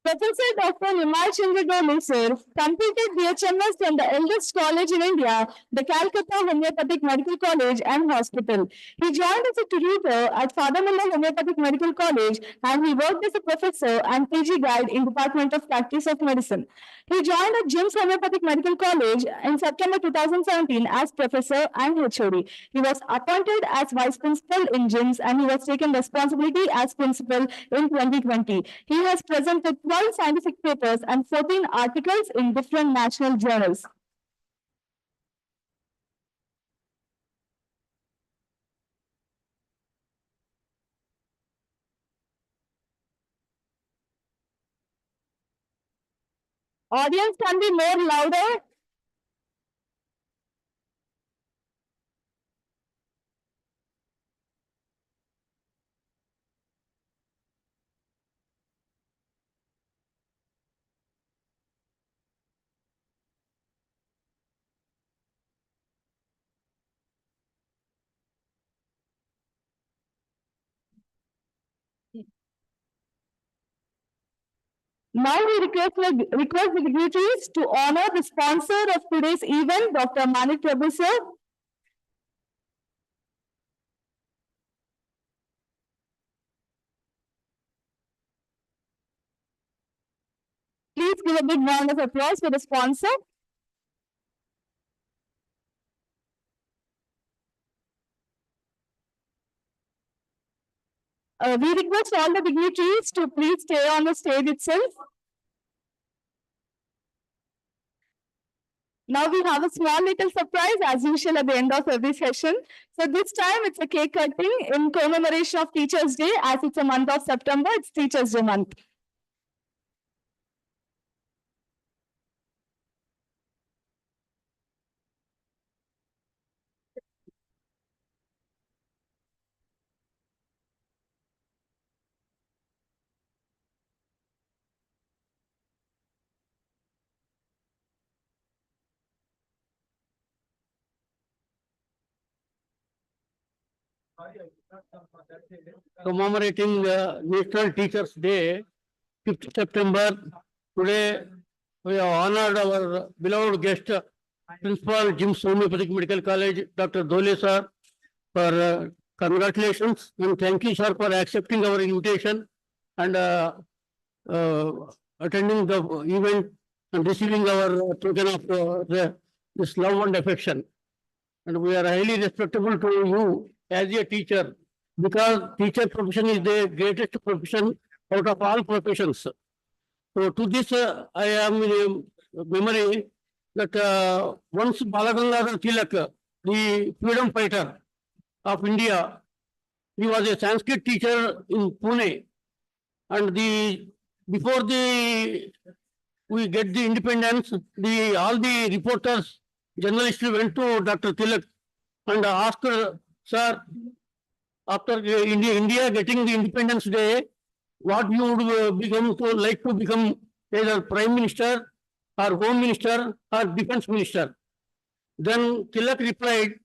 Professor Dr. Nimal Chandra sir completed BHMS from the eldest college in India, the Calcutta Homeopathic Medical College and Hospital. He joined as a tutor at Father Muller Homeopathic Medical College and he worked as a professor and PG guide in Department of Practice of Medicine. He joined at JIMS Homeopathic Medical College in September 2017 as professor and HOD. He was appointed as vice principal in JIMS and he was taken responsibility as principal in 2020. He has presented 12 scientific papers and 14 articles in different national journals. Audience can be more louder. Now we request the dignitaries to honor the sponsor of today's event, Dr. Manik Prabhu sir. Please give a big round of applause for the sponsor. We request all the dignitaries to please stay on the stage itself. Now we have a small little surprise as usual at the end of every session. So this time it's a cake cutting in commemoration of Teachers' Day. As it's a month of September, it's Teachers' Day month. Commemorating National Teachers' Day, 5th September. Today, we have honored our beloved guest, Principal, JIMS Homeopathic Medical College, Dr. Dole sir, for congratulations and thank you, sir, for accepting our invitation and attending the event and receiving our token of this love and affection. And we are highly respectable to you as a teacher, because teacher profession is the greatest profession out of all professions. So to this, I am in a memory that once Balagangadhar Tilak, the freedom fighter of India, he was a Sanskrit teacher in Pune, and before we get the independence, all the reporters, journalists went to Dr. Tilak and asked, sir, after India getting the Independence Day, what you would like to become either Prime Minister or Home Minister or Defense Minister? Then Tilak replied,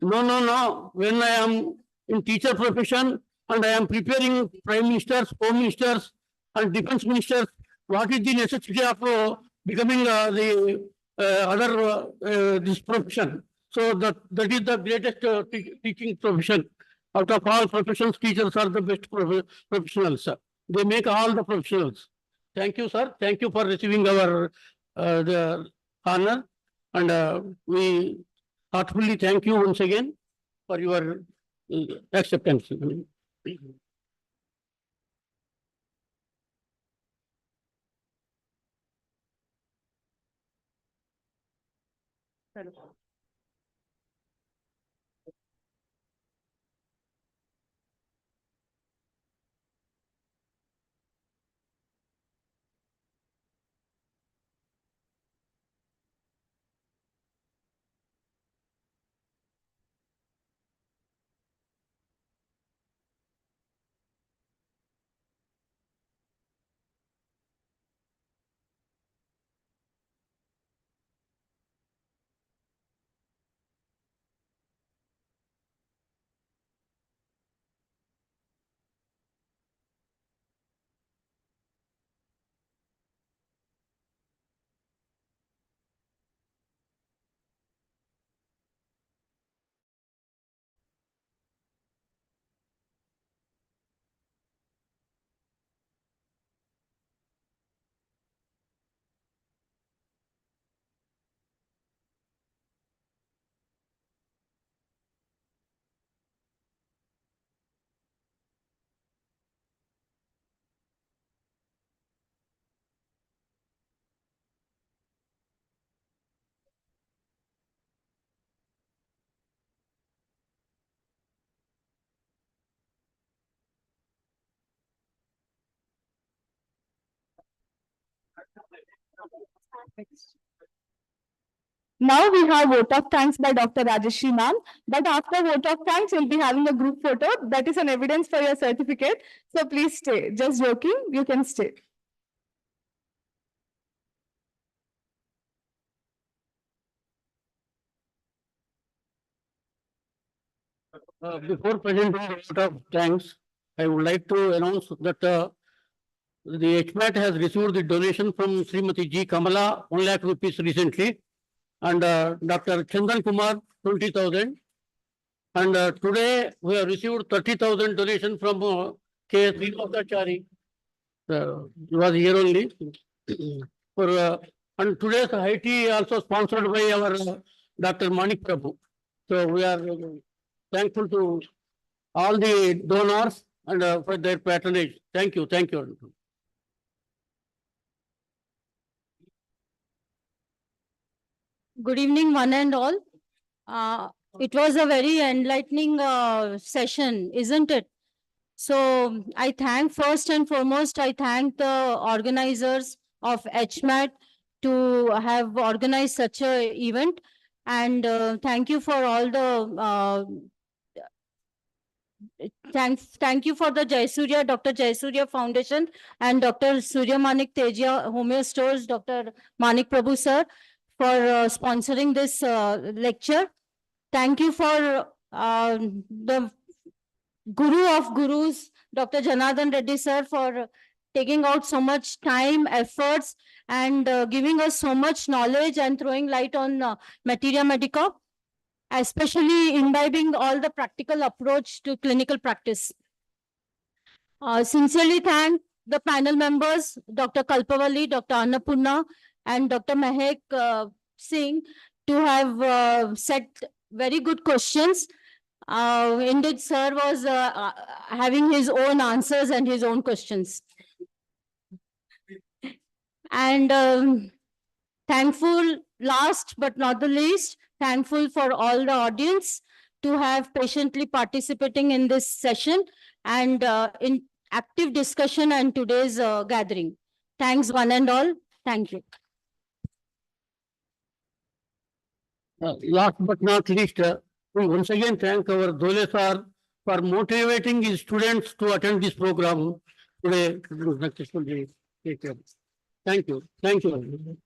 no, when I am in teacher profession and I am preparing Prime Ministers, Home Ministers and Defense Ministers, what is the necessity of becoming this profession? So that is the greatest teaching profession. Out of all professions, teachers are the best professionals. They make all the professionals. Thank you, sir. Thank you for receiving our the honor. And we heartfully thank you once again for your acceptance. Now we have vote of thanks by Dr. Rajeshri ma'am. But after vote of thanks, we'll be having a group photo. That is an evidence for your certificate. So please stay. Just joking, you can stay. Before presenting the vote of thanks, I would like to announce that the HMAT has received the donation from Srimati G. Kamala, 1 lakh rupees recently, and Dr. Chandan Kumar, 20,000. And today we have received 30,000 donation from K. Srinivasachari. He was here only. For, and today's IT also sponsored by our Dr. Manik Prabhu. So we are thankful to all the donors and for their patronage. Thank you. Thank you. Good evening, one and all. It was a very enlightening session, isn't it? So I thank first and foremost, I thank the organizers of HMAT to have organized such a event. And thank you for all the thank you for the JAYSOORYA, Dr. JAYSOORYA Foundation and Dr. Surya Manik Tejia Homeo Stores, Dr. Manik Prabhu sir, for sponsoring this lecture. Thank you for the Guru of Gurus, Dr. Janardhan Reddy sir, for taking out so much time, efforts, and giving us so much knowledge and throwing light on materia medica, especially imbibing all the practical approach to clinical practice. Sincerely thank the panel members, Dr. Kalpavalli, Dr. Annapurna, and Dr. Mehek Singh, to have set very good questions. Indeed, sir was having his own answers and his own questions. And thankful, last but not the least, thankful for all the audience to have patiently participating in this session and in active discussion and today's gathering. Thanks one and all. Thank you. Last but not least, we once again thank our Dole sir for motivating his students to attend this program today. Take care. Thank you. Thank you.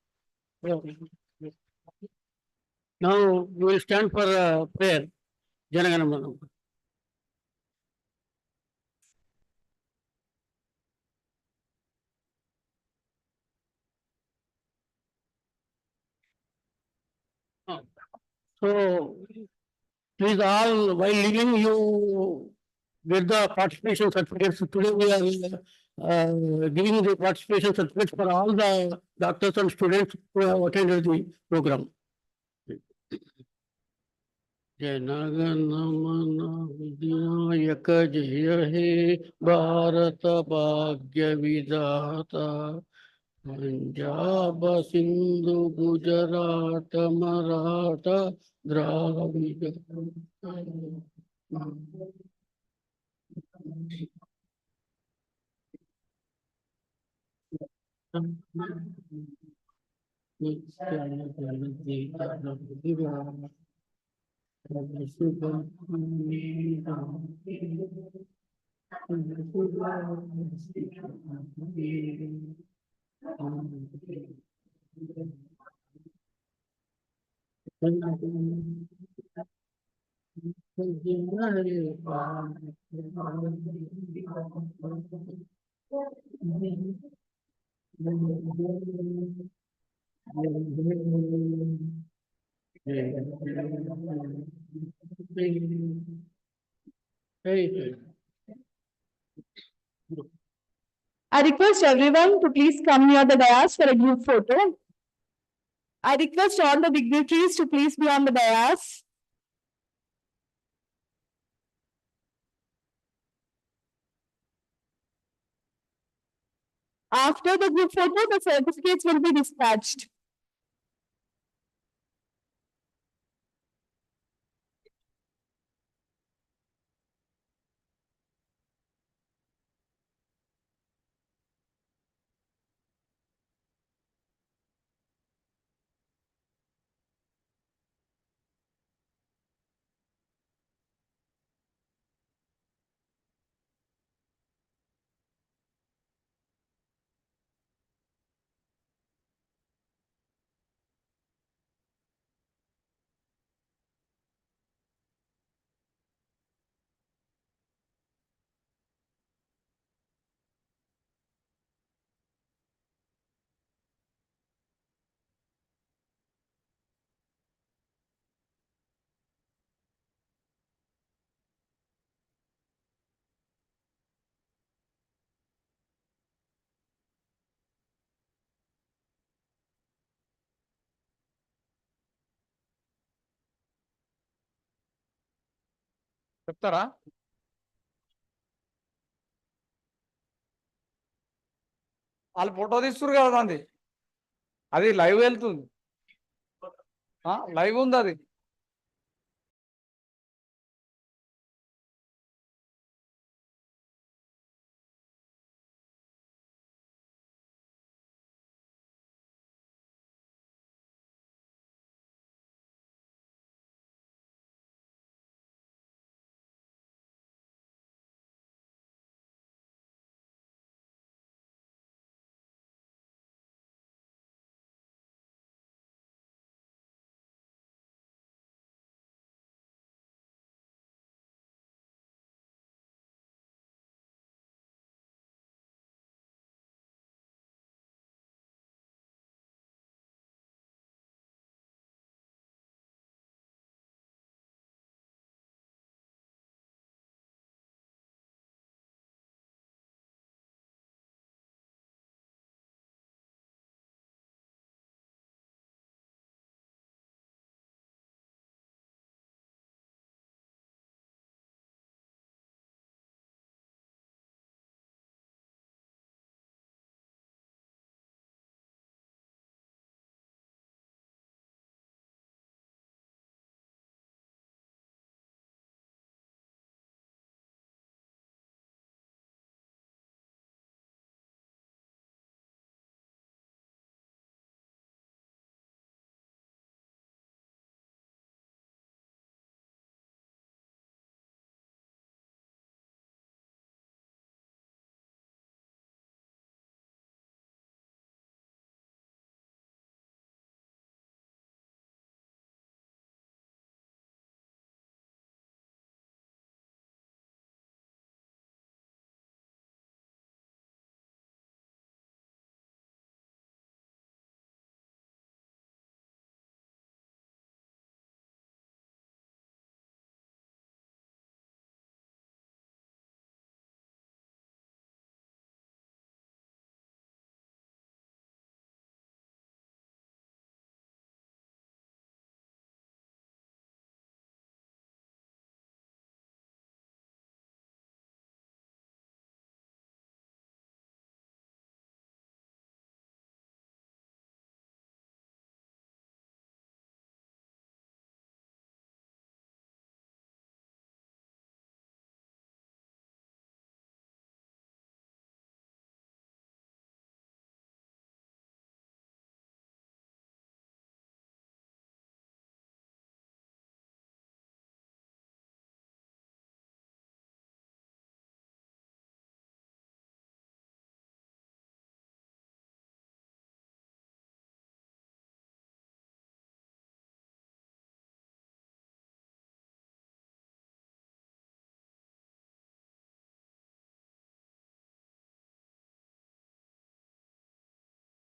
Now we will stand for prayer. Janaganamana. So please all, while leaving, you get the participation certificates. Today we are giving the participation certificates for all the doctors and students who have attended the program. Janaganamana Vidinayaka Jaya He Bharata Bhagya Vidhata Punjab Sindhu Gujarat Maratha Dravida. I request everyone to please come near the dais for a group photo. I request all the dignitaries to please be on the dais. After the group photo, the certificates will be dispatched. చెప్తారా? వాళ్ళు photo తీస్తున్నారు కదా, అది live వెళ్తుంది, live ఉంది అది.